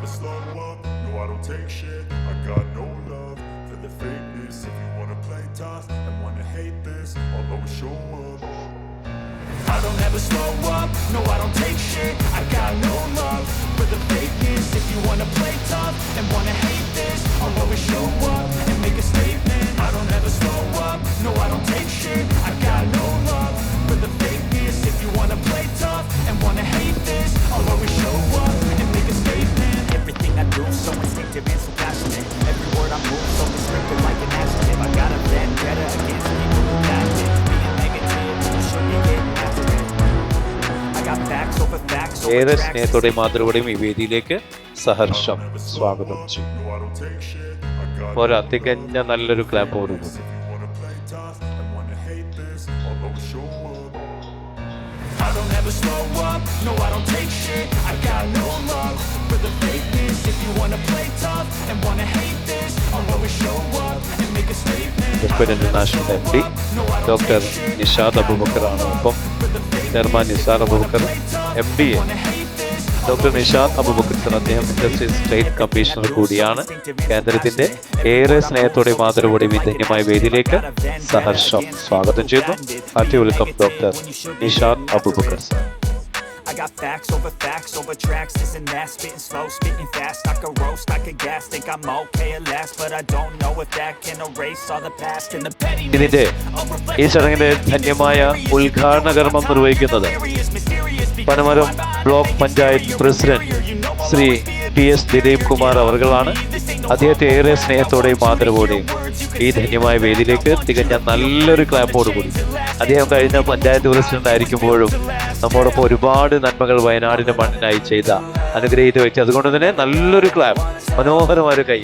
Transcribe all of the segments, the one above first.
slow up, no I don't take shit. I got no love for the fakeness. If you wanna play tough and wanna hate this, I'll always show up. I don't ever slow up, no I don't take shit. I got no love for the fakeness. If you wanna play tough and wanna hate this, I'll always show up and make a statement. I don't ever slow up, no I don't take shit. I got no love for the fakeness. If you wanna play tough and wanna hate this, I'll always show up and make a statement. Everything I do so instinctive and so passionate. Every word I move so descriptive like an adjective. I got a vendetta against people who got it. Being negative, you should be getting after it. I got facts over facts over ഏറെ tracks. സ്നേഹത്തോടെയും മാതൃകയോടെയും ഈ വേദിയിലേക്ക് സഹർഷം സ്വാഗതം ചെയ്യും. പോരാ, തികഞ്ഞ നല്ലൊരു ക്ലാപ്പോടുകൂടി. I don't ever slow up, no I don't take shit. I got no love for the fakeness. If you wanna play tough and wanna hate this, I'll always show up and make a statement. ജസ്ബർ international MD doctor Nishad അബൂബക്കറാണ്. ഒപ്പം chairman Nisar Abubakar, MBA doctor Nishad Abubakar sir. അദ്ദേഹം industry state commissioner കൂടിയാണ്. കേന്ദ്രത്തിന്റെ ഏറെ സ്നേഹത്തോടെയും ആദരവോടെയും ഈ ധന്യമായ വേദിയിലേക്ക് സഹർഷം സ്വാഗതം ചെയ്യുന്നു. Hearty welcome doctor Nishad Abubakar sir. I got facts over tracks, this and that, spitting slow, spitting fast. I could roast, I could gas, think I'm okay at last, but I don't know if that can erase all the past and the pettiness. ഇതിന്റെ ഈ ചടങ്ങിന്റെ ധന്യമായ ഉദ്ഘാടന കർമ്മം നിർവഹിക്കുന്നത് Panamaram block panchayat president Shri PS Dileep Kumar അവർകളാണ്. അദ്ദേഹത്തെ ഏറെ സ്നേഹത്തോടെയും ആദരവോടെയും ഈ ധന്യമായ വേദിയിലേക്ക് തികഞ്ഞ നല്ലൊരു ക്ലാപ്പോടുകൂടി. അദ്ദേഹം കഴിഞ്ഞ പഞ്ചായത്ത് പ്രസിഡന്റ് ആയിരിക്കുമ്പോഴും നമ്മോടൊപ്പം ഒരുപാട് നന്മകൾ വയനാടിന്റെ മണ്ണിനായി ചെയ്ത അനുഗ്രഹീത വ്യക്തി. അതുകൊണ്ട് തന്നെ നല്ലൊരു ക്ലാപ്പ്, മനോഹരമായ കൈ.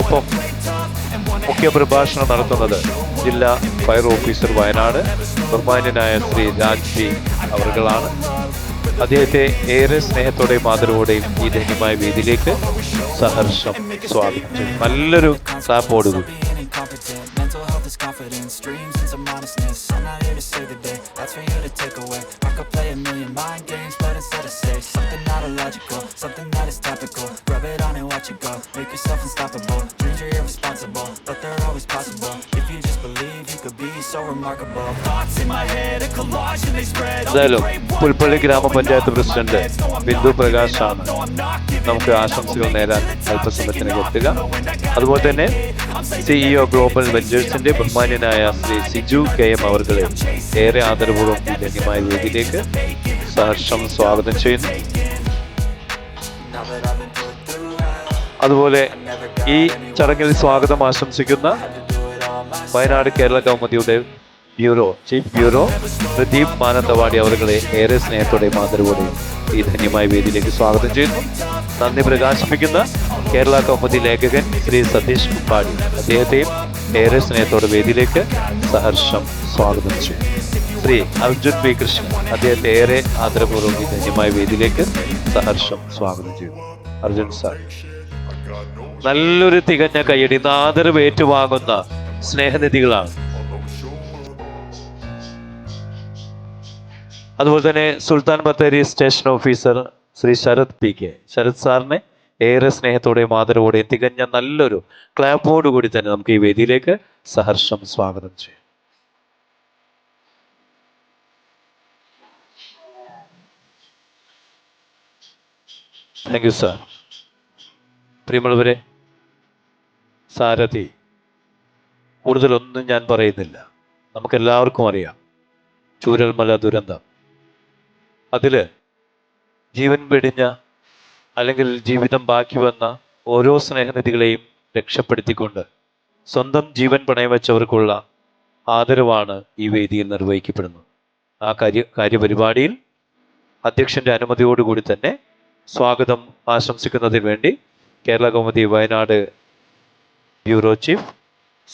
ഒപ്പം മുഖ്യ പ്രഭാഷണം നടത്തുന്നത് ജില്ലാ ഫയർ ഓഫീസർ വയനാട് ബഹുമാന്യനായ ശ്രീ രാജ് അവർകളാണ്. അദ്ദേഹത്തെ ഏറെ സ്നേഹത്തോടെയും ആദരവോടെയും ഈ ധന്യമായ വേദിയിലേക്ക് സഹർഷം സ്വാഗതം ചെയ്യും. നല്ലൊരു ക്ലാപ്പോടുകൂടി. Mental health is confidence, dreams and some honestness. I'm not here to save the day, that's for you to take away. I could play a million mind games, but instead I say something not illogical, something that is topical. Rub it on and watch it go, make yourself unstoppable. Dreams are irresponsible, but they're always possible. If you just believe, you could be so remarkable. Thoughts in my head, a collage and they spread. എന്തായാലും പുൽപ്പള്ളി ഗ്രാമപഞ്ചായത്ത് president Bindu പ്രകാശാണ് നമുക്ക് ആശംസകൾ നേരാൻ അല്പസമയത്തിനകം എത്തുക. അതുപോലെ തന്നെ CEO global വെഞ്ചേഴ്സിന്റെ ബഹുമാന്യനായ Shri Siju KM അവർകളെ ഏറെ ആദരപൂർവ്വം ഈ ധന്യമായ വേദിയിലേക്ക് സഹർഷം സ്വാഗതം ചെയ്യുന്നു. അതുപോലെ ഈ ചടങ്ങിൽ സ്വാഗതം ആശംസിക്കുന്ന വയനാട് കേരള കൗമുദിയുടെ ചീഫ് ബ്യൂറോ പ്രദീപ് മാനന്തവാടി അവരുടെ ഏറെ സ്നേഹത്തോടെയും ആദരവോടെയും ഈ ധന്യമായ വേദിയിലേക്ക് സ്വാഗതം ചെയ്യുന്നു. നന്ദി പ്രകാശിപ്പിക്കുന്ന കേരള കൗമുദി ലേഖകൻ ശ്രീ സതീഷ് കുപ്പാടി, അദ്ദേഹത്തെയും ഏറെ സ്നേഹത്തോടെ വേദിയിലേക്ക് സഹർഷം സ്വാഗതം ചെയ്യും. ശ്രീ അർജുൻ P. കൃഷ്ണൻ, അദ്ദേഹത്തെ ഏറെ ആദരപൂർവ്വം ഈ ധന്യമായ വേദിയിലേക്ക് സഹർഷം സ്വാഗതം ചെയ്യുന്നു. അർജുൻ സാർ, നല്ലൊരു തികഞ്ഞ കയ്യടി. ആദരവ് ഏറ്റുവാങ്ങുന്ന സ്നേഹനിധികളാണ്. അതുപോലെ തന്നെ Sultan Bathery station officer Shri Sarath PK, Sarath സാറിനെ ഏറെ സ്നേഹത്തോടെയും ആദരവോടെയും തികഞ്ഞ നല്ലൊരു ക്ലാപ്പോടുകൂടി തന്നെ നമുക്ക് ഈ വേദിയിലേക്ക് സഹർഷം സ്വാഗതം ചെയ്യാം. Thank you sir. പ്രിയമുള്ളവരെ, സാരഥി കൂടുതലൊന്നും ഞാൻ പറയുന്നില്ല. നമുക്കെല്ലാവർക്കും അറിയാം ചൂരൽമല ദുരന്തം. അതിൽ ജീവൻ വെടിഞ്ഞ അല്ലെങ്കിൽ ജീവിതം ബാക്കി വന്ന ഓരോ സ്നേഹനിധികളെയും രക്ഷപ്പെടുത്തിക്കൊണ്ട് സ്വന്തം ജീവൻ പണയം വെച്ചവർക്കുള്ള ആദരവാണ് ഈ വേദിയിൽ നിർവഹിക്കപ്പെടുന്നത്. ആ കാര്യപരിപാടിയിൽ അധ്യക്ഷൻ്റെ അനുമതിയോടുകൂടി തന്നെ സ്വാഗതം ആശംസിക്കുന്നതിന് വേണ്ടി കേരള കൗമുദി വയനാട് ബ്യൂറോ ചീഫ്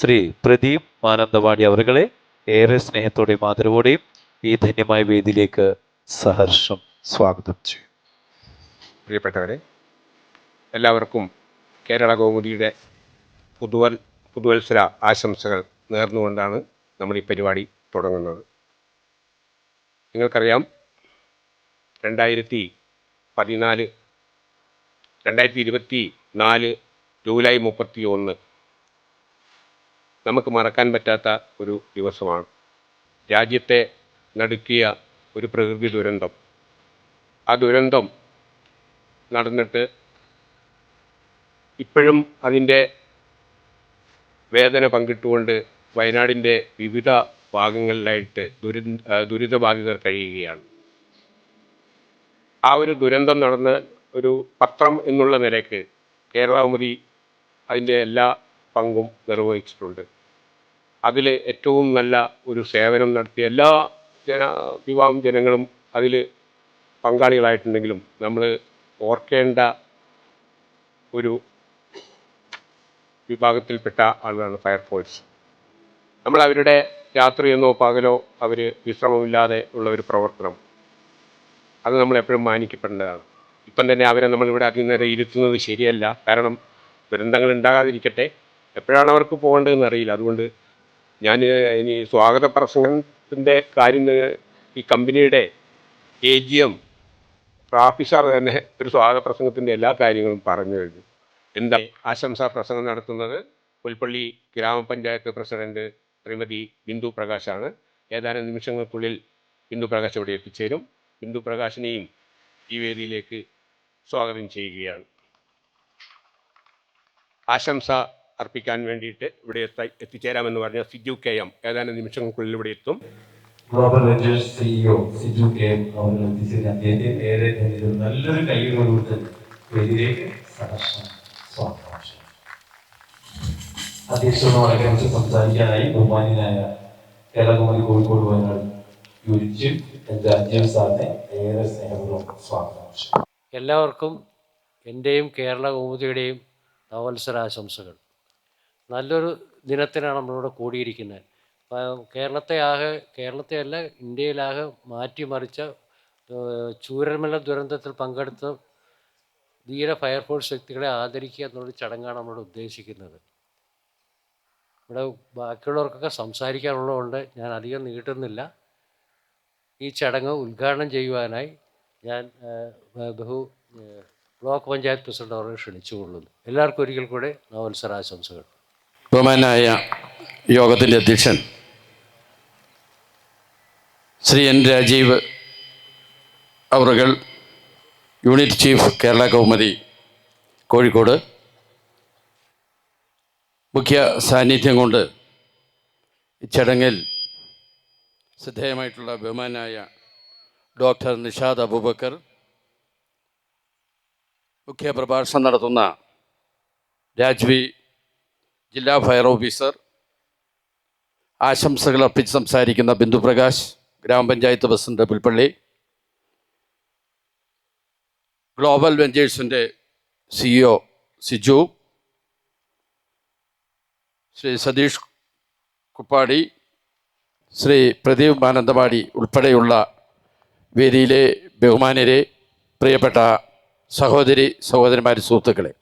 ശ്രീ പ്രദീപ് മാനന്തവാടി അവരുകളെ ഏറെ സ്നേഹത്തോടെയും ആദരവോടെയും ഈ ധന്യമായ വേദിയിലേക്ക് സഹർഷം സ്വാഗതം ചെയ്യും. പ്രിയപ്പെട്ടവരെ, എല്ലാവർക്കും കേരള കൗമുദിയുടെ പുതുവത്സര ആശംസകൾ നേർന്നുകൊണ്ടാണ് നമ്മൾ ഈ പരിപാടി തുടങ്ങുന്നത്. നിങ്ങൾക്കറിയാം 2024 ജൂലൈ 31 നമുക്ക് മറക്കാൻ പറ്റാത്ത ഒരു ദിവസമാണ്. രാജ്യത്തെ നടുക്കിയ ഒരു പ്രകൃതി ദുരന്തം. ആ ദുരന്തം നടന്നിട്ട് ഇപ്പോഴും അതിൻ്റെ വേദന പങ്കിട്ടുകൊണ്ട് വയനാടിൻ്റെ വിവിധ ഭാഗങ്ങളിലായിട്ട് ദുരിതബാധിതർ കഴിയുകയാണ്. ആ ഒരു ദുരന്തം നടന്ന് ഒരു പത്രം എന്നുള്ള നിലയ്ക്ക് കേരളകൗമുദി അതിൻ്റെ എല്ലാ പങ്കും നിർവഹിച്ചിട്ടുണ്ട്. അതിൽ ഏറ്റവും നല്ല ഒരു സേവനം നടത്തിയ എല്ലാ വിഭാഗം ജനങ്ങളും അതിൽ പങ്കാളികളായിട്ടുണ്ടെങ്കിലും നമ്മൾ ഓർക്കേണ്ട ഒരു വിഭാഗത്തിൽപ്പെട്ട ആളുകളാണ് ഫയർഫോഴ്സ്. നമ്മൾ അവരുടെ രാത്രിയെന്നോ പകലോ അവർ വിശ്രമമില്ലാതെ ഉള്ള ഒരു പ്രവർത്തനം, അത് നമ്മളെപ്പോഴും മാനിക്കപ്പെടേണ്ടതാണ്. ഇപ്പം തന്നെ അവരെ നമ്മളിവിടെ അതിനേരെ ഇരുത്തുന്നത് ശരിയല്ല. കാരണം ദുരന്തങ്ങൾ ഉണ്ടാകാതിരിക്കട്ടെ, എപ്പോഴാണ് അവർക്ക് പോകേണ്ടതെന്ന് അറിയില്ല. അതുകൊണ്ട് ഞാൻ ഇനി സ്വാഗത പ്രസംഗത്തിൻ്റെ കാര്യം, ഈ കമ്പനിയുടെ AGM ഓഫീസർ തന്നെ ഒരു സ്വാഗത പ്രസംഗത്തിൻ്റെ എല്ലാ കാര്യങ്ങളും പറഞ്ഞു കഴിഞ്ഞു. എന്താ ആശംസാ പ്രസംഗം നടത്തുന്നത് പുൽപ്പള്ളി ഗ്രാമപഞ്ചായത്ത് പ്രസിഡന്റ് ശ്രീമതി ബിന്ദു പ്രകാശാണ്. ഏതാനും നിമിഷങ്ങൾക്കുള്ളിൽ ബിന്ദു പ്രകാശ് ഇവിടെ എത്തിച്ചേരും. ബിന്ദു പ്രകാശിനെയും ഈ വേദിയിലേക്ക് സ്വാഗതം ചെയ്യുകയാണ്. ആശംസ അർപ്പിക്കാൻ വേണ്ടിയിട്ട് ഇവിടെ എത്തിച്ചേരാമെന്ന് പറഞ്ഞ സിജു KM ഏതാനും നിമിഷങ്ങൾക്കുള്ളിൽ ഇവിടെ എത്തും. Global ventures CEO Siju KM അവർ എത്തിച്ചേരുന്ന അദ്ദേഹത്തെ ഏറെ നല്ലൊരു കൈകളോട് വേദിയിലേക്ക് സ്വാഗതം. അധ്യക്ഷനുമായി സംസാരിക്കാനായി ബഹുമാന്യനായ കേരളകൗമുദി കോഴിക്കോട് വയനാട് യൂണിറ്റ് രാജീവ് സാറിനെ ഏറെ സ്നേഹപൂർവ്വം സ്വാഗതം. എല്ലാവർക്കും എൻ്റെയും കേരളകൗമുദിയുടെയും നവവത്സരാശംസകൾ. നല്ലൊരു ദിനത്തിനാണ് നമ്മളിവിടെ കൂടിയിരിക്കുന്നത്. കേരളത്തെയല്ല ഇന്ത്യയിലാകെ മാറ്റിമറിച്ച ചൂരൽമല ദുരന്തത്തിൽ പങ്കെടുത്ത ധീര ഫയർഫോഴ്സ് വ്യക്തികളെ ആദരിക്കുക എന്നുള്ളൊരു ചടങ്ങാണ് നമ്മളിവിടെ ഉദ്ദേശിക്കുന്നത്. ഇവിടെ ബാക്കിയുള്ളവർക്കൊക്കെ സംസാരിക്കാനുള്ളതുകൊണ്ട് ഞാൻ അധികം നീട്ടുന്നില്ല. ഈ ചടങ്ങ് ഉദ്ഘാടനം ചെയ്യുവാനായി ഞാൻ ബ്ലോക്ക് പഞ്ചായത്ത് പ്രസിഡന്റ് അവരെ ക്ഷണിച്ചുകൊള്ളുന്നു. എല്ലാവർക്കും ഒരിക്കൽ കൂടെ നവവത്സരാശംസകൾ. ബഹുമാനായ യോഗത്തിൻ്റെ അധ്യക്ഷൻ ശ്രീ N രാജീവ് അവറുകൾ, യൂണിറ്റ് ചീഫ് കേരളകൗമുദി കോഴിക്കോട്, മുഖ്യ സാന്നിധ്യം കൊണ്ട് ഈ ചടങ്ങിൽ ശ്രദ്ധേയമായിട്ടുള്ള ബഹുമാനായ ഡോക്ടർ നിഷാദ് അബൂബക്കർ, മുഖ്യ പ്രഭാഷണം നടത്തുന്ന രാജ്വി ജില്ലാ ഫയർ ഓഫീസർ, ആശംസകൾ അർപ്പിച്ച് സംസാരിക്കുന്ന ബിന്ദു പ്രകാശ്, ഗ്രാമപഞ്ചായത്ത് പ്രസിഡന്റ് പുൽപ്പള്ളി, ഗ്ലോബൽ വെഞ്ചേഴ്സിൻ്റെ CEO സിജു, ശ്രീ സതീഷ് കുപ്പാടി, ശ്രീ പ്രദീപ് മാനന്തവാടി ഉൾപ്പെടെയുള്ള വേദിയിലെ ബഹുമാന്യരെ, പ്രിയപ്പെട്ട സഹോദരന്മാർ, സുഹൃത്തുക്കളെ,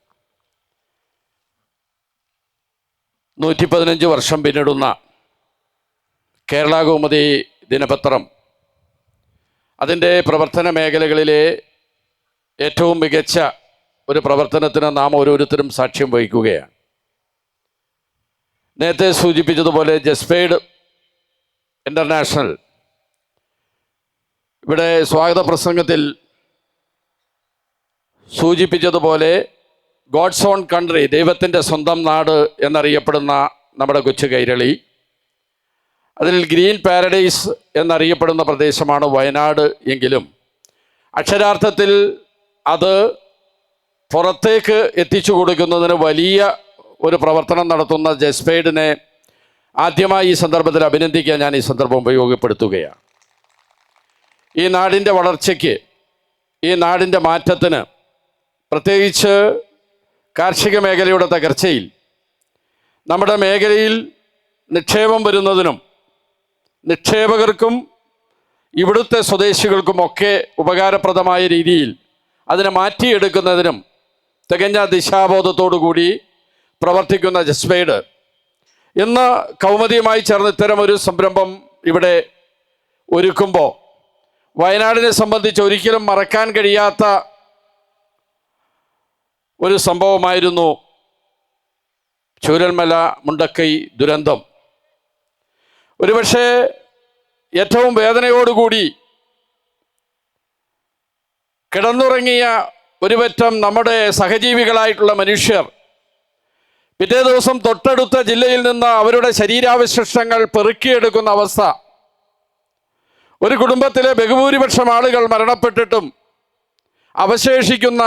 115 വർഷം പിന്നിടുന്ന കേരളകൗമുദി ദിനപത്രം അതിൻ്റെ പ്രവർത്തന മേഖലകളിലെ ഏറ്റവും മികച്ച ഒരു പ്രവർത്തനത്തിന് നാം ഓരോരുത്തരും സാക്ഷ്യം വഹിക്കുകയാണ്. നേരത്തെ സൂചിപ്പിച്ചതുപോലെ ജസ്പെയ്ഡ് ഇൻ്റർനാഷണൽ ഇവിടെ സ്വാഗത പ്രസംഗത്തിൽ സൂചിപ്പിച്ചതുപോലെ ഗോഡ്സ് ഓൺ കൺട്രി, ദൈവത്തിൻ്റെ സ്വന്തം നാട് എന്നറിയപ്പെടുന്ന നമ്മുടെ കൊച്ചു കൈരളി, അതിൽ ഗ്രീൻ പാരഡൈസ് എന്നറിയപ്പെടുന്ന പ്രദേശമാണ് വയനാട്. എങ്കിലും അക്ഷരാർത്ഥത്തിൽ അത് പുറത്തേക്ക് എത്തിച്ചു കൊടുക്കുന്നതിന് വലിയ ഒരു പ്രവർത്തനം നടത്തുന്ന ജസ്പെയ്ഡിനെ ആദ്യമായി ഈ സന്ദർഭത്തിൽ അഭിനന്ദിക്കാൻ ഞാൻ ഈ സന്ദർഭം ഉപയോഗപ്പെടുത്തുകയാണ്. ഈ നാടിൻ്റെ വളർച്ചയ്ക്ക്, ഈ നാടിൻ്റെ മാറ്റത്തിന്, പ്രത്യേകിച്ച് കാർഷിക മേഖലയുടെ തകർച്ചയിൽ നമ്മുടെ മേഖലയിൽ നിക്ഷേപം വരുന്നതിനും നിക്ഷേപകർക്കും ഇവിടുത്തെ സ്വദേശികൾക്കുമൊക്കെ ഉപകാരപ്രദമായ രീതിയിൽ അതിനെ മാറ്റിയെടുക്കുന്നതിനും തികഞ്ഞ ദിശാബോധത്തോടു കൂടി പ്രവർത്തിക്കുന്ന ജസ്പെയ്ഡ് ഇന്ന് കൗമുദിയുമായി ചേർന്ന് ഇത്തരം ഒരു സംരംഭം ഇവിടെ ഒരുക്കുമ്പോൾ വയനാടിനെ സംബന്ധിച്ച് ഒരിക്കലും മറക്കാൻ കഴിയാത്ത ഒരു സംഭവമായിരുന്നു ചൂരൽമല മുണ്ടക്കൈ ദുരന്തം. ഒരുപക്ഷെ ഏറ്റവും വേദനയോടുകൂടി കിടന്നുറങ്ങിയ ഒരു പറ്റം നമ്മുടെ സഹജീവികളായിട്ടുള്ള മനുഷ്യർ പിറ്റേ ദിവസം തൊട്ടടുത്ത ജില്ലയിൽ നിന്ന് അവരുടെ ശരീരാവശിഷ്ടങ്ങൾ പെറുക്കിയെടുക്കുന്ന അവസ്ഥ. ഒരു കുടുംബത്തിലെ ബഹുഭൂരിപക്ഷം ആളുകൾ മരണപ്പെട്ടിട്ടും അവശേഷിക്കുന്ന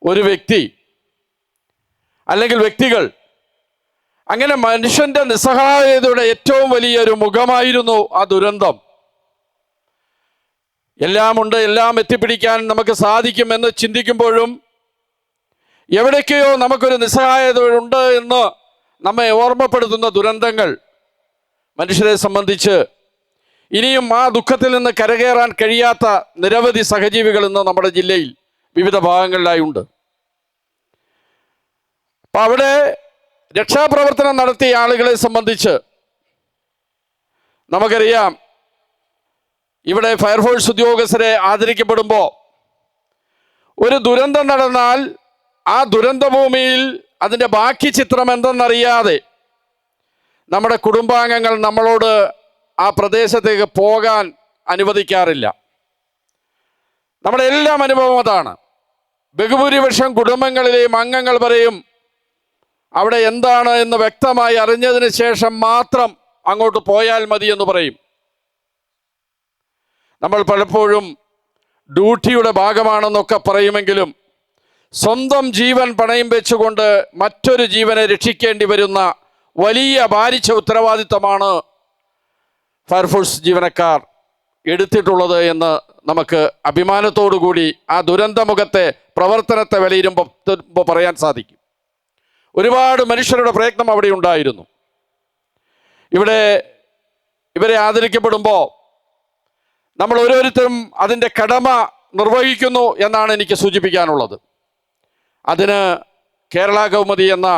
ഒരു വ്യക്തി അല്ലെങ്കിൽ വ്യക്തികൾ, അങ്ങനെ മനുഷ്യന്റെ നിസ്സഹായതയുടെ ഏറ്റവും വലിയൊരു മുഖമായിരുന്നു ആ ദുരന്തം. എല്ലാം ഉണ്ട്, എല്ലാം എത്തിപ്പിടിക്കാൻ നമുക്ക് സാധിക്കുമെന്ന് ചിന്തിക്കുമ്പോഴും എവിടേക്കെയോ നമുക്കൊരു നിസ്സഹായത ഉണ്ട് എന്ന് നമ്മെ ഓർമ്മപ്പെടുത്തുന്ന ദുരന്തങ്ങൾ മനുഷ്യരെ സംബന്ധിച്ച് ഇനിയും ആ ദുഃഖത്തിൽ നിന്ന് കരകയറാൻ കഴിയാത്ത നിരവധി സഹജീവികൾ ഇന്ന് നമ്മുടെ ജില്ലയിൽ വിവിധ ഭാഗങ്ങളിലായി ഉണ്ട്. അപ്പം അവിടെ രക്ഷാപ്രവർത്തനം നടത്തിയ ആളുകളെ സംബന്ധിച്ച് നമുക്കറിയാം, ഇവിടെ ഫയർഫോഴ്സ് ഉദ്യോഗസ്ഥരെ ആദരിക്കപ്പെടുമ്പോൾ ഒരു ദുരന്തം നടന്നാൽ ആ ദുരന്തഭൂമിയിൽ അതിൻ്റെ ബാക്കി ചിത്രം എന്തെന്നറിയാതെ നമ്മുടെ കുടുംബാംഗങ്ങൾ നമ്മളോട് ആ പ്രദേശത്തേക്ക് പോകാൻ അനുവദിക്കാറില്ല. നമ്മുടെ എല്ലാം അനുഭവം അതാണ്. ബഹുഭൂരിപക്ഷം കുടുംബങ്ങളിലെയും അംഗങ്ങൾ പറയും, അവിടെ എന്താണ് എന്ന് വ്യക്തമായി അറിഞ്ഞതിന് ശേഷം മാത്രം അങ്ങോട്ട് പോയാൽ മതി എന്ന് പറയും. നമ്മൾ പലപ്പോഴും ഡ്യൂട്ടിയുടെ ഭാഗമാണെന്നൊക്കെ പറയുമെങ്കിലും സ്വന്തം ജീവൻ പണയം വെച്ചുകൊണ്ട് മറ്റൊരു ജീവനെ രക്ഷിക്കേണ്ടി വരുന്ന വലിയ ഭാരിച്ച ഉത്തരവാദിത്തമാണ് ഫയർഫോഴ്സ് ജീവനക്കാർ എടുത്തിട്ടുള്ളത് എന്ന് നമുക്ക് അഭിമാനത്തോടു കൂടി ആ ദുരന്തമുഖത്തെ പ്രവർത്തനത്തെ വിലയിരുമ്പോൾ പറയാൻ സാധിക്കും. ഒരുപാട് മനുഷ്യരുടെ പ്രയത്നം അവിടെ ഉണ്ടായിരുന്നു. ഇവരെ ആദരിക്കപ്പെടുമ്പോൾ നമ്മൾ ഓരോരുത്തരും അതിൻ്റെ കടമ നിർവഹിക്കുന്നു എന്നാണ് എനിക്ക് സൂചിപ്പിക്കാനുള്ളത്. അതിന് കേരള കൗമുദി എന്ന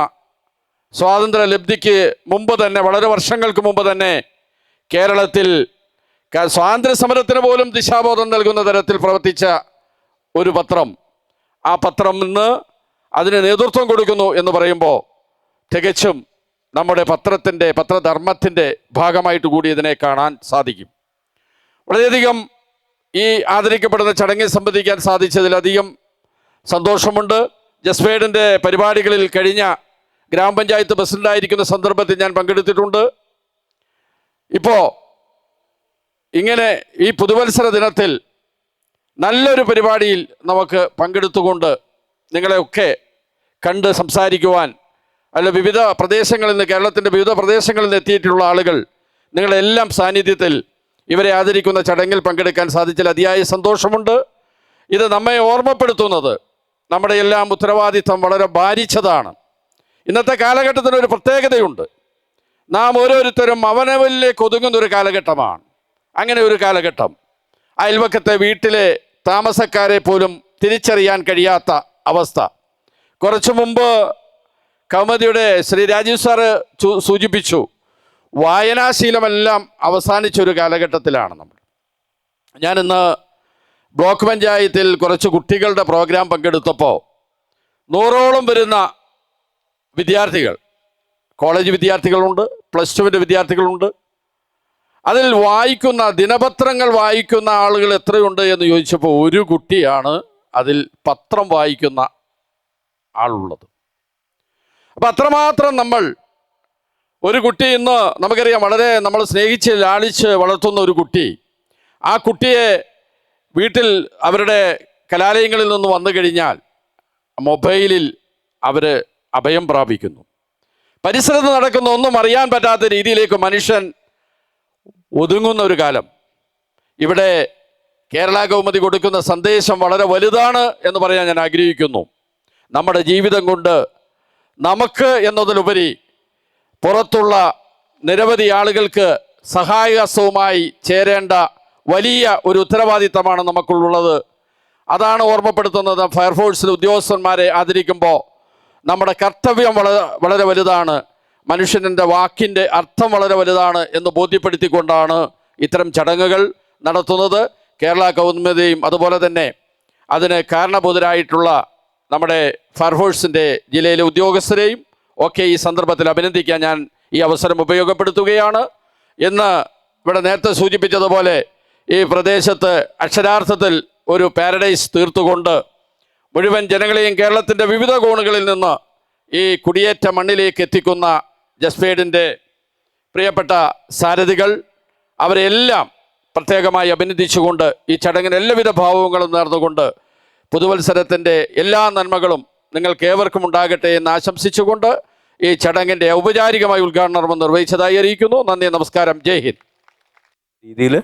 സ്വാതന്ത്ര്യ ലബ്ധിക്ക് മുമ്പ് തന്നെ, വളരെ വർഷങ്ങൾക്ക് മുമ്പ് തന്നെ കേരളത്തിൽ സ്വാതന്ത്ര്യ സമരത്തിന് പോലും ദിശാബോധം നൽകുന്ന തരത്തിൽ പ്രവർത്തിച്ച ഒരു പത്രം, ആ പത്രം ഇന്ന് അതിന് നേതൃത്വം കൊടുക്കുന്നു എന്ന് പറയുമ്പോൾ തികച്ചും നമ്മുടെ പത്രധർമ്മത്തിൻ്റെ ഭാഗമായിട്ട് കൂടി ഇതിനെ കാണാൻ സാധിക്കും. വളരെയധികം ഈ ആദരിക്കപ്പെടുന്ന ചടങ്ങിൽ സംബന്ധിക്കാൻ സാധിച്ചതിലധികം സന്തോഷമുണ്ട്. ജസ്വേഡിൻ്റെ പരിപാടികളിൽ കഴിഞ്ഞ ഗ്രാമപഞ്ചായത്ത് പ്രസിഡൻ്റായിരിക്കുന്ന സന്ദർഭത്തിൽ ഞാൻ പങ്കെടുത്തിട്ടുണ്ട്. ഇപ്പോൾ ഇങ്ങനെ ഈ പുതുവത്സര ദിനത്തിൽ നല്ലൊരു പരിപാടിയിൽ നമുക്ക് പങ്കെടുത്തുകൊണ്ട് നിങ്ങളെയൊക്കെ കണ്ട് സംസാരിക്കുവാൻ, അല്ല വിവിധ പ്രദേശങ്ങളിൽ നിന്ന്, കേരളത്തിൻ്റെ വിവിധ പ്രദേശങ്ങളിൽ നിന്ന് എത്തിയിട്ടുള്ള ആളുകൾ നിങ്ങളെല്ലാം സാന്നിധ്യത്തിൽ ഇവരെ ആദരിക്കുന്ന ചടങ്ങിൽ പങ്കെടുക്കാൻ സാധിച്ചതിൽ അതിയായ സന്തോഷമുണ്ട്. ഇത് നമ്മെ ഓർമ്മപ്പെടുത്തുന്നത് നമ്മുടെ എല്ലാം ഉത്തരവാദിത്തം വളരെ ഭാരിച്ചതാണ്. ഇന്നത്തെ കാലഘട്ടത്തിനൊരു പ്രത്യേകതയുണ്ട്. നാം ഓരോരുത്തരും അവനവനിലേക്ക് ഒതുങ്ങുന്നൊരു കാലഘട്ടമാണ്. അങ്ങനെ ഒരു കാലഘട്ടം, അയൽവക്കത്തെ വീട്ടിലെ താമസക്കാരെ പോലും തിരിച്ചറിയാൻ കഴിയാത്ത അവസ്ഥ. കുറച്ചു മുമ്പ് കൗമുദിയുടെ ശ്രീ രാജീവ് സാറ് സൂചിപ്പിച്ചു, വായനാശീലമെല്ലാം അവസാനിച്ചൊരു കാലഘട്ടത്തിലാണ് നമ്മൾ. ഞാനിന്ന് ബ്ലോക്ക് പഞ്ചായത്തിൽ കുറച്ച് കുട്ടികളുടെ പ്രോഗ്രാം പങ്കെടുത്തപ്പോൾ 100ഓളം വരുന്ന വിദ്യാർത്ഥികൾ, കോളേജ് വിദ്യാർത്ഥികളുണ്ട്, +2 വിദ്യാർത്ഥികളുണ്ട്. അതിൽ ദിനപത്രങ്ങൾ വായിക്കുന്ന ആളുകൾ എത്രയുണ്ട് എന്ന് ചോദിച്ചപ്പോൾ ഒരു കുട്ടിയാണ് അതിൽ പത്രം വായിക്കുന്ന ആളുള്ളത്. അപ്പം അത്രമാത്രം ഒരു കുട്ടി ഇന്ന് നമുക്കറിയാം, വളരെ നമ്മൾ സ്നേഹിച്ച് ലാളിച്ച് വളർത്തുന്ന ഒരു കുട്ടി, ആ കുട്ടിയെ വീട്ടിൽ അവരുടെ കലാലയങ്ങളിൽ നിന്ന് വന്നു കഴിഞ്ഞാൽ മൊബൈലിൽ അവർ അഭയം പ്രാപിക്കുന്നു. പരിസരത്ത് നടക്കുന്ന ഒന്നും അറിയാൻ പറ്റാത്ത രീതിയിലേക്ക് മനുഷ്യൻ ഒതുങ്ങുന്ന ഒരു കാലം. ഇവിടെ കേരള കൗമുദി കൊടുക്കുന്ന സന്ദേശം വളരെ വലുതാണ് എന്ന് പറയാൻ ഞാൻ ആഗ്രഹിക്കുന്നു. നമ്മുടെ ജീവിതം കൊണ്ട് നമുക്ക് എന്നതിലുപരി പുറത്തുള്ള നിരവധി ആളുകൾക്ക് സഹായഹസ്തവുമായി ചേരേണ്ട വലിയ ഒരു ഉത്തരവാദിത്തമാണ് നമുക്കുള്ളത്. അതാണ് ഓർമ്മപ്പെടുത്തുന്നത്. ഫയർഫോഴ്സിലെ ഉദ്യോഗസ്ഥന്മാരെ ആദരിക്കുമ്പോൾ നമ്മുടെ കർത്തവ്യം വളരെ വലുതാണ്. മനുഷ്യൻ്റെ വാക്കിൻ്റെ അർത്ഥം വളരെ വലുതാണ് എന്ന് ബോധ്യപ്പെടുത്തിക്കൊണ്ടാണ് ഇത്തരം ചടങ്ങുകൾ നടത്തുന്നത്. കേരള കൗമുദിയും അതുപോലെ തന്നെ അതിന് കാരണഭൂതരായിട്ടുള്ള നമ്മുടെ ഫയർഫോഴ്സിൻ്റെ ജില്ലയിലെ ഉദ്യോഗസ്ഥരെയും ഒക്കെ ഈ സന്ദർഭത്തിൽ അഭിനന്ദിക്കാൻ ഞാൻ ഈ അവസരം ഉപയോഗപ്പെടുത്തുകയാണ്. ഇന്ന് ഇവിടെ നേരത്തെ സൂചിപ്പിച്ചതുപോലെ ഈ പ്രദേശത്ത് അക്ഷരാർത്ഥത്തിൽ ഒരു പാരഡൈസ് തീർത്തുകൊണ്ട് മുഴുവൻ ജനങ്ങളെയും കേരളത്തിൻ്റെ വിവിധ കോണുകളിൽ നിന്ന് ഈ കുടിയേറ്റ മണ്ണിലേക്ക് എത്തിക്കുന്ന ജസ്പേഡിൻ്റെ പ്രിയപ്പെട്ട സാരഥികൾ, അവരെല്ലാം പ്രത്യേകമായി അഭിനന്ദിച്ചുകൊണ്ട് ഈ ചടങ്ങിന് എല്ലാവിധ ഭാവങ്ങളും നേർന്നുകൊണ്ട് പുതുവത്സരത്തിൻ്റെ എല്ലാ നന്മകളും നിങ്ങൾക്ക് ഏവർക്കും ഉണ്ടാകട്ടെ എന്ന് ആശംസിച്ചുകൊണ്ട് ഈ ചടങ്ങിൻ്റെ ഔപചാരികമായ ഉദ്ഘാടനം നിർവഹിച്ചതായി അറിയിക്കുന്നു. നന്ദി, നമസ്കാരം, ജയ് ഹിന്ദ്. രീതിയിൽ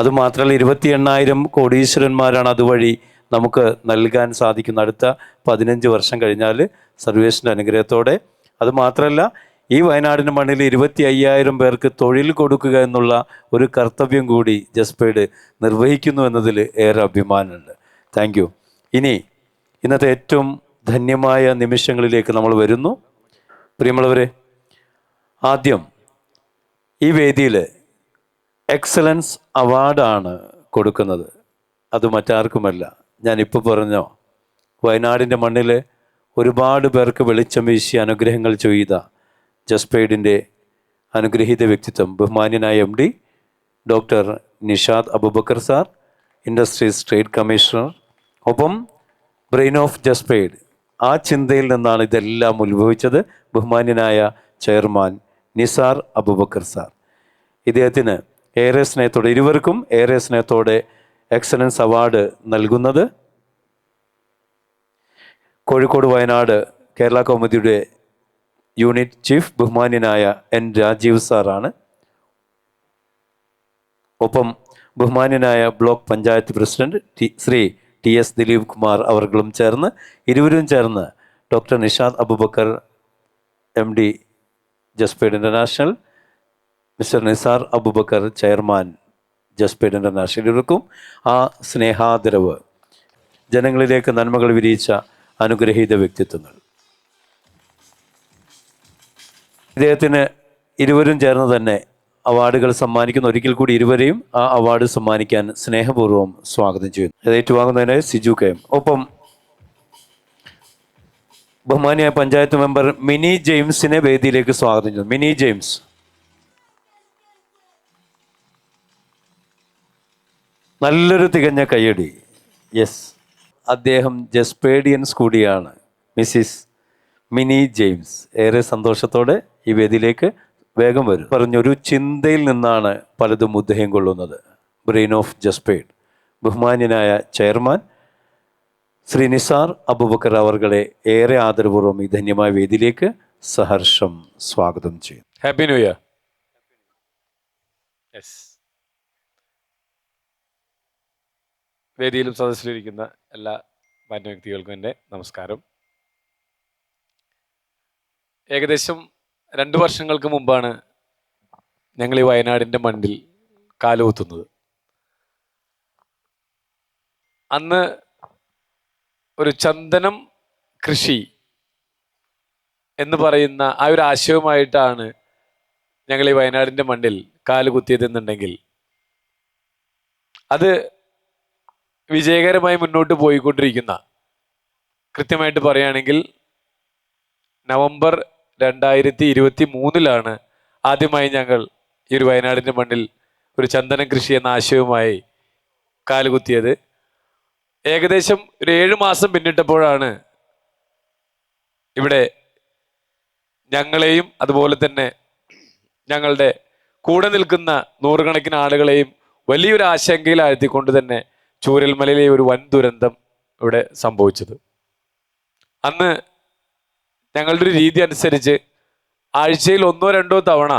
അതുമാത്രമല്ല 28,000 കോടീശ്വരന്മാരാണ് അതുവഴി നമുക്ക് നൽകാൻ സാധിക്കുന്ന അടുത്ത 15 വർഷം കഴിഞ്ഞാൽ സർവേശ്വരൻ്റെ അനുഗ്രഹത്തോടെ. അതുമാത്രമല്ല ഈ വയനാടിൻ്റെ മണ്ണിൽ 25,000 പേർക്ക് തൊഴിൽ കൊടുക്കുക എന്നുള്ള ഒരു കർത്തവ്യം കൂടി ജസ്പേഡ് നിർവഹിക്കുന്നു എന്നതിൽ ഏറെ അഭിമാനമുണ്ട്. Thank you. ഇനി ഇന്നത്തെ ഏറ്റവും ധന്യമായ നിമിഷങ്ങളിലേക്ക് നമ്മൾ വരുന്നു. പ്രിയമുള്ളവരെ, ആദ്യം ഈ വേദിയിൽ എക്സലൻസ് അവാർഡാണ് കൊടുക്കുന്നത്. അത് മറ്റാർക്കുമല്ല, ഞാനിപ്പോൾ പറഞ്ഞോ, വയനാടിൻ്റെ മണ്ണിൽ ഒരുപാട് പേർക്ക് വെളിച്ചം വീശി അനുഗ്രഹങ്ങൾ ചെയ്ത ജസ്പേഡിൻ്റെ അനുഗ്രഹീത വ്യക്തിത്വം ബഹുമാന്യനായ MD doctor Nishad Abubakar sir, industries trade commissioner, ഒപ്പം ബ്രെയിൻ ഓഫ് ജസ്പേഡ്. ആ ചിന്തയിൽ നിന്നാണ് ഇതെല്ലാം ഉത്ഭവിച്ചത്. ബഹുമാന്യനായ ചെയർമാൻ നിസാർ അബൂബക്കർ സാർ, ഇദ്ദേഹത്തിന് ഏറെ സ്നേഹത്തോടെ, ഇരുവർക്കും ഏറെ സ്നേഹത്തോടെ എക്സലൻസ് അവാർഡ് നൽകുന്നത് കോഴിക്കോട് വയനാട് കേരള കൗമുദിയുടെ യൂണിറ്റ് ചീഫ് ബഹുമാന്യനായ N രാജീവ് സാറാണ്. ഒപ്പം ബഹുമാന്യനായ block panchayat president Shri TS Dileep Kumar അവർകളും ചേർന്ന്, ഇരുവരും ചേർന്ന് ഡോക്ടർ നിഷാദ് അബൂബക്കർ MD ജസ്പേഡ് international, mister Nisar Abubakar chairman ജസ്പേഡ് ഇൻ്റർനാഷണൽ, ഇവർക്കും ആ സ്നേഹാദരവ്, ജനങ്ങളിലേക്ക് നന്മകൾ വിരിയിച്ച അനുഗ്രഹീത വ്യക്തിത്വങ്ങൾ. ഇദ്ദേഹത്തിന് ഇരുവരും ചേർന്ന് തന്നെ അവാർഡുകൾ സമ്മാനിക്കുന്ന, ഒരിക്കൽ കൂടി ഇരുവരെയും ആ അവാർഡ് സമ്മാനിക്കാൻ സ്നേഹപൂർവ്വം സ്വാഗതം ചെയ്യുന്നു. അത് ഏറ്റുവാങ്ങുന്നതിനായി സിജു KM. ഒപ്പം ബഹുമാനിയായ പഞ്ചായത്ത് മെമ്പർ മിനി ജെയിംസിനെ വേദിയിലേക്ക് സ്വാഗതം ചെയ്യുന്നു. Mini James. നല്ലൊരു തികഞ്ഞ കയ്യടി. യെസ്, അദ്ദേഹം ജസ്പേഡിയൻസ് കൂടിയാണ്. മിസ്സിസ് മിനി ജെയിംസ് ഏറെ സന്തോഷത്തോടെ ഈ വേദിയിലേക്ക് വേഗം വരും. പറഞ്ഞൊരു ചിന്തയിൽ നിന്നാണ് പലതും ഉദയം കൊള്ളുന്നത്. ബ്രെയിൻ ഓഫ് ജസ്പേഡ് ബഹുമാന്യനായ ചെയർമാൻ ശ്രീ നിസാർ അബൂബക്കർ അവർകളെ ഏറെ ആദരപൂർവ്വം ഈ ധന്യമായ വേദിയിലേക്ക് സഹർഷം സ്വാഗതം ചെയ്യും. Happy new year. യെസ്, വേദിയിലും സദസ്സിലിരിക്കുന്ന എല്ലാ മാന്യ വ്യക്തികൾക്കും എൻ്റെ നമസ്കാരം. ഏകദേശം 2 വർഷങ്ങൾക്ക് മുമ്പാണ് ഞങ്ങൾ ഈ വയനാടിൻ്റെ മണ്ണിൽ കാലുകുത്തുന്നത്. അന്ന് ഒരു ചന്ദനം കൃഷി എന്ന് പറയുന്ന ആ ഒരു ആശയവുമായിട്ടാണ് ഞങ്ങൾ ഈ വയനാടിൻ്റെ മണ്ണിൽ കാലുകുത്തിയതെന്നുണ്ടെങ്കിൽ അത് വിജയകരമായി മുന്നോട്ട് പോയിക്കൊണ്ടിരിക്കുന്ന, കൃത്യമായിട്ട് പറയുകയാണെങ്കിൽ നവംബർ 2023 ആദ്യമായി ഞങ്ങൾ ഈ ഒരു വയനാടിൻ്റെ മണ്ണിൽ ഒരു ചന്ദനം കൃഷി എന്ന ആശയവുമായി കാലുകുത്തിയത്. ഏകദേശം ഒരു 7 മാസം പിന്നിട്ടപ്പോഴാണ് ഇവിടെ ഞങ്ങളെയും അതുപോലെ തന്നെ ഞങ്ങളുടെ കൂടെ നിൽക്കുന്ന നൂറുകണക്കിന് ആളുകളെയും വലിയൊരു ആശങ്കയിലാഴ്ത്തിക്കൊണ്ട് തന്നെ ചൂരൽമലയിലെ ഒരു വൻ ദുരന്തം ഇവിടെ സംഭവിച്ചത്. അന്ന് ഞങ്ങളുടെ ഒരു രീതി അനുസരിച്ച് ആഴ്ചയിൽ 1-2 തവണ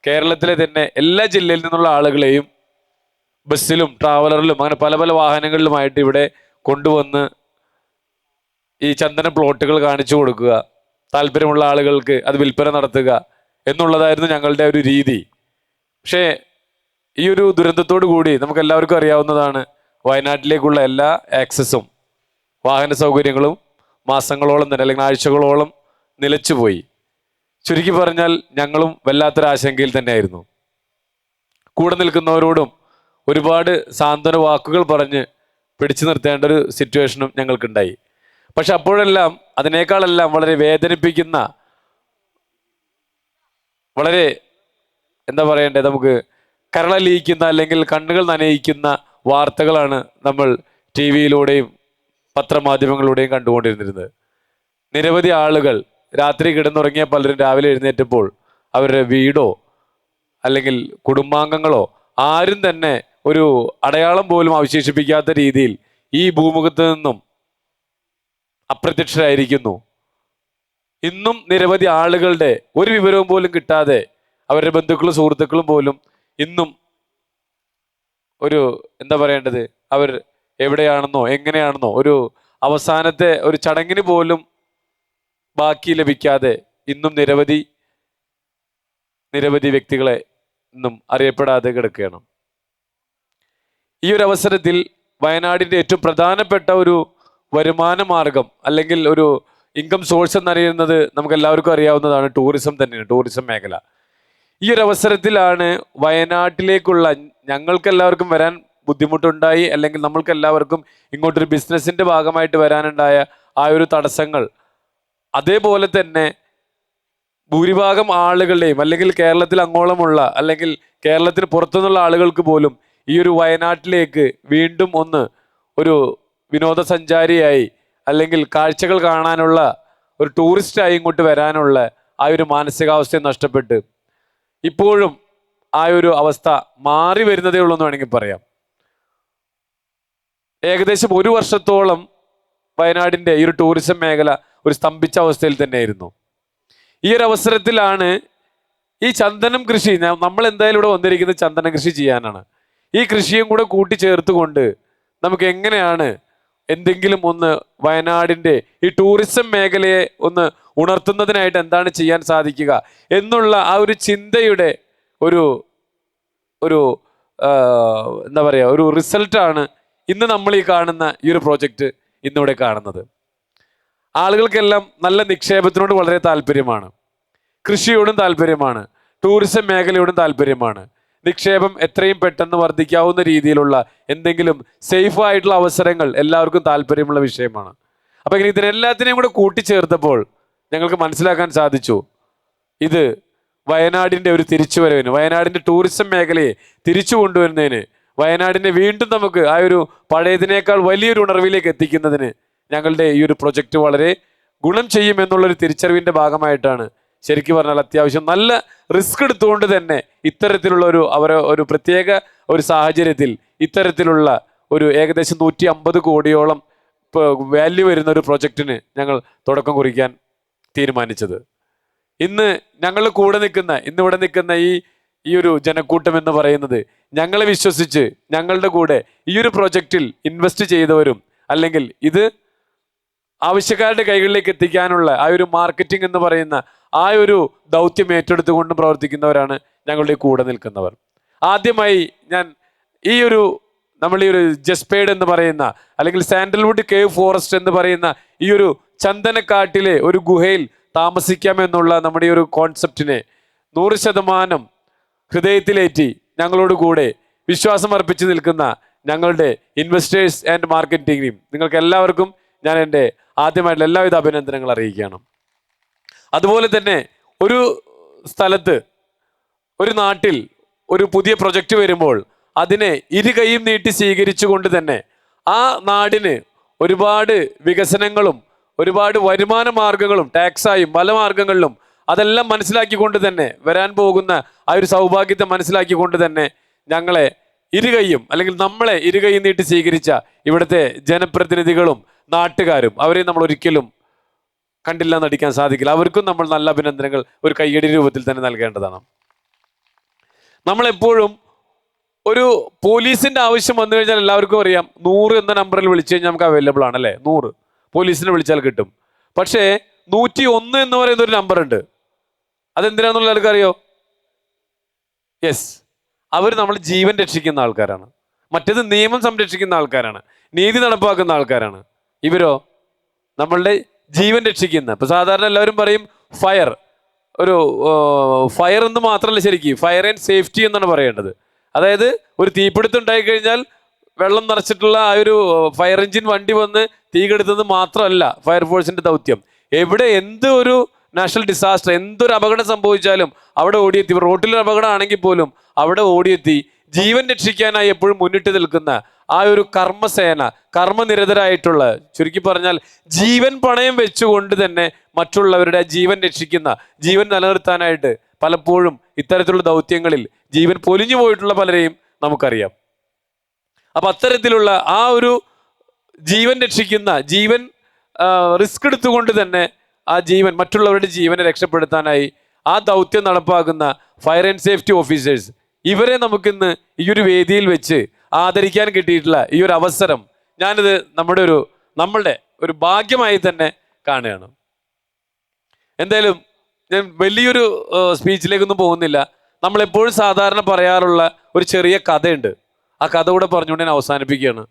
കേരളത്തിലെ തന്നെ എല്ലാ ജില്ലയിൽ നിന്നുള്ള ആളുകളെയും ബസ്സിലും ട്രാവലറിലും അങ്ങനെ പല പല വാഹനങ്ങളിലുമായിട്ട് ഇവിടെ കൊണ്ടുവന്ന് ഈ ചന്ദന പ്ലോട്ടുകൾ കാണിച്ചു കൊടുക്കുക, താല്പര്യമുള്ള ആളുകൾക്ക് അത് വിൽപ്പന നടത്തുക എന്നുള്ളതായിരുന്നു ഞങ്ങളുടെ ഒരു രീതി. പക്ഷേ ഈ ഒരു ദുരന്തത്തോടു കൂടി നമുക്ക് എല്ലാവർക്കും അറിയാവുന്നതാണ്, വയനാട്ടിലേക്കുള്ള എല്ലാ ആക്സസും വാഹന സൗകര്യങ്ങളും മാസങ്ങളോളം തന്നെ അല്ലെങ്കിൽ ആഴ്ചകളോളം നിലച്ചുപോയി. ചുരുക്കി പറഞ്ഞാൽ ഞങ്ങളും വല്ലാത്തൊരു ആശങ്കയിൽ തന്നെയായിരുന്നു. കൂടെ നിൽക്കുന്നവരോടും ഒരുപാട് സാന്ത്വന വാക്കുകൾ പറഞ്ഞ് പിടിച്ചു നിർത്തേണ്ട ഒരു സിറ്റുവേഷനും ഞങ്ങൾക്കുണ്ടായി. പക്ഷെ അപ്പോഴെല്ലാം അതിനേക്കാളെല്ലാം വളരെ വേദനിപ്പിക്കുന്ന, വളരെ എന്താ പറയണ്ടേ, നമുക്ക് കരളലിയിക്കുന്ന അല്ലെങ്കിൽ കണ്ണുകൾ നനയിക്കുന്ന വാർത്തകളാണ് നമ്മൾ ടി വിയിലൂടെയും പത്രമാധ്യമങ്ങളിലൂടെയും കണ്ടുകൊണ്ടിരുന്നിരുന്നത്. നിരവധി ആളുകൾ രാത്രി കിടന്നുറങ്ങിയ പലരും രാവിലെ എഴുന്നേറ്റപ്പോൾ അവരുടെ വീടോ അല്ലെങ്കിൽ കുടുംബാംഗങ്ങളോ ആരും തന്നെ ഒരു അടയാളം പോലും അവശേഷിപ്പിക്കാത്ത രീതിയിൽ ഈ ഭൂമുഖത്ത് നിന്നും അപ്രത്യക്ഷരായിരിക്കുന്നു. ഇന്നും നിരവധി ആളുകളുടെ ഒരു വിവരവും പോലും കിട്ടാതെ അവരുടെ ബന്ധുക്കളും സുഹൃത്തുക്കളും പോലും ഇന്നും ഒരു എന്താ പറയേണ്ടത്, അവർ എവിടെയാണെന്നോ എങ്ങനെയാണെന്നോ ഒരു അവസാനത്തെ ഒരു ചടങ്ങിന് പോലും ബാക്കി ലഭിക്കാതെ ഇന്നും നിരവധി വ്യക്തികളെ ഇന്നും അറിയപ്പെടാതെ കിടക്കുകയാണ്. ഈ ഒരു അവസരത്തിൽ വയനാടിൻ്റെ ഏറ്റവും പ്രധാനപ്പെട്ട ഒരു വരുമാന മാർഗം അല്ലെങ്കിൽ ഒരു ഇൻകം സോഴ്സ് എന്നറിയുന്നത് നമുക്ക് എല്ലാവർക്കും അറിയാവുന്നതാണ്, ടൂറിസം തന്നെയാണ്, ടൂറിസം മേഖല. ഈ ഒരു അവസരത്തിലാണ് വയനാട്ടിലേക്കുള്ള ഞങ്ങൾക്ക് എല്ലാവർക്കും വരാൻ ബുദ്ധിമുട്ടുണ്ടായി, അല്ലെങ്കിൽ നമ്മൾക്ക് എല്ലാവർക്കും ഇങ്ങോട്ടൊരു ബിസിനസ്സിൻ്റെ ഭാഗമായിട്ട് വരാനുണ്ടായ ആ ഒരു തടസ്സങ്ങൾ, അതേപോലെ തന്നെ ഭൂരിഭാഗം ആളുകളുടെയും അല്ലെങ്കിൽ കേരളത്തിൽ അങ്ങോളമുള്ള അല്ലെങ്കിൽ കേരളത്തിന് പുറത്തുനിന്നുള്ള ആളുകൾക്ക് പോലും ഈ ഒരു വയനാട്ടിലേക്ക് വീണ്ടും ഒന്ന് ഒരു വിനോദസഞ്ചാരിയായി അല്ലെങ്കിൽ കാഴ്ചകൾ കാണാനുള്ള ഒരു ടൂറിസ്റ്റായി ഇങ്ങോട്ട് വരാനുള്ള ആ ഒരു മാനസികാവസ്ഥയെ നഷ്ടപ്പെട്ട് ഇപ്പോഴും ആ ഒരു അവസ്ഥ മാറി വരുന്നതേ ഉള്ളൂ എന്ന് വേണമെങ്കിൽ പറയാം. ഏകദേശം 1 വർഷത്തോളം വയനാടിൻ്റെ ഈ ഒരു ടൂറിസം മേഖല ഒരു സ്തംഭിച്ച അവസ്ഥയിൽ തന്നെയായിരുന്നു. ഈ ഒരു അവസരത്തിലാണ് ഈ ചന്ദനം കൃഷി, നമ്മൾ എന്തായാലും ഇവിടെ വന്നിരിക്കുന്നത് ചന്ദന കൃഷി ചെയ്യാനാണ്. ഈ കൃഷിയും കൂടെ കൂട്ടിച്ചേർത്തുകൊണ്ട് നമുക്ക് എങ്ങനെയാണ് എന്തെങ്കിലും ഒന്ന് വയനാടിൻ്റെ ഈ ടൂറിസം മേഖലയെ ഒന്ന് ഉണർത്തുന്നതിനായിട്ട് എന്താണ് ചെയ്യാൻ സാധിക്കുക എന്നുള്ള ആ ഒരു ചിന്തയുടെ ഒരു എന്താ പറയുക ഒരു റിസൾട്ടാണ് ഇന്ന് നമ്മൾ ഈ കാണുന്ന ഈ ഒരു പ്രോജക്റ്റ് ഇന്നിവിടെ കാണുന്നത്. ആളുകൾക്കെല്ലാം നല്ല നിക്ഷേപത്തിനോട് വളരെ താല്പര്യമാണ്, കൃഷിയോടും താല്പര്യമാണ്, ടൂറിസം മേഖലയോടും താല്പര്യമാണ്. നിക്ഷേപം എത്രയും പെട്ടെന്ന് വർദ്ധിക്കാവുന്ന രീതിയിലുള്ള എന്തെങ്കിലും സേഫ് ആയിട്ടുള്ള അവസരങ്ങൾ എല്ലാവർക്കും താല്പര്യമുള്ള വിഷയമാണ്. അപ്പം ഇങ്ങനെ ഇതിനെല്ലാത്തിനെയും കൂടെ കൂട്ടിച്ചേർത്തപ്പോൾ ഞങ്ങൾക്ക് മനസ്സിലാക്കാൻ സാധിച്ചു, ഇത് വയനാടിൻ്റെ ഒരു തിരിച്ചുവരവിന്, വയനാടിൻ്റെ ടൂറിസം മേഖലയെ തിരിച്ചു കൊണ്ടുവരുന്നതിന്, വയനാടിനെ വീണ്ടും നമുക്ക് ആ ഒരു പഴയതിനേക്കാൾ വലിയൊരു ഉണർവിലേക്ക് എത്തിക്കുന്നതിന് ഞങ്ങളുടെ ഈ ഒരു പ്രൊജക്റ്റ് വളരെ ഗുണം ചെയ്യുമെന്നുള്ളൊരു തിരിച്ചറിവിൻ്റെ ഭാഗമായിട്ടാണ് ശരിക്കും പറഞ്ഞാൽ അത്യാവശ്യം നല്ല റിസ്ക് എടുത്തുകൊണ്ട് തന്നെ ഇത്തരത്തിലുള്ള ഒരു പ്രത്യേക ഒരു സാഹചര്യത്തിൽ ഇത്തരത്തിലുള്ള ഒരു ഏകദേശം 150 കോടിയോളം വാല്യൂ വരുന്ന ഒരു പ്രൊജക്റ്റിന് ഞങ്ങൾ തുടക്കം കുറിക്കാൻ തീരുമാനിച്ചത്. ഇന്ന് ഞങ്ങൾ കൂടെ നിൽക്കുന്ന, ഇന്നിവിടെ നിൽക്കുന്ന ഈ ഒരു ജനക്കൂട്ടം എന്ന് പറയുന്നത് ഞങ്ങളെ വിശ്വസിച്ച് ഞങ്ങളുടെ കൂടെ ഈ ഒരു പ്രൊജക്റ്റിൽ ഇൻവെസ്റ്റ് ചെയ്തവരും അല്ലെങ്കിൽ ഇത് ആവശ്യക്കാരുടെ കൈകളിലേക്ക് എത്തിക്കാനുള്ള ആ ഒരു മാർക്കറ്റിംഗ് എന്ന് പറയുന്ന ആ ഒരു ദൗത്യം ഏറ്റെടുത്തുകൊണ്ട് പ്രവർത്തിക്കുന്നവരാണ് ഞങ്ങളുടെ കൂടെ നിൽക്കുന്നവർ. ആദ്യമായി ഞാൻ നമ്മൾ ഈ ഒരു ജസ്പേഡ് എന്ന് പറയുന്ന അല്ലെങ്കിൽ സാൻഡൽവുഡ് കേവ് ഫോറസ്റ്റ് എന്ന് പറയുന്ന ഈ ഒരു ചന്ദനക്കാട്ടിലെ ഒരു ഗുഹയിൽ താമസിക്കാമെന്നുള്ള നമ്മുടെ ഈ ഒരു കോൺസെപ്റ്റിനെ 100% ഹൃദയത്തിലേറ്റി ഞങ്ങളോട് കൂടെ വിശ്വാസം അർപ്പിച്ച് നിൽക്കുന്ന ഞങ്ങളുടെ ഇൻവെസ്റ്റേഴ്സ് ആൻഡ് മാർക്കറ്റിംഗ് ടീം, നിങ്ങൾക്ക് എല്ലാവർക്കും ഞാൻ എൻ്റെ ആദ്യമായിട്ടുള്ള എല്ലാവിധ അഭിനന്ദനങ്ങൾ അറിയിക്കുകയാണ്. അതുപോലെ തന്നെ ഒരു സ്ഥലത്ത്, ഒരു നാട്ടിൽ ഒരു പുതിയ പ്രൊജക്റ്റ് വരുമ്പോൾ അതിനെ ഇരുകൈയും നീട്ടി സ്വീകരിച്ചുകൊണ്ട് തന്നെ ആ നാടിന് ഒരുപാട് വികസനങ്ങളും ഒരുപാട് വരുമാന മാർഗങ്ങളും ടാക്സായും പല മാർഗങ്ങളിലും അതെല്ലാം മനസ്സിലാക്കിക്കൊണ്ട് തന്നെ വരാൻ പോകുന്ന ആ ഒരു സൗഭാഗ്യത്തെ മനസ്സിലാക്കിക്കൊണ്ട് തന്നെ ഞങ്ങളെ ഇരുകൈയും അല്ലെങ്കിൽ നമ്മളെ ഇരുകൈയും നീട്ടി സ്വീകരിച്ച ഇവിടുത്തെ ജനപ്രതിനിധികളും നാട്ടുകാരും, അവരെയും നമ്മൾ ഒരിക്കലും കണ്ടില്ല നടിക്കാൻ സാധിക്കില്ല. അവർക്കും നമ്മൾ നല്ല അഭിനന്ദനങ്ങൾ ഒരു കയ്യടി രൂപത്തിൽ തന്നെ നൽകേണ്ടതാണ്. നമ്മളെപ്പോഴും ഒരു പോലീസിന്റെ ആവശ്യം വന്നു കഴിഞ്ഞാൽ എല്ലാവർക്കും അറിയാം 100 എന്ന നമ്പറിൽ വിളിച്ചു കഴിഞ്ഞാൽ നമുക്ക് അവൈലബിൾ ആണ് അല്ലേ, 100 പോലീസിനെ വിളിച്ചാൽ കിട്ടും. പക്ഷേ 101 എന്ന് പറയുന്ന ഒരു നമ്പർ ഉണ്ട്. അതെന്തിനാന്നുള്ള ആൾക്കറിയോ? യെസ്, അവർ നമ്മൾ ജീവൻ രക്ഷിക്കുന്ന ആൾക്കാരാണ്. മറ്റേത് നിയമം സംരക്ഷിക്കുന്ന ആൾക്കാരാണ്, നീതി നടപ്പാക്കുന്ന ആൾക്കാരാണ്. ഇവരോ നമ്മളുടെ ജീവൻ രക്ഷിക്കുന്ന. ഇപ്പൊ സാധാരണ എല്ലാവരും പറയും ഫയർ, ഒരു ഫയർ എന്ന് മാത്രമല്ല, ശരിക്കും ഫയർ ആൻഡ് സേഫ്റ്റി എന്നാണ് പറയേണ്ടത്. അതായത് ഒരു തീപിടുത്തം ഉണ്ടായിക്കഴിഞ്ഞാൽ വെള്ളം നിറച്ചിട്ടുള്ള ആ ഒരു ഫയർ എഞ്ചിൻ വണ്ടി വന്ന് തീ കെടുത്തത് മാത്രമല്ല ഫയർഫോഴ്സിന്റെ ദൗത്യം. എവിടെ എന്ത് ഒരു നാഷണൽ ഡിസാസ്റ്റർ, എന്തൊരു അപകടം സംഭവിച്ചാലും അവിടെ ഓടിയെത്തി, റോഡിലൊരു അപകടം ആണെങ്കിൽ പോലും അവിടെ ഓടിയെത്തി ജീവൻ രക്ഷിക്കാനായി എപ്പോഴും മുന്നിട്ട് നിൽക്കുന്ന ആ ഒരു കർമ്മസേന, കർമ്മനിരതരായിട്ടുള്ള, ചുരുക്കി പറഞ്ഞാൽ ജീവൻ പണയം വെച്ചുകൊണ്ട് തന്നെ മറ്റുള്ളവരുടെ ജീവൻ രക്ഷിക്കുന്ന, ജീവൻ നിലനിർത്താനായിട്ട് പലപ്പോഴും ഇത്തരത്തിലുള്ള ദൗത്യങ്ങളിൽ ജീവൻ പൊലിഞ്ഞു പോയിട്ടുള്ള പലരെയും നമുക്കറിയാം. അപ്പൊ അത്തരത്തിലുള്ള ആ ഒരു ജീവൻ രക്ഷിക്കുന്ന, ജീവൻ റിസ്ക് എടുത്തുകൊണ്ട് തന്നെ ആ ജീവൻ, മറ്റുള്ളവരുടെ ജീവനെ രക്ഷപ്പെടുത്താനായി ആ ദൗത്യം നടപ്പാക്കുന്ന ഫയർ ആൻഡ് സേഫ്റ്റി ഓഫീസേഴ്സ്, ഇവരെ നമുക്കിന്ന് ഈ ഒരു വേദിയിൽ വെച്ച് ആദരിക്കാൻ കിട്ടിയിട്ടുള്ള ഈ ഒരു അവസരം ഞാനിത് നമ്മളുടെ ഒരു ഭാഗ്യമായി തന്നെ കാണുകയാണ്. എന്തായാലും ഞാൻ വലിയൊരു സ്പീച്ചിലേക്കൊന്നും പോകുന്നില്ല. നമ്മളെപ്പോഴും സാധാരണ പറയാറുള്ള ഒരു ചെറിയ കഥയുണ്ട്. ആ കഥ കൂടെ പറഞ്ഞുകൊണ്ട് ഞാൻ അവസാനിപ്പിക്കുകയാണ്.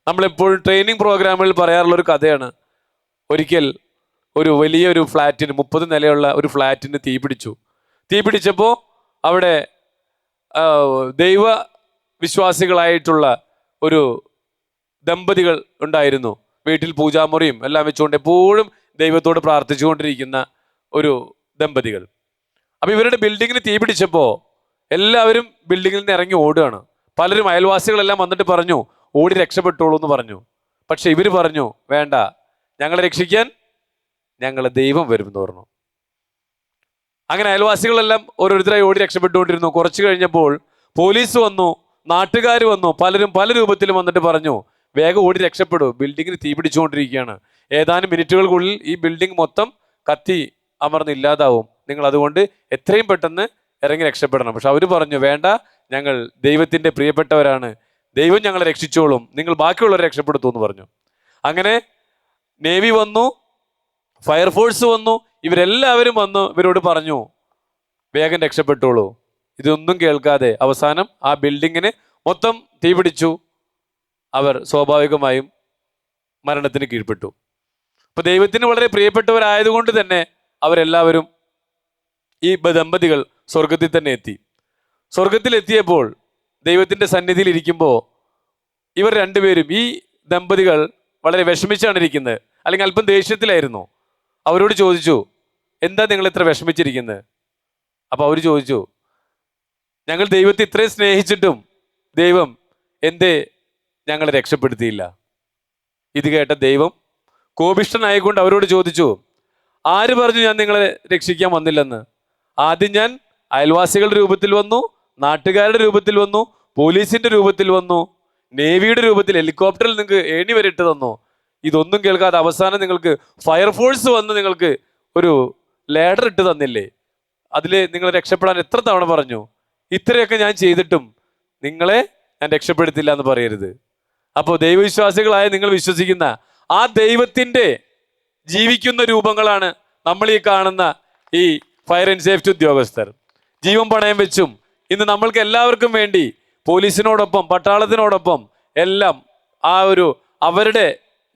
നമ്മളെപ്പോഴും ട്രെയിനിങ് പ്രോഗ്രാമുകളിൽ പറയാറുള്ള ഒരു കഥയാണ്. ഒരിക്കൽ ഒരു വലിയൊരു ഫ്ലാറ്റിന്, 30 നിലയുള്ള ഒരു ഫ്ലാറ്റിന് തീ പിടിച്ചപ്പോൾ അവിടെ ദൈവ വിശ്വാസികളായിട്ടുള്ള ഒരു ദമ്പതികൾ ഉണ്ടായിരുന്നു. വീട്ടിൽ പൂജാമുറിയും എല്ലാം വെച്ചുകൊണ്ട് എപ്പോഴും ദൈവത്തോട് പ്രാർത്ഥിച്ചുകൊണ്ടിരിക്കുന്ന ഒരു ദമ്പതികൾ. അപ്പൊ ഇവരുടെ ബിൽഡിങ്ങിന് തീ പിടിച്ചപ്പോൾ എല്ലാവരും ബിൽഡിങ്ങിൽ നിന്ന് ഇറങ്ങി ഓടുകയാണ്. പലരും, അയൽവാസികളെല്ലാം വന്നിട്ട് പറഞ്ഞു ഓടി രക്ഷപ്പെട്ടോളൂ എന്ന് പറഞ്ഞു. പക്ഷെ ഇവർ പറഞ്ഞു വേണ്ട, ഞങ്ങളെ രക്ഷിക്കാൻ ഞങ്ങളെ ദൈവം വരും എന്ന് പറഞ്ഞു. അങ്ങനെ അയൽവാസികളെല്ലാം ഓരോരുത്തരായി ഓടി രക്ഷപ്പെട്ടുകൊണ്ടിരുന്നു. കുറച്ച് കഴിഞ്ഞപ്പോൾ പോലീസ് വന്നു, നാട്ടുകാർ വന്നു, പലരും പല രൂപത്തിലും വന്നിട്ട് പറഞ്ഞു വേഗം ഓടി രക്ഷപ്പെടൂ, ബിൽഡിങ്ങിന് തീ പിടിച്ചുകൊണ്ടിരിക്കുകയാണ്, ഏതാനും മിനിറ്റുകൾക്കുള്ളിൽ ഈ ബിൽഡിംഗ് മൊത്തം കത്തി അമർന്നില്ലാതാവും, നിങ്ങൾ അതുകൊണ്ട് എത്രയും പെട്ടെന്ന് ഇറങ്ങി രക്ഷപ്പെടണം. പക്ഷെ അവർ പറഞ്ഞു വേണ്ട, ഞങ്ങൾ ദൈവത്തിൻ്റെ പ്രിയപ്പെട്ടവരാണ്, ദൈവം ഞങ്ങളെ രക്ഷിച്ചോളും, നിങ്ങൾ ബാക്കിയുള്ളവരെ രക്ഷപ്പെടുത്തു എന്ന് പറഞ്ഞു. അങ്ങനെ നേവി വന്നു, ഫയർഫോഴ്സ് വന്നു, ഇവരെല്ലാവരും വന്നു ഇവരോട് പറഞ്ഞു വേഗം രക്ഷപ്പെട്ടോളൂ. ഇതൊന്നും കേൾക്കാതെ അവസാനം ആ ബിൽഡിങ്ങിന് മൊത്തം തീ പിടിച്ചു. അവർ സ്വാഭാവികമായും മരണത്തിന് കീഴ്പ്പെട്ടു. അപ്പൊ ദൈവത്തിന് വളരെ പ്രിയപ്പെട്ടവരായതുകൊണ്ട് തന്നെ അവരെല്ലാവരും, ഈ ദമ്പതികൾ സ്വർഗത്തിൽ തന്നെ എത്തി. സ്വർഗത്തിലെത്തിയപ്പോൾ ദൈവത്തിൻ്റെ സന്നിധിയിൽ ഇരിക്കുമ്പോൾ ഇവർ രണ്ടുപേരും, ഈ ദമ്പതികൾ വളരെ വിഷമിച്ചാണ് ഇരിക്കുന്നത്, അല്ലെങ്കിൽ അല്പം ദേഷ്യത്തിലായിരുന്നു. അവരോട് ചോദിച്ചു എന്താ നിങ്ങൾ ഇത്ര വിഷമിച്ചിരിക്കുന്നത്? അപ്പൊ അവർ ചോദിച്ചു ഞങ്ങൾ ദൈവത്തെ ഇത്രയും സ്നേഹിച്ചിട്ടും ദൈവം എന്തേ ഞങ്ങളെ രക്ഷപ്പെടുത്തിയില്ല. ഇത് കേട്ട ദൈവം കോപിഷ്ഠനായിക്കൊണ്ട് അവരോട് ചോദിച്ചു ആര് പറഞ്ഞു ഞാൻ നിങ്ങളെ രക്ഷിക്കാൻ വന്നില്ലെന്ന്? ആദ്യം ഞാൻ അയൽവാസികളുടെ രൂപത്തിൽ വന്നു, നാട്ടുകാരുടെ രൂപത്തിൽ വന്നു, പോലീസിന്റെ രൂപത്തിൽ വന്നു, നേവിയുടെ രൂപത്തിൽ ഹെലികോപ്റ്ററിൽ നിങ്ങൾക്ക് ഏണി വരെ ഇട്ട് തന്നു. ഇതൊന്നും കേൾക്കാതെ അവസാനം നിങ്ങൾക്ക് ഫയർഫോഴ്സ് വന്ന് നിങ്ങൾക്ക് ഒരു ലേഡർ ഇട്ട് തന്നില്ലേ? അതിൽ നിങ്ങൾ രക്ഷപ്പെടാൻ എത്ര തവണ പറഞ്ഞു? ഇത്രയൊക്കെ ഞാൻ ചെയ്തിട്ടും നിങ്ങളെ ഞാൻ രക്ഷപ്പെടുത്തില്ല എന്ന് പറയരുത്. അപ്പോൾ ദൈവവിശ്വാസികളായ നിങ്ങൾ വിശ്വസിക്കുന്ന ആ ദൈവത്തിൻ്റെ ജീവിക്കുന്ന രൂപങ്ങളാണ് നമ്മൾ ഈ കാണുന്ന ഈ ഫയർ ആൻഡ് സേഫ്റ്റി ഉദ്യോഗസ്ഥർ. ജീവൻ പണയം വെച്ചും ഇന്ന് നമ്മൾക്ക് എല്ലാവർക്കും വേണ്ടി പോലീസിനോടൊപ്പം പട്ടാളത്തിനോടൊപ്പം എല്ലാം ആ ഒരു അവരുടെ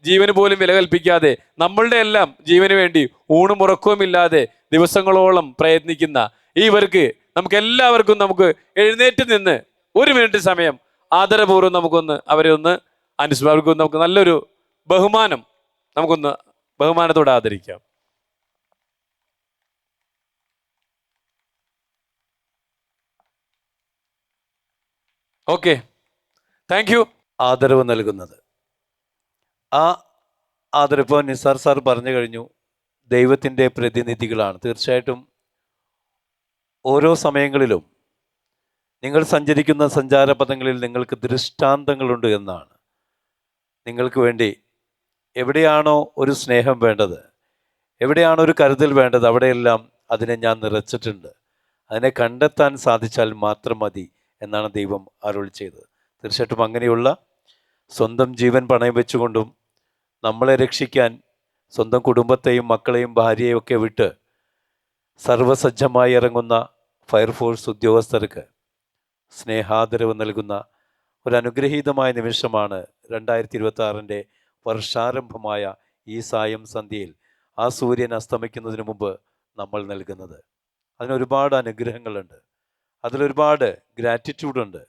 ജീവന് പോലും വില കൽപ്പിക്കാതെ നമ്മളുടെ എല്ലാം ജീവന് വേണ്ടി ഊണും ഉറക്കവുമില്ലാതെ ദിവസങ്ങളോളം പ്രയത്നിക്കുന്ന ഇവർക്ക് നമുക്ക് എല്ലാവർക്കും നമുക്ക് എഴുന്നേറ്റ് നിന്ന് 1 മിനിറ്റ് സമയം ആദരപൂർവ്വം നമുക്കൊന്ന് അവരെ ഒന്ന് അനുസ്മരിക്കും. നമുക്ക് നല്ലൊരു ബഹുമാനം നമുക്കൊന്ന് ബഹുമാനത്തോടെ ആദരിക്കാം. Okay, thank you. ആദരവ് നൽകുന്നത്, ആ ആദരവ് നിസാർ സാർ പറഞ്ഞു കഴിഞ്ഞു, ദൈവത്തിൻ്റെ പ്രതിനിധികളാണ്. തീർച്ചയായിട്ടും ഓരോ സമയങ്ങളിലും നിങ്ങൾ സഞ്ചരിക്കുന്ന സഞ്ചാരപഥങ്ങളിൽ നിങ്ങൾക്ക് ദൃഷ്ടാന്തങ്ങളുണ്ട് എന്നാണ്. നിങ്ങൾക്ക് വേണ്ടി എവിടെയാണോ ഒരു സ്നേഹം വേണ്ടത്, എവിടെയാണോ ഒരു കരുതൽ വേണ്ടത്, അവിടെയെല്ലാം അതിനെ ഞാൻ നിറച്ചിട്ടുണ്ട്. അതിനെ കണ്ടെത്താൻ സാധിച്ചാൽ മാത്രം മതി എന്നാണ് ദൈവം അരുൾ ചെയ്തത്. തീർച്ചയായിട്ടും അങ്ങനെയുള്ള സ്വന്തം ജീവൻ പണയം വെച്ചുകൊണ്ടും നമ്മളെ രക്ഷിക്കാൻ സ്വന്തം കുടുംബത്തെയും മക്കളെയും ഭാര്യയെയും ഒക്കെ വിട്ട് സർവസജ്ജമായി ഇറങ്ങുന്ന ഫയർഫോഴ്സ് ഉദ്യോഗസ്ഥർക്ക് സ്നേഹാദരവ് നൽകുന്ന ഒരു അനുഗ്രഹീതമായ നിമിഷമാണ് 2026 വർഷാരംഭമായ ഈ സായം സന്ധ്യയിൽ ആ സൂര്യൻ അസ്തമിക്കുന്നതിന് മുമ്പ് നമ്മൾ നൽകുന്നത്. അതിനൊരുപാട് അനുഗ്രഹങ്ങളുണ്ട്, അതിലൊരുപാട് ഗ്രാറ്റിറ്റ്യൂഡുണ്ട്.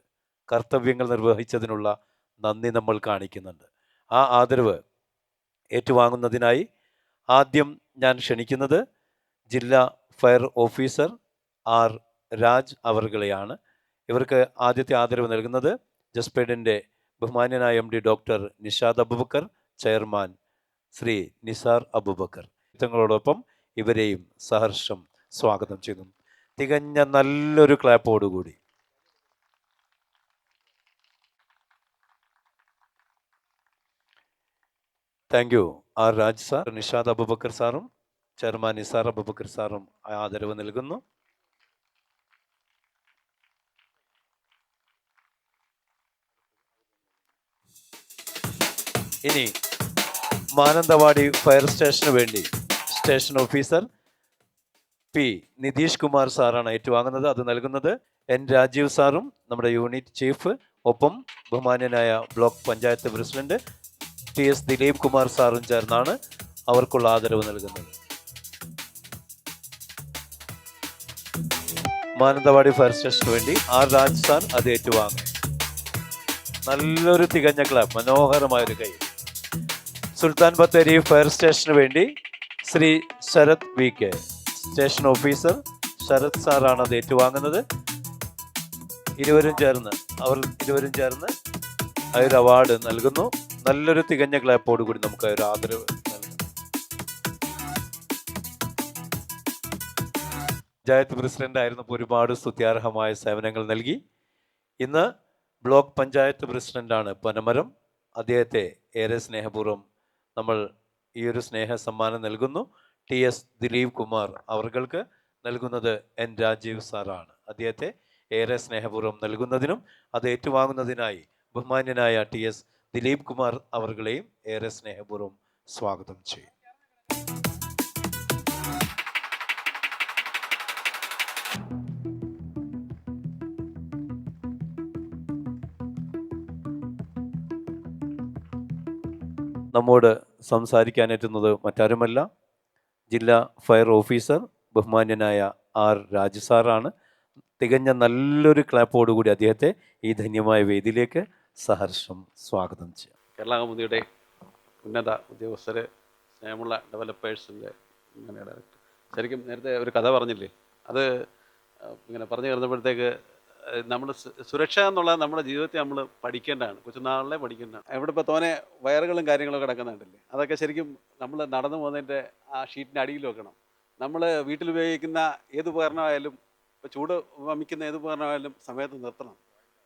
കർത്തവ്യങ്ങൾ നിർവഹിച്ചതിനുള്ള നന്ദി നമ്മൾ കാണിക്കുന്നുണ്ട്. ആ ആദരവ് ഏറ്റുവാങ്ങുന്നതിനായി ആദ്യം ഞാൻ ക്ഷണിക്കുന്നത് ജില്ലാ ഫയർ ഓഫീസർ ആർ രാജ് അവർകളെയാണ്. ഇവർക്ക് ആദ്യത്തെ ആദരവ് നൽകുന്നത് ജസ്പേഡിൻ്റെ ബഹുമാന്യനായ MD doctor Nishad Abubakar, chairman Shri Nisar Abubakar. തങ്ങളോടൊപ്പം ഇവരെയും സഹർഷം സ്വാഗതം ചെയ്യുന്നു. തികഞ്ഞ നല്ലൊരു ക്ലാപ്പോടുകൂടി. Thank you R Raj sir. Nishad Abubakar സാറും ചെയർമാൻ നിസാർ അബൂബക്കർ സാറും ആദരവ് നൽകുന്നു. ഇനി മാനന്തവാടി ഫയർ സ്റ്റേഷന് വേണ്ടി station officer P Nitish Kumar സാറാണ് ഏറ്റുവാങ്ങുന്നത്. അത് നൽകുന്നത് N രാജീവ് സാറും നമ്മുടെ യൂണിറ്റ് ചീഫ്, ഒപ്പം ബഹുമാന്യനായ block panchayat president TS Dileep Kumar സാറും ചേർന്നാണ് അവർക്കുള്ള ആദരവ് നൽകുന്നത്. മാനന്തവാടി ഫയർ സ്റ്റേഷന് വേണ്ടി ആർ രാജ് സാർ അത് ഏറ്റുവാങ്ങും. നല്ലൊരു തികഞ്ഞ ക്ലാപ്പ്, മനോഹരമായൊരു കൈ. സുൽത്താൻ ബത്തേരി ഫയർ സ്റ്റേഷന് വേണ്ടി Shri Sarath VK, station officer Sarath സാറാണ് അത് ഏറ്റുവാങ്ങുന്നത്. ഇരുവരും ചേർന്ന് ആ ഒരു അവാർഡ് നൽകുന്നു. നല്ലൊരു തികഞ്ഞ ക്ലാപ്പോടുകൂടി നമുക്ക് ഒരു ആദരവ് നൽകും. പഞ്ചായത്ത് പ്രസിഡന്റ് ആയിരുന്നപ്പോൾ ഒരുപാട് സ്തുത്യാർഹമായ സേവനങ്ങൾ നൽകി. ഇന്ന് ബ്ലോക്ക് പഞ്ചായത്ത് പ്രസിഡന്റാണ് പനമരം. അദ്ദേഹത്തെ ഏറെ സ്നേഹപൂർവ്വം നമ്മൾ ഈ ഒരു സ്നേഹ സമ്മാനം നൽകുന്നു. TS ദിലീപ് കുമാർ അവർക്ക് നൽകുന്നത് N രാജീവ് സാറാണ്. അദ്ദേഹത്തെ ഏറെ സ്നേഹപൂർവ്വം നൽകുന്നതിനും അത് ഏറ്റുവാങ്ങുന്നതിനായി ബഹുമാന്യനായ TS ദിലീപ് കുമാർ അവർകളെയും ഏറെ സ്നേഹപൂർവ്വം സ്വാഗതം ചെയ്യും. നമ്മോട് സംസാരിക്കാനെത്തുന്നത് മറ്റാരുമല്ല, ജില്ലാ ഫയർ ഓഫീസർ ബഹുമാന്യനായ ആർ രാജു സാറാണ്. തികഞ്ഞ നല്ലൊരു ക്ലാപ്പോടുകൂടി അദ്ദേഹത്തെ ഈ ധന്യമായ വേദിയിലേക്ക് സഹർഷം സ്വാഗതം ചെയ്യാം. കേരള കൗമുദിയുടെ ഉന്നത ഉദ്യോഗസ്ഥർ, സ്നേഹമുള്ള ഡെവലപ്പേഴ്സിൻ്റെ ഡയറക്ടർ, ശരിക്കും നേരത്തെ ഒരു കഥ പറഞ്ഞില്ലേ, അത് ഇങ്ങനെ പറഞ്ഞു കഴിഞ്ഞപ്പോഴത്തേക്ക് നമ്മൾ സുരക്ഷ എന്നുള്ളത് നമ്മുടെ ജീവിതത്തിൽ നമ്മൾ പഠിക്കേണ്ടതാണ്, കൊച്ചുനാളിലെ പഠിക്കേണ്ടതാണ്. ഇവിടെ ഇപ്പോൾ തോനെ വയറുകളും കാര്യങ്ങളൊക്കെ കിടക്കുന്നുണ്ടല്ലേ, അതൊക്കെ ശരിക്കും നമ്മൾ നടന്നു പോകുന്നതിൻ്റെ ആ ഷീറ്റിൻ്റെ അടിയിൽ വെക്കണം. നമ്മൾ വീട്ടിൽ ഉപയോഗിക്കുന്ന ഏത് ഉപകരണമായാലും, ഇപ്പോൾ ചൂട് വമിക്കുന്ന ഏത് ഉപകരണമായാലും സമയത്ത് നിർത്തണം.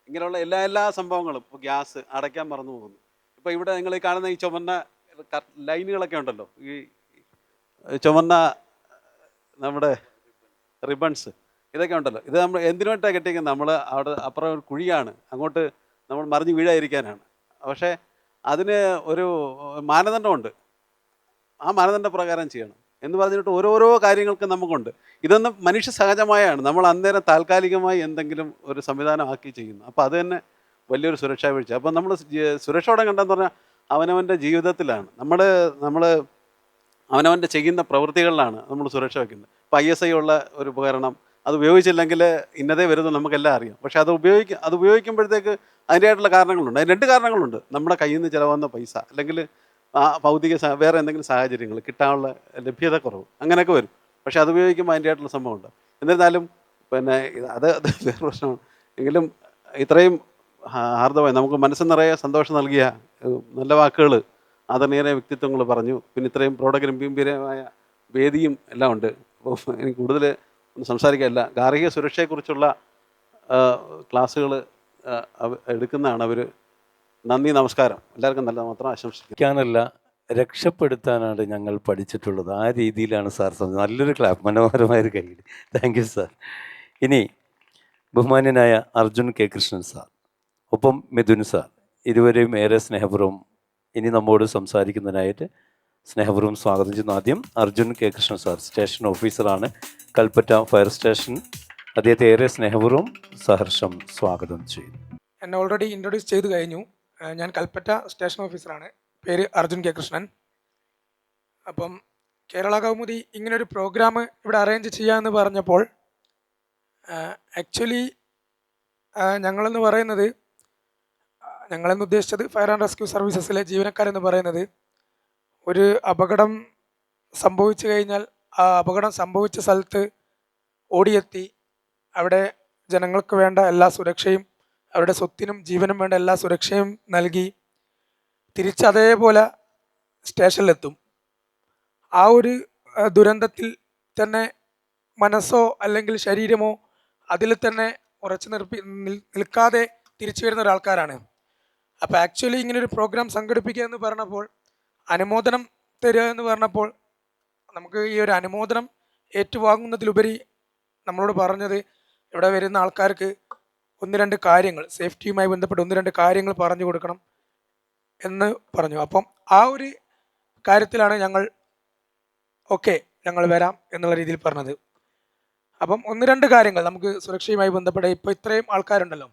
ഇങ്ങനെയുള്ള എല്ലാ സംഭവങ്ങളും, ഇപ്പോൾ ഗ്യാസ് അടയ്ക്കാൻ മറന്നു പോകുന്നു. ഇപ്പോൾ ഇവിടെ നിങ്ങൾ ഈ കാണുന്ന ഈ ചുമന്ന ലൈനുകളൊക്കെ ഉണ്ടല്ലോ, ഈ ചുമന്ന നമ്മുടെ റിബൺസ്, ഇതൊക്കെ ഉണ്ടല്ലോ, ഇത് നമ്മൾ എന്തിനു വേണ്ടിയിട്ടാണ് കെട്ടിക്കുന്നത്? നമ്മൾ അവിടെ അപ്പുറം ഒരു കുഴിയാണ്, അങ്ങോട്ട് നമ്മൾ മറിഞ്ഞ് വീഴാതിരിക്കാനാണ്. പക്ഷേ അതിന് ഒരു മാനദണ്ഡമുണ്ട്, ആ മാനദണ്ഡ പ്രകാരം ചെയ്യണം എന്ന് പറഞ്ഞിട്ട് ഓരോരോ കാര്യങ്ങൾക്ക് നമുക്കുണ്ട്. ഇതൊന്നും മനുഷ്യ സഹജമായാണ്, നമ്മൾ അന്നേരം താൽക്കാലികമായി എന്തെങ്കിലും ഒരു സംവിധാനം ആക്കി ചെയ്യുന്നു. അപ്പോൾ അത് തന്നെ വലിയൊരു സുരക്ഷാ വീഴ്ച. അപ്പോൾ നമ്മൾ സുരക്ഷയോടെ കണ്ടെന്ന് പറഞ്ഞാൽ അവനവൻ്റെ ജീവിതത്തിലാണ്, നമ്മൾ അവനവൻ്റെ ചെയ്യുന്ന പ്രവൃത്തികളിലാണ് നമ്മൾ സുരക്ഷ വയ്ക്കുന്നത്. ഇപ്പോൾ ISI ഉള്ള ഒരു ഉപകരണം, അത് ഉപയോഗിച്ചില്ലെങ്കിൽ ഇന്നതേ വരുന്നത് നമുക്കെല്ലാം അറിയാം. പക്ഷേ അത് ഉപയോഗിക്കുമ്പോഴത്തേക്ക് അതിൻ്റെതായിട്ടുള്ള കാരണങ്ങളുണ്ട്. അതിന് 2 കാരണങ്ങളുണ്ട്. നമ്മുടെ കയ്യിൽ നിന്ന് ചിലവാകുന്ന പൈസ, അല്ലെങ്കിൽ ആ ഭൗതിക വേറെ എന്തെങ്കിലും സാഹചര്യങ്ങൾ, കിട്ടാനുള്ള ലഭ്യത കുറവ്, അങ്ങനെയൊക്കെ വരും. പക്ഷേ അത് ഉപയോഗിക്കുമ്പോൾ അതിൻ്റെതായിട്ടുള്ള സംഭവമുണ്ട്. എന്നിരുന്നാലും പിന്നെ അത് വേറെ പ്രശ്നമാണ്. എങ്കിലും ഇത്രയും ഹാർദമായി നമുക്ക് മനസ്സ് നിറയെ സന്തോഷം നൽകിയ നല്ല വാക്കുകൾ, ആദരണീയരായ വ്യക്തിത്വങ്ങൾ പറഞ്ഞു. പിന്നെ ഇത്രയും പ്രൗഢഗംഭീരമായ വേദിയും എല്ലാം ഉണ്ട്. അപ്പോൾ എനിക്ക് കൂടുതൽ ഒന്നും സംസാരിക്കാനില്ല. ഗാർഹിക സുരക്ഷയെക്കുറിച്ചുള്ള ക്ലാസ്സുകൾ എടുക്കുന്നതാണ് അവർ. നന്ദി, നമസ്കാരം. എല്ലാവർക്കും നല്ല മാത്രം ആശംസിക്കാനല്ല, രക്ഷപ്പെടുത്താനാണ് ഞങ്ങൾ പഠിച്ചിട്ടുള്ളത്. ആ രീതിയിലാണ് സാർ സംസാരിച്ചത്. നല്ലൊരു ക്ലാപ്പ്, മനോഹരമായൊരു കൈയ്യടി. Thank you sir. ഇനി ബഹുമാന്യനായ അർജുൻ K. കൃഷ്ണൻ സാർ, ഒപ്പം മിഥുൻ സാർ, ഇരുവരെയും ഏറെ സ്നേഹപൂർവ്വം ഇനി നമ്മോട് സംസാരിക്കുന്നതിനായിട്ട് സ്നേഹപൂർവ്വം സ്വാഗതം ചെയ്യുന്നു. ആദ്യം Arjun K. Krishnan sir, station ഓഫീസറാണ്, കൽപ്പറ്റ ഫയർ സ്റ്റേഷൻ. അദ്ദേഹത്തെ ഏറെ സ്നേഹപൂർവ്വം സഹർഷം സ്വാഗതം ചെയ്യുന്നു. എന്നെ ഓൾറെഡി ഇൻട്രൊഡ്യൂസ് ചെയ്ത് കഴിഞ്ഞു. ഞാൻ കൽപ്പറ്റ സ്റ്റേഷൻ ഓഫീസറാണ്, പേര് അർജുൻ K. കൃഷ്ണൻ. അപ്പം കേരള കൗമുദി ഇങ്ങനൊരു പ്രോഗ്രാം ഇവിടെ അറേഞ്ച് ചെയ്യാമെന്ന് പറഞ്ഞപ്പോൾ ആക്ച്വലി ഞങ്ങളെന്ന് പറയുന്നത്, ഞങ്ങളെന്ന് ഉദ്ദേശിച്ചത് ഫയർ ആൻഡ് റെസ്ക്യൂ സർവീസസിലെ ജീവനക്കാരെന്ന് പറയുന്നത്, ഒരു അപകടം സംഭവിച്ചു കഴിഞ്ഞാൽ ആ അപകടം സംഭവിച്ച സ്ഥലത്ത് ഓടിയെത്തി അവിടെ ജനങ്ങൾക്ക് വേണ്ട എല്ലാ സുരക്ഷയും, അവരുടെ സ്വത്തിനും ജീവനും വേണ്ട എല്ലാ സുരക്ഷയും നൽകി തിരിച്ച് അതേപോലെ സ്റ്റേഷനിലെത്തും. ആ ഒരു ദുരന്തത്തിൽ തന്നെ മനസ്സോ അല്ലെങ്കിൽ ശരീരമോ അതിൽ തന്നെ ഉറച്ചു നിൽക്കാതെ തിരിച്ചു വരുന്ന ഒരാൾക്കാരാണ്. അപ്പോൾ ആക്ച്വലി ഇങ്ങനൊരു പ്രോഗ്രാം സംഘടിപ്പിക്കുക എന്ന് പറഞ്ഞപ്പോൾ, അനുമോദനം തരിക എന്ന് പറഞ്ഞപ്പോൾ, നമുക്ക് ഈ ഒരു അനുമോദനം ഏറ്റുവാങ്ങുന്നതിലുപരി നമ്മളോട് പറഞ്ഞത് ഇവിടെ വരുന്ന ആൾക്കാർക്ക് 1-2 കാര്യങ്ങൾ, സേഫ്റ്റിയുമായി ബന്ധപ്പെട്ട് 1-2 കാര്യങ്ങൾ പറഞ്ഞു കൊടുക്കണം എന്ന് പറഞ്ഞു. അപ്പം ആ ഒരു കാര്യത്തിലാണ് ഞങ്ങൾ ഞങ്ങൾ വരാം എന്നുള്ള രീതിയിൽ പറഞ്ഞത്. അപ്പം 1-2 കാര്യങ്ങൾ നമുക്ക് സുരക്ഷയുമായി ബന്ധപ്പെട്ട്, ഇപ്പോൾ ഇത്രയും ആൾക്കാരുണ്ടല്ലോ,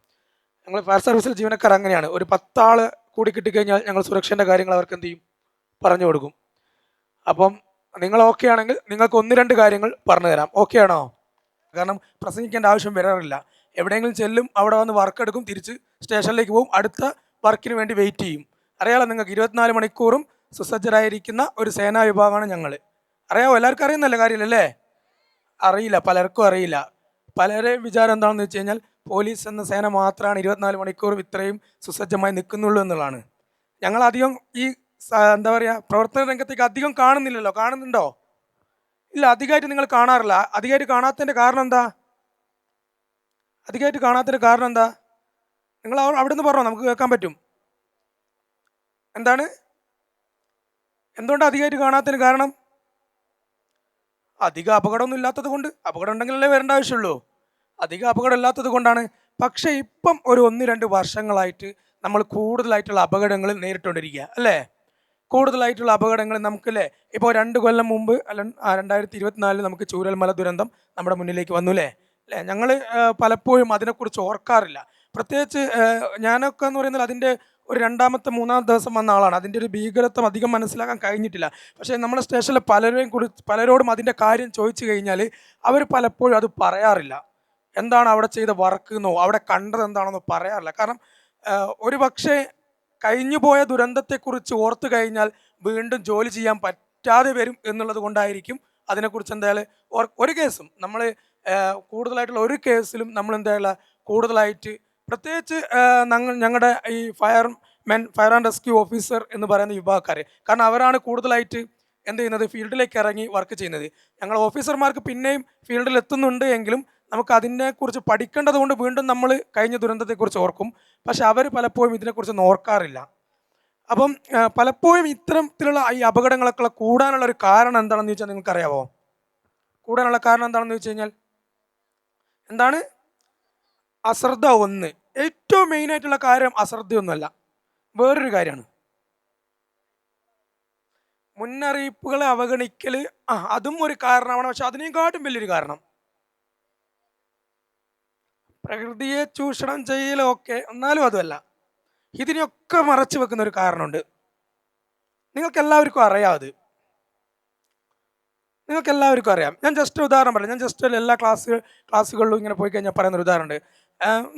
ഞങ്ങൾ ഫയർ സർവീസിൽ ജീവനക്കാർ അങ്ങനെയാണ്, ഒരു 10 ആൾ കൂടി കിട്ടിക്കഴിഞ്ഞാൽ ഞങ്ങൾ സുരക്ഷേൻ്റെ കാര്യങ്ങൾ അവർക്ക് എന്ത് ചെയ്യും, പറഞ്ഞു കൊടുക്കും. അപ്പം നിങ്ങൾ ഓക്കെ ആണെങ്കിൽ നിങ്ങൾക്ക് 1-2 കാര്യങ്ങൾ പറഞ്ഞു തരാം. ഓക്കെ ആണോ? കാരണം പ്രസംഗിക്കേണ്ട ആവശ്യം വരാറില്ല. എവിടെയെങ്കിലും ചെല്ലും, അവിടെ വന്ന് വർക്ക് എടുക്കും, തിരിച്ച് സ്റ്റേഷനിലേക്ക് പോകും, അടുത്ത വർക്കിന് വേണ്ടി വെയിറ്റ് ചെയ്യും. അറിയാമല്ലോ നിങ്ങൾക്ക്, 24 മണിക്കൂറും സുസജ്ജരായിരിക്കുന്ന ഒരു സേനാ വിഭാഗമാണ് ഞങ്ങൾ. അറിയാമോ? എല്ലാവർക്കും അറിയുന്നല്ലേ കാര്യമല്ലേ? അറിയില്ല, പലർക്കും അറിയില്ല. പലരുടെയും വിചാരം എന്താണെന്ന് വെച്ച് കഴിഞ്ഞാൽ പോലീസ് എന്ന സേന മാത്രമാണ് 24 മണിക്കൂറും ഇത്രയും സുസജ്ജമായി നിൽക്കുന്നുള്ളൂ എന്നുള്ളതാണ്. ഞങ്ങളധികം ഈ എന്താ പറയുക, പ്രവർത്തന രംഗത്തേക്ക് അധികം കാണുന്നില്ലല്ലോ. കാണുന്നുണ്ടോ? ഇല്ല, അധികമായിട്ട് നിങ്ങൾ കാണാറില്ല. അധികമായിട്ട് കാണാത്തതിൻ്റെ കാരണം എന്താ? നിങ്ങൾ അവിടെ നിന്ന് പറഞ്ഞോ, നമുക്ക് കേൾക്കാൻ പറ്റും. എന്തുകൊണ്ടാണ് അധികമായിട്ട് കാണാത്തതിന് കാരണം? അധികം അപകടമൊന്നും ഇല്ലാത്തത് കൊണ്ട്. അപകടം ഉണ്ടെങ്കിലല്ലേ വരേണ്ട ആവശ്യമുള്ളൂ. അധികം അപകടം ഇല്ലാത്തത് കൊണ്ടാണ്. പക്ഷേ ഇപ്പം ഒരു 1-2 വർഷങ്ങളായിട്ട് നമ്മൾ കൂടുതലായിട്ടുള്ള അപകടങ്ങൾ നേരിട്ടുകൊണ്ടിരിക്കുക അല്ലേ? കൂടുതലായിട്ടുള്ള അപകടങ്ങൾ നമുക്കല്ലേ. ഇപ്പോൾ 2 കൊല്ലം മുമ്പ് 2024 നമുക്ക് ചൂരൽമല ദുരന്തം നമ്മുടെ മുന്നിലേക്ക് വന്നു അല്ലേ? ഞങ്ങൾ പലപ്പോഴും അതിനെക്കുറിച്ച് ഓർക്കാറില്ല. പ്രത്യേകിച്ച് ഞാനൊക്കെ എന്ന് പറയുന്നത് അതിൻ്റെ ഒരു 2-ാമത്തെ 3-ാമത്തെ ദിവസം വന്ന ആളാണ്. അതിൻ്റെ ഒരു ഭീകരത്വം അധികം മനസ്സിലാക്കാൻ കഴിഞ്ഞിട്ടില്ല. പക്ഷേ നമ്മുടെ സ്റ്റേഷനിലെ പലരോടും അതിൻ്റെ കാര്യം ചോദിച്ചു കഴിഞ്ഞാൽ അവർ പലപ്പോഴും അത് പറയാറില്ല. എന്താണ് അവിടെ ചെയ്ത വർക്ക് എന്നോ അവിടെ കണ്ടത് എന്താണെന്നോ പറയാറില്ല. കാരണം ഒരു പക്ഷേ കഴിഞ്ഞു പോയ ദുരന്തത്തെക്കുറിച്ച് ഓർത്തു കഴിഞ്ഞാൽ വീണ്ടും ജോലി ചെയ്യാൻ പറ്റാതെ വരും എന്നുള്ളത് കൊണ്ടായിരിക്കും അതിനെക്കുറിച്ച് എന്തായാലും ഒരു കേസും നമ്മൾ കൂടുതലായിട്ടുള്ള ഒരു കേസിലും നമ്മൾ എന്തായാലും കൂടുതലായിട്ട്, പ്രത്യേകിച്ച് ഞങ്ങളുടെ ഈ ഫയർ ആൻഡ് റെസ്ക്യൂ ഓഫീസർ എന്ന് പറയുന്ന വിഭാഗക്കാർ, കാരണം അവരാണ് കൂടുതലായിട്ട് എന്ത് ചെയ്യുന്നത്, ഫീൽഡിലേക്ക് ഇറങ്ങി വർക്ക് ചെയ്യുന്നത്. ഞങ്ങൾ ഓഫീസർമാർക്ക് പിന്നെയും ഫീൽഡിൽ എത്തുന്നുണ്ട് എങ്കിലും നമുക്ക് അതിനെക്കുറിച്ച് പഠിക്കേണ്ടത് കൊണ്ട് വീണ്ടും നമ്മൾ കഴിഞ്ഞ ദുരന്തത്തെക്കുറിച്ച് ഓർക്കും. പക്ഷെ അവർ പലപ്പോഴും ഇതിനെക്കുറിച്ചൊന്നും ഓർക്കാറില്ല. അപ്പം പലപ്പോഴും ഇത്തരത്തിലുള്ള ഈ അപകടങ്ങളൊക്കെ കൂടാനുള്ള ഒരു കാരണം എന്താണെന്ന് ചോദിച്ചാൽ നിങ്ങൾക്കറിയാമോ? കൂടാനുള്ള കാരണം എന്താണെന്ന് വെച്ച് കഴിഞ്ഞാൽ എന്താണ്? അശ്രദ്ധ. ഒന്ന്, ഏറ്റവും മെയിനായിട്ടുള്ള കാര്യം അശ്രദ്ധയൊന്നുമല്ല, വേറൊരു കാര്യമാണ് മുന്നറിയിപ്പുകളെ അവഗണിക്കൽ. അതും ഒരു കാരണമാണ്. പക്ഷെ അതിനേക്കാട്ടും വലിയൊരു കാരണം പ്രകൃതിയെ ചൂഷണം ചെയ്യലൊക്കെ, എന്നാലും അതുമല്ല, ഇതിനെയൊക്കെ മറച്ചു വെക്കുന്ന ഒരു കാരണമുണ്ട്. നിങ്ങൾക്കെല്ലാവർക്കും അറിയാം. ഞാൻ ജസ്റ്റ് ഉദാഹരണം പറയാം. ഞാൻ ജസ്റ്റ് എല്ലാ ക്ലാസ്സുകളിലും ഇങ്ങനെ പോയി കഴിഞ്ഞാൽ പറയുന്നൊരു ഉദാഹരണമുണ്ട്.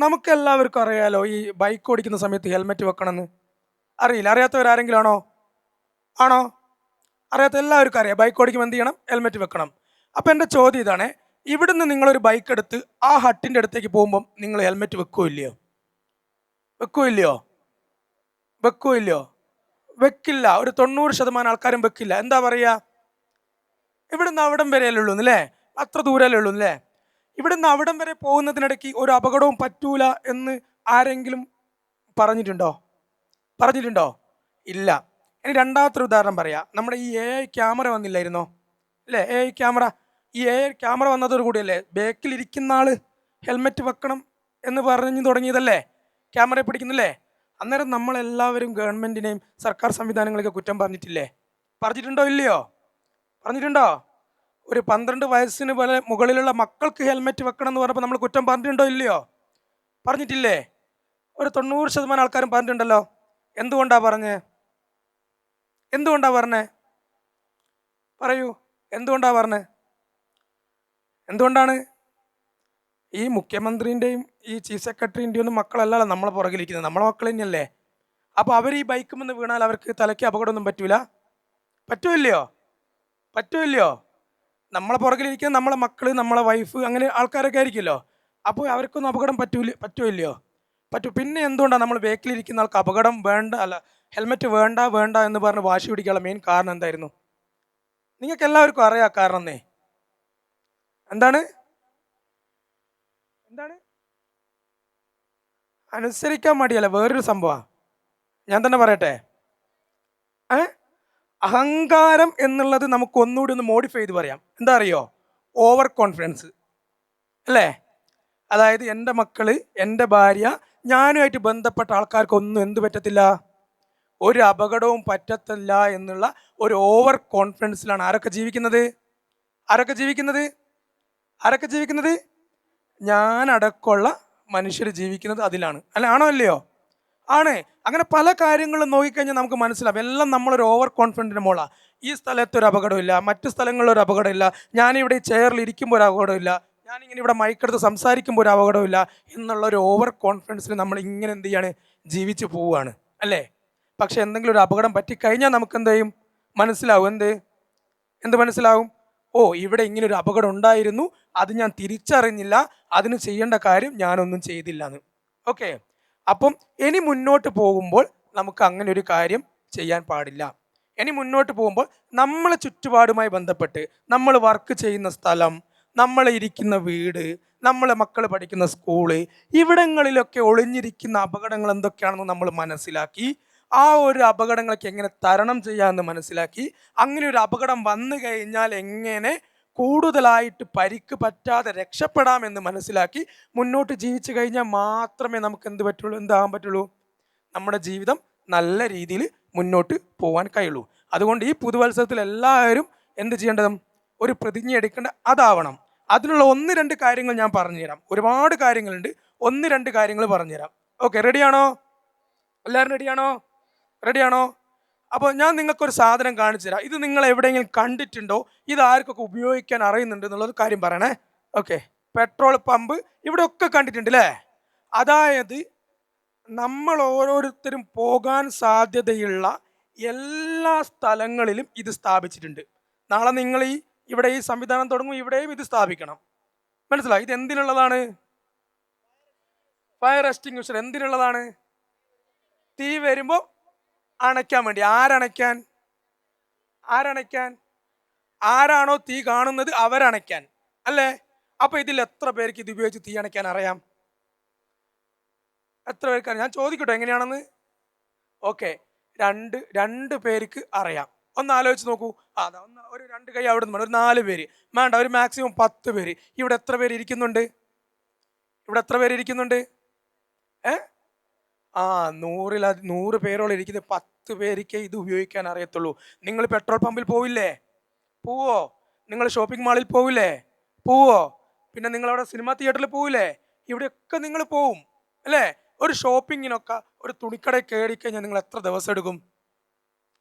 നമുക്കെല്ലാവർക്കും അറിയാലോ, ഈ ബൈക്ക് ഓടിക്കുന്ന സമയത്ത് ഹെൽമെറ്റ് വെക്കണമെന്ന്. അറിയില്ല? അറിയാത്തവരാരെങ്കിലും ആണോ? അറിയാത്ത എല്ലാവർക്കും അറിയാം, ബൈക്ക് ഓടിക്കുമ്പോൾ എന്ത് ചെയ്യണം? ഹെൽമെറ്റ് വെക്കണം. അപ്പോൾ എൻ്റെ ചോദ്യം ഇതാണ്, ഇവിടുന്ന് നിങ്ങളൊരു ബൈക്ക് എടുത്ത് ആ ഹട്ടിൻ്റെ അടുത്തേക്ക് പോകുമ്പം നിങ്ങൾ ഹെൽമെറ്റ് വെക്കില്ല? ഒരു 90% ആൾക്കാരും വെക്കില്ല. എന്താ പറയുക? ഇവിടുന്ന് അവിടം വരെയല്ലേ ഉള്ളൂ എന്നല്ലേ, അത്ര ദൂരമല്ലേ ഉള്ളൂ എന്നല്ലേ. ഇവിടുന്ന് അവിടം വരെ പോകുന്നതിനിടയ്ക്ക് ഒരു അപകടവും പറ്റൂല എന്ന് ആരെങ്കിലും പറഞ്ഞിട്ടുണ്ടോ? ഇല്ല. ഇനി രണ്ടാമത്തെ ഉദാഹരണം പറയാം. നമ്മുടെ ഈ AI ക്യാമറ വന്നില്ലായിരുന്നോ അല്ലേ? AI ക്യാമറ വന്നതോടുകൂടിയല്ലേ ബാക്കിലിരിക്കുന്ന ആൾ ഹെൽമെറ്റ് വെക്കണം എന്ന് പറഞ്ഞു തുടങ്ങിയതല്ലേ, ക്യാമറ പിടിക്കുന്നില്ലേ? അന്നേരം നമ്മളെല്ലാവരും ഗവൺമെൻറ്റിനെയും സർക്കാർ സംവിധാനങ്ങളെയൊക്കെ കുറ്റം പറഞ്ഞിട്ടുണ്ടോ? ഇല്ലയോ? പറഞ്ഞിട്ടുണ്ടോ? ഒരു 12 വയസ്സിന് മുകളിലുള്ള മക്കൾക്ക് ഹെൽമെറ്റ് വെക്കണം എന്ന് പറഞ്ഞപ്പോൾ നമ്മൾ കുറ്റം പറഞ്ഞിട്ടുണ്ടോ? ഇല്ലയോ? പറഞ്ഞിട്ടില്ലേ? ഒരു 90% ആൾക്കാരും പറഞ്ഞിട്ടുണ്ടല്ലോ. എന്തുകൊണ്ടാണ് പറഞ്ഞേ? പറയൂ, എന്തുകൊണ്ടാണ്? ഈ മുഖ്യമന്ത്രിൻ്റെയും ഈ ചീഫ് സെക്രട്ടറിൻ്റെയും ഒന്നും മക്കളല്ലല്ലോ നമ്മളെ പുറകിലിരിക്കുന്നത്, നമ്മളെ മക്കൾ തന്നെയല്ലേ. അപ്പോൾ അവർ ഈ ബൈക്കിൽ നിന്ന് വീണാൽ അവർക്ക് തലയ്ക്ക് അപകടമൊന്നും പറ്റൂല? പറ്റുമല്ലയോ? പറ്റുമല്ലയോ? നമ്മളെ പുറകിലിരിക്കുന്ന നമ്മളെ മക്കൾ, നമ്മളെ വൈഫ്, അങ്ങനെ ആൾക്കാരൊക്കെ ആയിരിക്കുമല്ലോ. അപ്പോൾ അവർക്കൊന്നും അപകടം പറ്റുമല്ലയോ? പറ്റും. പിന്നെ എന്തുകൊണ്ടാണ് നമ്മൾ ബേക്കിലിരിക്കുന്ന ആൾക്ക് അപകടം വേണ്ട, അല്ല ഹെൽമെറ്റ് വേണ്ട വേണ്ട എന്ന് പറഞ്ഞ് വാശി പിടിക്കാനുള്ള മെയിൻ കാരണം എന്തായിരുന്നു? നിങ്ങൾക്ക് എല്ലാവർക്കും അറിയാം കാരണം എന്നേ. എന്താണ്? അനുസരിക്കാൻ മടിയല്ല, വേറൊരു സംഭവമാണ്. ഞാൻ തന്നെ പറയട്ടെ. അഹങ്കാരം എന്നുള്ളത് നമുക്ക് ഒന്നുകൂടി ഒന്ന് മോഡിഫൈ ചെയ്ത് പറയാം. എന്താ അറിയോ? ഓവർ കോൺഫിഡൻസ് അല്ലേ? അതായത് എൻ്റെ മക്കള്, എൻ്റെ ഭാര്യ, ഞാനുമായിട്ട് ബന്ധപ്പെട്ട ആൾക്കാർക്കൊന്നും എന്ത് പറ്റത്തില്ല, ഒരു അപകടവും പറ്റത്തില്ല എന്നുള്ള ഒരു ഓവർ കോൺഫിഡൻസിലാണ് ആരൊക്കെ ജീവിക്കുന്നത്? ഞാനടക്കമുള്ള മനുഷ്യർ ജീവിക്കുന്നത് അതിലാണ്. അല്ല, ആണോ അല്ലയോ? ആണ്. അങ്ങനെ പല കാര്യങ്ങളും നോക്കിക്കഴിഞ്ഞാൽ നമുക്ക് മനസ്സിലാവും എല്ലാം നമ്മളൊരു ഓവർ കോൺഫിഡൻറ്റിൻ്റെ മോളാണ്. ഈ സ്ഥലത്തൊരു അപകടമില്ല, മറ്റു സ്ഥലങ്ങളിലൊരു അപകടമില്ല, ഞാനിവിടെ ഈ ചെയറിൽ ഇരിക്കുമ്പോൾ ഒരു അപകടമില്ല, ഞാനിങ്ങനെ ഇവിടെ മൈക്കെടുത്ത് സംസാരിക്കുമ്പോൾ ഒരു അപകടമില്ല എന്നുള്ളൊരു ഓവർ കോൺഫിഡൻസിൽ നമ്മൾ ഇങ്ങനെ എന്ത് ചെയ്യാണ്, ജീവിച്ചു പോവുകയാണ് അല്ലേ? പക്ഷെ എന്തെങ്കിലും ഒരു അപകടം പറ്റിക്കഴിഞ്ഞാൽ നമുക്ക് എന്ത് ചെയ്യും? മനസ്സിലാവും. എന്ത് മനസ്സിലാവും? ഓ, ഇവിടെ ഇങ്ങനെ ഒരു അപകടം ഉണ്ടായിരുന്നു, അത് ഞാൻ തിരിച്ചറിഞ്ഞില്ല, അതിന് ചെയ്യേണ്ട കാര്യം ഞാനൊന്നും ചെയ്തില്ല എന്ന്. ഓക്കെ. അപ്പം ഇനി മുന്നോട്ട് പോകുമ്പോൾ നമുക്ക് അങ്ങനെ ഒരു കാര്യം ചെയ്യാൻ പാടില്ല. ഇനി മുന്നോട്ട് പോകുമ്പോൾ നമ്മളെ ചുറ്റുപാടുമായി ബന്ധപ്പെട്ട് നമ്മൾ വർക്ക് ചെയ്യുന്ന സ്ഥലം, നമ്മൾ ഇരിക്കുന്ന വീട്, നമ്മളെ മക്കൾ പഠിക്കുന്ന സ്കൂള്, ഇവിടങ്ങളിലൊക്കെ ഒളിഞ്ഞിരിക്കുന്ന അപകടങ്ങൾ എന്തൊക്കെയാണെന്ന് നമ്മൾ മനസ്സിലാക്കി, ആ ഒരു അപകടങ്ങളൊക്കെ എങ്ങനെ തരണം ചെയ്യാമെന്ന് മനസ്സിലാക്കി, അങ്ങനെ ഒരു അപകടം വന്നു കഴിഞ്ഞാൽ എങ്ങനെ കൂടുതലായിട്ട് പരിക്ക് പറ്റാതെ രക്ഷപ്പെടാമെന്ന് മനസ്സിലാക്കി മുന്നോട്ട് ജീവിച്ചു കഴിഞ്ഞാൽ മാത്രമേ നമുക്ക് എന്താകാൻ പറ്റുള്ളൂ, നമ്മുടെ ജീവിതം നല്ല രീതിയിൽ മുന്നോട്ട് പോകാൻ കഴിയുള്ളൂ. അതുകൊണ്ട് ഈ പുതുവത്സരത്തിൽ എല്ലാവരും എന്ത് ചെയ്യേണ്ടതും, ഒരു പ്രതിജ്ഞ എടുക്കേണ്ട അതാവണം. അതിനുള്ള 1-2 കാര്യങ്ങൾ ഞാൻ പറഞ്ഞുതരാം. ഒരുപാട് കാര്യങ്ങളുണ്ട്, 1-2 കാര്യങ്ങൾ പറഞ്ഞുതരാം. ഓക്കെ, റെഡിയാണോ? എല്ലാവരും റെഡിയാണോ? അപ്പോൾ ഞാൻ നിങ്ങൾക്കൊരു സാധനം കാണിച്ചു തരാം. ഇത് നിങ്ങൾ എവിടെയെങ്കിലും കണ്ടിട്ടുണ്ടോ, ഇത് ആർക്കൊക്കെ ഉപയോഗിക്കാൻ അറിയുന്നുണ്ട് എന്നുള്ളത് കാര്യം പറയണേ. ഓക്കെ, പെട്രോൾ പമ്പ് ഇവിടെ ഒക്കെ കണ്ടിട്ടുണ്ട് അല്ലേ? അതായത് നമ്മൾ ഓരോരുത്തരും പോകാൻ സാധ്യതയുള്ള എല്ലാ സ്ഥലങ്ങളിലും ഇത് സ്ഥാപിച്ചിട്ടുണ്ട്. നാളെ നിങ്ങൾ ഇവിടെ ഈ സംവിധാനം തുടങ്ങും, ഇവിടെയും ഇത് സ്ഥാപിക്കണം. മനസ്സിലായി? ഇത് എന്തിനുള്ളതാണ്? Fire extinguisher. എന്തിനുള്ളതാണ്? തീ വരുമ്പോൾ അണയ്ക്കാൻ വേണ്ടി. ആരണയ്ക്കാൻ? ആരാണോ തീ കാണുന്നത് അവരണയ്ക്കാൻ അല്ലേ? അപ്പൊ ഇതിൽ എത്ര പേർക്ക് ഇത് ഉപയോഗിച്ച് തീ അണയ്ക്കാൻ അറിയാം? എത്ര പേർക്ക് അറിയാം? ഞാൻ ചോദിക്കട്ടെ എങ്ങനെയാണെന്ന്. ഓക്കെ, രണ്ട് പേർക്ക് അറിയാം. ഒന്ന് ആലോചിച്ച് നോക്കൂ. ഒരു 2 കൈ അവിടെ നിന്ന്, ഒരു 4 പേര് വേണ്ട, ഒരു മാക്സിമം 10 പേര്. ഇവിടെ എത്ര പേര് ഇരിക്കുന്നുണ്ട്? 100 പേരോളം ഇരിക്കുന്നത്. 10 പേരിക്കേ ഇത് ഉപയോഗിക്കാൻ അറിയത്തുള്ളൂ. നിങ്ങൾ പെട്രോൾ പമ്പിൽ പോവില്ലേ? പോവോ? നിങ്ങൾ ഷോപ്പിംഗ് മാളിൽ പോവില്ലേ? പോവോ? പിന്നെ നിങ്ങളവിടെ സിനിമ തിയേറ്ററിൽ പോവില്ലേ? ഇവിടെയൊക്കെ നിങ്ങൾ പോവും അല്ലേ? ഒരു ഷോപ്പിങ്ങിനൊക്കെ ഒരു തുണിക്കടയിൽ കയറി കഴിഞ്ഞാൽ നിങ്ങൾ എത്ര ദിവസം എടുക്കും?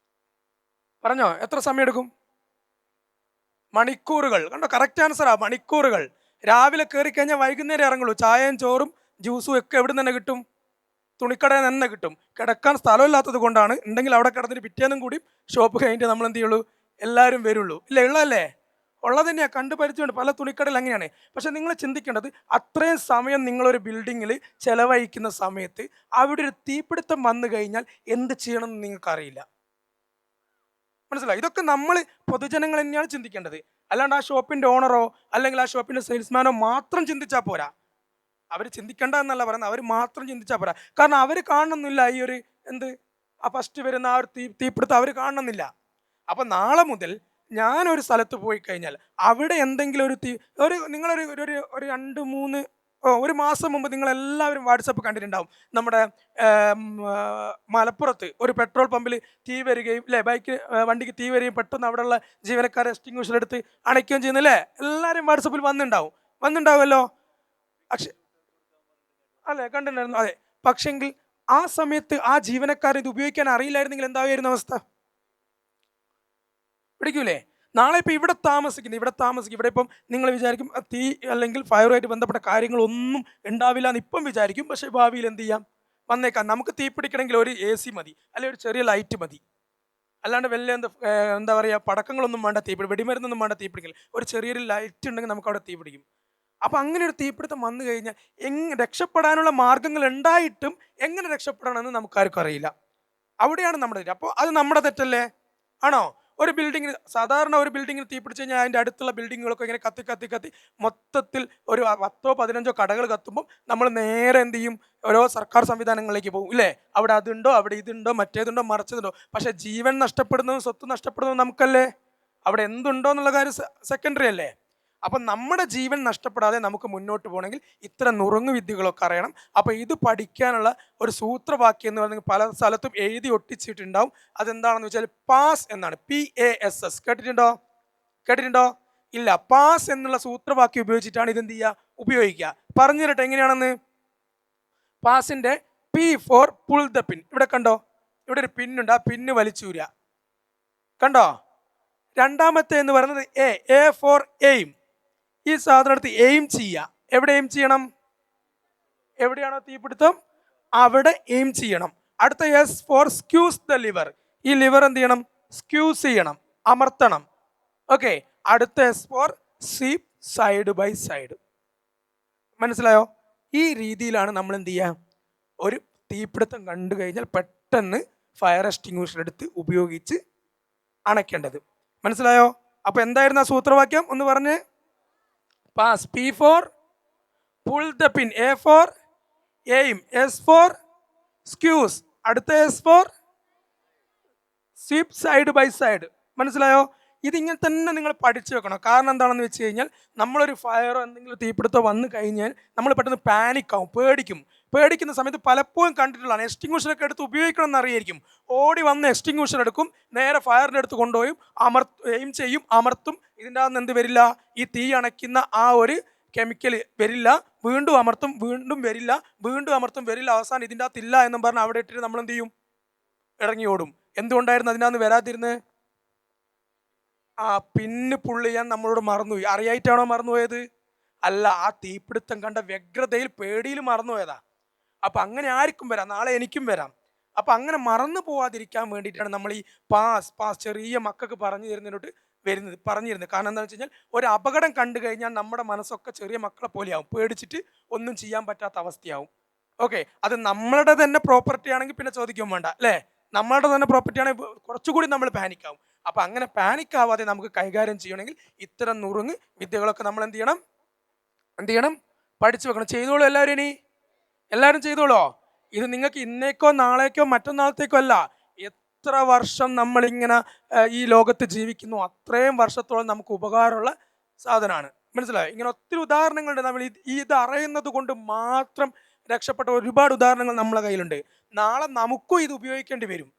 പറഞ്ഞോ, എത്ര സമയം എടുക്കും? മണിക്കൂറുകൾ. കണ്ടോ, കറക്റ്റ് ആൻസറാ, മണിക്കൂറുകൾ. രാവിലെ കയറി കഴിഞ്ഞാൽ വൈകുന്നേരം ഇറങ്ങുള്ളൂ. ചായയും ചോറും ജ്യൂസും ഒക്കെ എവിടെ നിന്ന് തന്നെ കിട്ടും? തുണിക്കടയിൽ തന്നെ കിട്ടും. കിടക്കാൻ സ്ഥലമില്ലാത്തത് കൊണ്ടാണ്. ഉണ്ടെങ്കിൽ അവിടെ കിടന്നിട്ട് പിറ്റേന്നും കൂടി ഷോപ്പ് കഴിഞ്ഞിട്ട് നമ്മൾ എന്ത് ചെയ്യുള്ളൂ, എല്ലാവരും വരുള്ളൂ. ഇല്ല, ഉള്ളതല്ലേ? ഉള്ളത് തന്നെയാണ്, കണ്ടു പരിചയമുണ്ട്. പല തുണിക്കടയിൽ അങ്ങനെയാണ്. പക്ഷെ നിങ്ങൾ ചിന്തിക്കേണ്ടത്, അത്രയും സമയം നിങ്ങളൊരു ബിൽഡിങ്ങിൽ ചെലവഴിക്കുന്ന സമയത്ത് അവിടെ ഒരു തീപിടുത്തം വന്നു കഴിഞ്ഞാൽ എന്ത് ചെയ്യണമെന്ന് നിങ്ങൾക്കറിയില്ല. മനസ്സിലായി? ഇതൊക്കെ നമ്മൾ പൊതുജനങ്ങൾ തന്നെയാണ് ചിന്തിക്കേണ്ടത്. അല്ലാണ്ട് ആ ഷോപ്പിൻ്റെ ഓണറോ അല്ലെങ്കിൽ ആ ഷോപ്പിൻ്റെ സെയിൽസ്മാനോ മാത്രം ചിന്തിച്ചാൽ പോരാ. അവർ ചിന്തിക്കേണ്ട എന്നല്ല പറയുന്നത്, അവർ മാത്രം ചിന്തിച്ചാൽ പോരാ. കാരണം അവർ കാണണമെന്നില്ല ഈ ഒരു ആ ഫസ്റ്റ് വരുന്ന ആ ഒരു തീപിടുത്തം അവർ കാണണമെന്നില്ല. അപ്പം നാളെ മുതൽ ഞാനൊരു സ്ഥലത്ത് പോയി കഴിഞ്ഞാൽ അവിടെ എന്തെങ്കിലും നിങ്ങളൊരു 2-3 ഒരു മാസം മുമ്പ് നിങ്ങളെല്ലാവരും വാട്സപ്പ് കണ്ടിട്ടുണ്ടാവും. നമ്മുടെ മലപ്പുറത്ത് ഒരു പെട്രോൾ പമ്പിൽ തീ വരികയും അല്ലേ, വണ്ടിക്ക് തീ വരികയും പെട്ടെന്ന് അവിടെയുള്ള ജീവനക്കാരെ എക്സ്റ്റിങ്ക്വിഷർ എടുത്ത് അണയ്ക്കുകയും ചെയ്യുന്നല്ലേ? എല്ലാവരും വാട്സപ്പിൽ വന്നിട്ടുണ്ടാവുമല്ലോ. അല്ലേ, കണ്ടിട്ടുണ്ടായിരുന്നു. അതെ. പക്ഷെങ്കിൽ ആ സമയത്ത് ആ ജീവനക്കാരൻ ഇത് ഉപയോഗിക്കാൻ അറിയില്ലായിരുന്നെങ്കിൽ എന്തായിരുന്നു അവസ്ഥ? പിടിക്കൂലേ? നാളെ ഇപ്പോൾ ഇവിടെ താമസിക്കും, ഇവിടെ ഇപ്പം നിങ്ങൾ വിചാരിക്കും തീ അല്ലെങ്കിൽ ഫയറുമായിട്ട് ബന്ധപ്പെട്ട കാര്യങ്ങളൊന്നും ഉണ്ടാവില്ല എന്ന് ഇപ്പം വിചാരിക്കും. പക്ഷേ ഭാവിയിൽ എന്ത് ചെയ്യാം, വന്നേക്കാം. നമുക്ക് തീ പിടിക്കണമെങ്കിൽ ഒരു AC മതി, അല്ലെങ്കിൽ ഒരു ചെറിയ ലൈറ്റ് മതി. അല്ലാണ്ട് വലിയ എന്താ പറയുക, പടക്കങ്ങളൊന്നും വേണ്ട വെടിമരുന്നൊന്നും വേണ്ട തീപിടിക്കൽ. ഒരു ചെറിയൊരു ലൈറ്റ് ഉണ്ടെങ്കിൽ നമുക്ക് അവിടെ തീ പിടിക്കും. അപ്പം അങ്ങനെ ഒരു തീപിടുത്തം വന്നു കഴിഞ്ഞാൽ രക്ഷപ്പെടാനുള്ള മാർഗങ്ങൾ ഉണ്ടായിട്ടും എങ്ങനെ രക്ഷപ്പെടണമെന്ന് നമുക്കാർക്കും അറിയില്ല. അവിടെയാണ് നമ്മുടെ തെറ്റ്. അപ്പോൾ അത് നമ്മുടെ തെറ്റല്ലേ? ആണോ? ഒരു ബിൽഡിങ്ങിന് സാധാരണ ഒരു ബിൽഡിങ്ങിന് തീപിടിച്ച് കഴിഞ്ഞാൽ അതിൻ്റെ അടുത്തുള്ള ബിൽഡിങ്ങുകളൊക്കെ ഇങ്ങനെ കത്തി മൊത്തത്തിൽ ഒരു 10 15 കടകൾ കത്തുമ്പോൾ നമ്മൾ നേരെ എന്ത് ചെയ്യും, ഓരോ സർക്കാർ സംവിധാനങ്ങളിലേക്ക് പോകും, ഇല്ലേ? അവിടെ അതുണ്ടോ, അവിടെ ഇതുണ്ടോ, മറ്റേതുണ്ടോ, മറിച്ചതുണ്ടോ. പക്ഷെ ജീവൻ നഷ്ടപ്പെടുന്നതും സ്വത്ത് നഷ്ടപ്പെടുന്നതും നമുക്കല്ലേ? അവിടെ എന്തുണ്ടോ എന്നുള്ള കാര്യം സെക്കൻഡറി അല്ലേ? അപ്പം നമ്മുടെ ജീവൻ നഷ്ടപ്പെടാതെ നമുക്ക് മുന്നോട്ട് പോകണമെങ്കിൽ ഇത്തരം നുറുങ്ങു വിദ്യകളൊക്കെ അറിയണം. അപ്പോൾ ഇത് പഠിക്കാനുള്ള ഒരു സൂത്രവാക്യം എന്ന് പറയുന്നത് പല സ്ഥലത്തും എഴുതി ഒട്ടിച്ചിട്ടുണ്ടാവും. അതെന്താണെന്ന് വെച്ചാൽ പാസ് എന്നാണ്. PASS കേട്ടിട്ടുണ്ടോ? ഇല്ല. പാസ് എന്നുള്ള സൂത്രവാക്യം ഉപയോഗിച്ചിട്ടാണ് ഇതെന്ത് ചെയ്യുക, ഉപയോഗിക്കുക. പറഞ്ഞു തരട്ടെ എങ്ങനെയാണെന്ന്. പാസിൻ്റെ P for pull the pin. ഇവിടെ കണ്ടോ, ഇവിടെ ഒരു പിന്നുണ്ട്, ആ പിന്ന് വലിച്ചൂരുക. കണ്ടോ? രണ്ടാമത്തെ എന്ന് പറയുന്നത് A ഫോർ എയിം. ഈ സാധനം എടുത്ത് എയിം ചെയ്യുക. എവിടെ എയിം ചെയ്യണം? എവിടെയാണോ തീപിടുത്തം അവിടെ എയിം ചെയ്യണം. അടുത്ത S for squeeze the lever. ഈ ലിവർ എന്ത് ചെയ്യണം? സ്ക്യൂസ് ചെയ്യണം, അമർത്തണം. ഓക്കെ. അടുത്ത S for sweep side by side. മനസ്സിലായോ? ഈ രീതിയിലാണ് നമ്മൾ എന്ത് ചെയ്യുക, ഒരു തീപിടുത്തം കണ്ടു കഴിഞ്ഞാൽ പെട്ടെന്ന് ഫയർ എക്സ്റ്റിങ്ക്വിഷർ എടുത്ത് ഉപയോഗിച്ച് അണയ്ക്കേണ്ടത്. മനസ്സിലായോ? അപ്പോൾ എന്തായിരുന്നു ആ സൂത്രവാക്യം ഒന്ന് പറഞ്ഞ്. Pass, P for pull the pin, A for aim, S for squeeze, അടുത്ത S for sweep side by side. മനസ്സിലായോ? ഇതിങ്ങനെ തന്നെ നിങ്ങൾ പഠിച്ചു വെക്കണം. കാരണം എന്താണെന്ന് വെച്ച് കഴിഞ്ഞാൽ നമ്മളൊരു ഫയറോ എന്തെങ്കിലും തീപിടുത്തോ വന്നു കഴിഞ്ഞാൽ നമ്മൾ പെട്ടെന്ന് പാനിക്കാവും, പേടിക്കുന്ന സമയത്ത് പലപ്പോഴും കണ്ടിട്ടുള്ളതാണ്. എക്സ്റ്റിങ്ക്വിഷറൊക്കെ എടുത്ത് ഉപയോഗിക്കണം എന്നറിയായിരിക്കും. ഓടി വന്ന് എക്സ്റ്റിങ്ക്വിഷർ എടുക്കും, നേരെ ഫയറിൻ്റെ അടുത്ത് കൊണ്ടുപോയും എയിം ചെയ്യും, അമർത്തും. ഇതിൻ്റെ അകത്ത് എന്ത് വരില്ല, ഈ തീ അണയ്ക്കുന്ന ആ ഒരു കെമിക്കൽ വരില്ല. വീണ്ടും അമർത്തും, വീണ്ടും വരില്ല, വീണ്ടും അമർത്തും, വരില്ല. അവസാനം ഇതിൻ്റെ അകത്ത് ഇല്ല എന്നും പറഞ്ഞ് അവിടെ ഇട്ടിട്ട് നമ്മൾ എന്ത് ചെയ്യും, ഇറങ്ങി ഓടും. എന്തുകൊണ്ടായിരുന്നു അതിനകത്ത് വരാതിരുന്നത്? ആ പിന്ന് പുള്ള് ചെയ്യാൻ നമ്മളോട് മറന്നുപോയി. അറിയായിട്ടാണോ മറന്നുപോയത്? അല്ല, ആ തീപിടുത്തം കണ്ട വ്യഗ്രതയിൽ പേടിയിൽ മറന്നുപോയതാ. അപ്പം അങ്ങനെ ആർക്കും വരാം, നാളെ എനിക്കും വരാം. അപ്പം അങ്ങനെ മറന്നു പോവാതിരിക്കാൻ വേണ്ടിയിട്ടാണ് നമ്മൾ ഈ പാസ് ചെറിയ മക്കൾക്ക് പറഞ്ഞു തരുന്നതിനോട്ട് പറഞ്ഞിരുന്നത്. കാരണം എന്താണെന്ന് വെച്ച് കഴിഞ്ഞാൽ ഒരു അപകടം കണ്ടു കഴിഞ്ഞാൽ നമ്മുടെ മനസ്സൊക്കെ ചെറിയ മക്കളെ പോലെയാവും, പേടിച്ചിട്ട് ഒന്നും ചെയ്യാൻ പറ്റാത്ത അവസ്ഥയാവും. ഓക്കെ. അത് നമ്മളുടെ തന്നെ പ്രോപ്പർട്ടി ആണെങ്കിൽ പിന്നെ ചോദിക്കാൻ വേണ്ട, അല്ലേ? നമ്മളുടെ തന്നെ പ്രോപ്പർട്ടി ആണെങ്കിൽ കുറച്ചുകൂടി നമ്മൾ പാനിക്കാവും. അപ്പം അങ്ങനെ പാനിക്കാവാതെ നമുക്ക് കൈകാര്യം ചെയ്യണമെങ്കിൽ ഇത്തരം നുറുങ്ങ് വിദ്യകളൊക്കെ നമ്മൾ എന്ത് ചെയ്യണം, പഠിച്ചു വെക്കണം. ചെയ്തോളൂ എല്ലാവരും ചെയ്തോളൂ. ഇത് നിങ്ങൾക്ക് ഇന്നേക്കോ നാളേക്കോ മറ്റന്നാളത്തേക്കോ അല്ല. എത്ര വർഷം നമ്മളിങ്ങനെ ഈ ലോകത്ത് ജീവിക്കുന്നു അത്രയും വർഷത്തോളം നമുക്ക് ഉപകാരമുള്ള സാധനമാണ്. മനസ്സിലായോ? ഇങ്ങനെ ഒത്തിരി ഉദാഹരണങ്ങളുണ്ട്. നമ്മൾ ഇത് അറിയുന്നത് കൊണ്ട് മാത്രം രക്ഷപ്പെട്ട ഒരുപാട് ഉദാഹരണങ്ങൾ നമ്മളെ കയ്യിലുണ്ട്. നാളെ നമുക്കും ഇത് ഉപയോഗിക്കേണ്ടി വരും.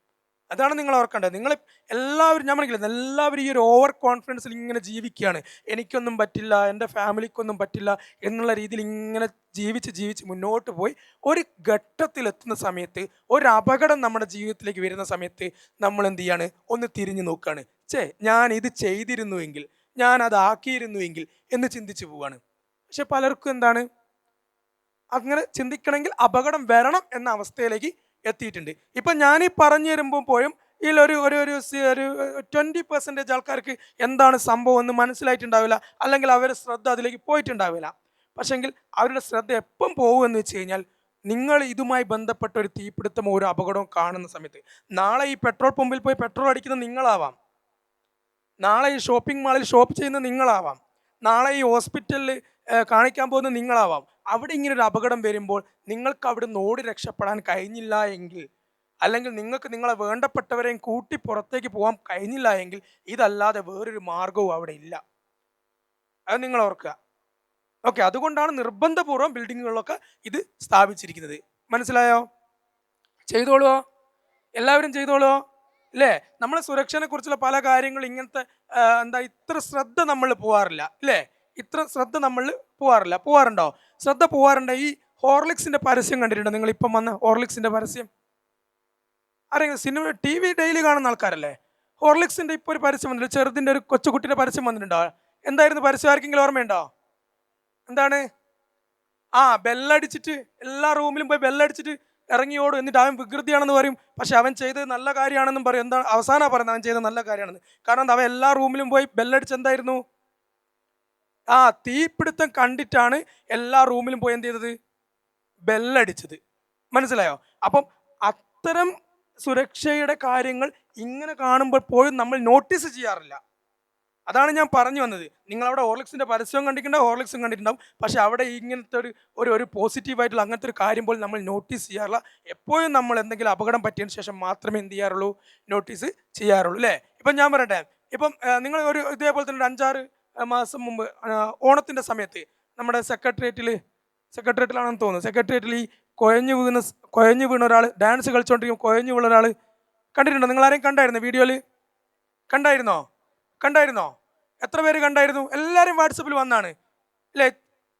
അതാണ് നിങ്ങൾ ഓർക്കേണ്ടത്. നിങ്ങൾ എല്ലാവരും, ഞാൻ പറഞ്ഞില്ല, എല്ലാവരും ഈ ഒരു ഓവർ കോൺഫിഡൻസിൽ ഇങ്ങനെ ജീവിക്കുകയാണ്. എനിക്കൊന്നും പറ്റില്ല, എൻ്റെ ഫാമിലിക്കൊന്നും പറ്റില്ല എന്നുള്ള രീതിയിൽ ഇങ്ങനെ ജീവിച്ച് മുന്നോട്ട് പോയി ഒരു ഘട്ടത്തിലെത്തുന്ന സമയത്ത്, ഒരു അപകടം നമ്മുടെ ജീവിതത്തിലേക്ക് വരുന്ന സമയത്ത് നമ്മൾ എന്ത് ചെയ്യാണ്, ഒന്ന് തിരിഞ്ഞു നോക്കുകയാണ്. ഞാൻ ഇത് ചെയ്തിരുന്നുവെങ്കിൽ, ഞാൻ അതാക്കിയിരുന്നുവെങ്കിൽ എന്ന് ചിന്തിച്ചു പോവാണ്. പക്ഷെ പലർക്കും എന്താണ്, അങ്ങനെ ചിന്തിക്കണമെങ്കിൽ അപകടം വരണം എന്ന അവസ്ഥയിലേക്ക് എത്തിയിട്ടുണ്ട്. ഇപ്പം ഞാനീ പറഞ്ഞു തരുമ്പോൾ പോയും ഇതിലൊരു 20% ആൾക്കാർക്ക് എന്താണ് സംഭവം എന്ന് മനസ്സിലായിട്ടുണ്ടാവില്ല, അല്ലെങ്കിൽ അവരുടെ ശ്രദ്ധ അതിലേക്ക് പോയിട്ടുണ്ടാവില്ല. പക്ഷെങ്കിൽ അവരുടെ ശ്രദ്ധ എപ്പം പോകുമെന്ന് വെച്ച് കഴിഞ്ഞാൽ, നിങ്ങൾ ഇതുമായി ബന്ധപ്പെട്ട ഒരു തീപിടുത്തമോ ഒരു അപകടവും കാണുന്ന സമയത്ത്, നാളെ ഈ പെട്രോൾ പമ്പിൽ പോയി പെട്രോൾ അടിക്കുന്ന നിങ്ങളാവാം, നാളെ ഈ ഷോപ്പിംഗ് മാളിൽ ഷോപ്പ് ചെയ്യുന്ന നിങ്ങളാവാം, നാളെ ഈ ഹോസ്പിറ്റലിൽ കാണിക്കാൻ പോകുന്ന നിങ്ങളാവാം. അവിടെ ഇങ്ങനെ ഒരു അപകടം വരുമ്പോൾ നിങ്ങൾക്ക് അവിടെ നിന്ന് ഓടി രക്ഷപ്പെടാൻ കഴിഞ്ഞില്ല എങ്കിൽ, അല്ലെങ്കിൽ നിങ്ങൾക്ക് നിങ്ങളെ വേണ്ടപ്പെട്ടവരെയും കൂട്ടി പുറത്തേക്ക് പോകാൻ കഴിഞ്ഞില്ല എങ്കിൽ, ഇതല്ലാതെ വേറൊരു മാർഗവും അവിടെ ഇല്ല. അത് നിങ്ങൾ ഓർക്കുക. ഓക്കെ. അതുകൊണ്ടാണ് നിർബന്ധപൂർവ്വം ബിൽഡിങ്ങുകളിലൊക്കെ ഇത് സ്ഥാപിച്ചിരിക്കുന്നത്. മനസ്സിലായോ? ചെയ്തോളൂ, എല്ലാവരും ചെയ്തോളൂ, അല്ലേ? നമ്മളെ സുരക്ഷയെ കുറിച്ചുള്ള പല കാര്യങ്ങളും ഇങ്ങനത്തെ ഇത്ര ശ്രദ്ധ നമ്മൾ പോവാറില്ല, അല്ലേ? ഇത്ര ശ്രദ്ധ നമ്മൾ പോവാറുണ്ടോ? ശ്രദ്ധ പോവാറുണ്ടോ? ഈ ഹോർലിക്സിന്റെ പരസ്യം കണ്ടിട്ടുണ്ടോ നിങ്ങൾ? ഇപ്പം വന്ന ഹോർലിക്സിന്റെ പരസ്യം ആരെങ്കിലും? സിനിമ TV ഡെയിലി കാണുന്ന ആൾക്കാരല്ലേ? ഹോർലിക്സിൻ്റെ ഇപ്പോൾ ഒരു പരസ്യം വന്നിട്ടുണ്ട്, ചെറുതിൻ്റെ ഒരു കൊച്ചുകുട്ടിയുടെ പരസ്യം വന്നിട്ടുണ്ടോ? എന്തായിരുന്നു പരസ്യം? ആർക്കെങ്കിലും ഓർമ്മയുണ്ടോ? എന്താണ്? ബെല്ലടിച്ചിട്ട് എല്ലാ റൂമിലും പോയി ബെല്ലടിച്ചിട്ട് ഇറങ്ങിയോടും. എന്നിട്ട് അവൻ വികൃതിയാണെന്ന് പറയും, പക്ഷെ അവൻ ചെയ്തത് നല്ല കാര്യമാണെന്നും പറയും. എന്താണ് അവസാനം പറയുന്നത്? അവൻ ചെയ്തത് നല്ല കാര്യമാണെന്ന്. കാരണം അവൻ എല്ലാ റൂമിലും പോയി ബെല്ലടിച്ച് എന്തായിരുന്നു? തീപിടുത്തം കണ്ടിട്ടാണ് എല്ലാ റൂമിലും പോയി എന്ത് ചെയ്തത്? ബെല്ലടിച്ചത്. മനസ്സിലായോ? അപ്പം അത്തരം സുരക്ഷയുടെ കാര്യങ്ങൾ ഇങ്ങനെ കാണുമ്പോൾ പോലും നമ്മൾ നോട്ടീസ് ചെയ്യാറില്ല. അതാണ് ഞാൻ പറഞ്ഞു വന്നത്. നിങ്ങളവിടെ ഹോർലിക്സിൻ്റെ പരസ്യവും കണ്ടിട്ടുണ്ടാവും, ഹോർലിക്സും കണ്ടിട്ടുണ്ടാവും, പക്ഷെ അവിടെ ഇങ്ങനത്തെ ഒരു പോസിറ്റീവായിട്ടുള്ള അങ്ങനത്തെ ഒരു കാര്യം പോലും നമ്മൾ നോട്ടീസ് ചെയ്യാറില്ല. എപ്പോഴും നമ്മൾ എന്തെങ്കിലും അപകടം പറ്റിയതിന് ശേഷം മാത്രമേ എന്ത് ചെയ്യാറുള്ളൂ? നോട്ടീസ് ചെയ്യാറുള്ളൂ, അല്ലേ? ഇപ്പം ഞാൻ പറയട്ടെ, ഇപ്പം നിങ്ങൾ ഒരു ഇതേപോലെ തന്നെ ഒരു 5-6 മാസം മുമ്പ് ഓണത്തിൻ്റെ സമയത്ത് നമ്മുടെ സെക്രട്ടേറിയറ്റിലാണെന്ന് തോന്നുന്നു, സെക്രട്ടേറിയറ്റിൽ ഈ കുഴഞ്ഞു വീണ ഒരാൾ, ഡാൻസ് കളിച്ചുകൊണ്ടിരിക്കും, കുഴഞ്ഞു വീണ ഒരാൾ കണ്ടിട്ടുണ്ടോ? നിങ്ങളാരെയും കണ്ടായിരുന്നോ? വീഡിയോയിൽ കണ്ടായിരുന്നോ? എത്ര പേര് കണ്ടായിരുന്നു? എല്ലാവരും വാട്സപ്പിൽ വന്നാണ്, അല്ലേ?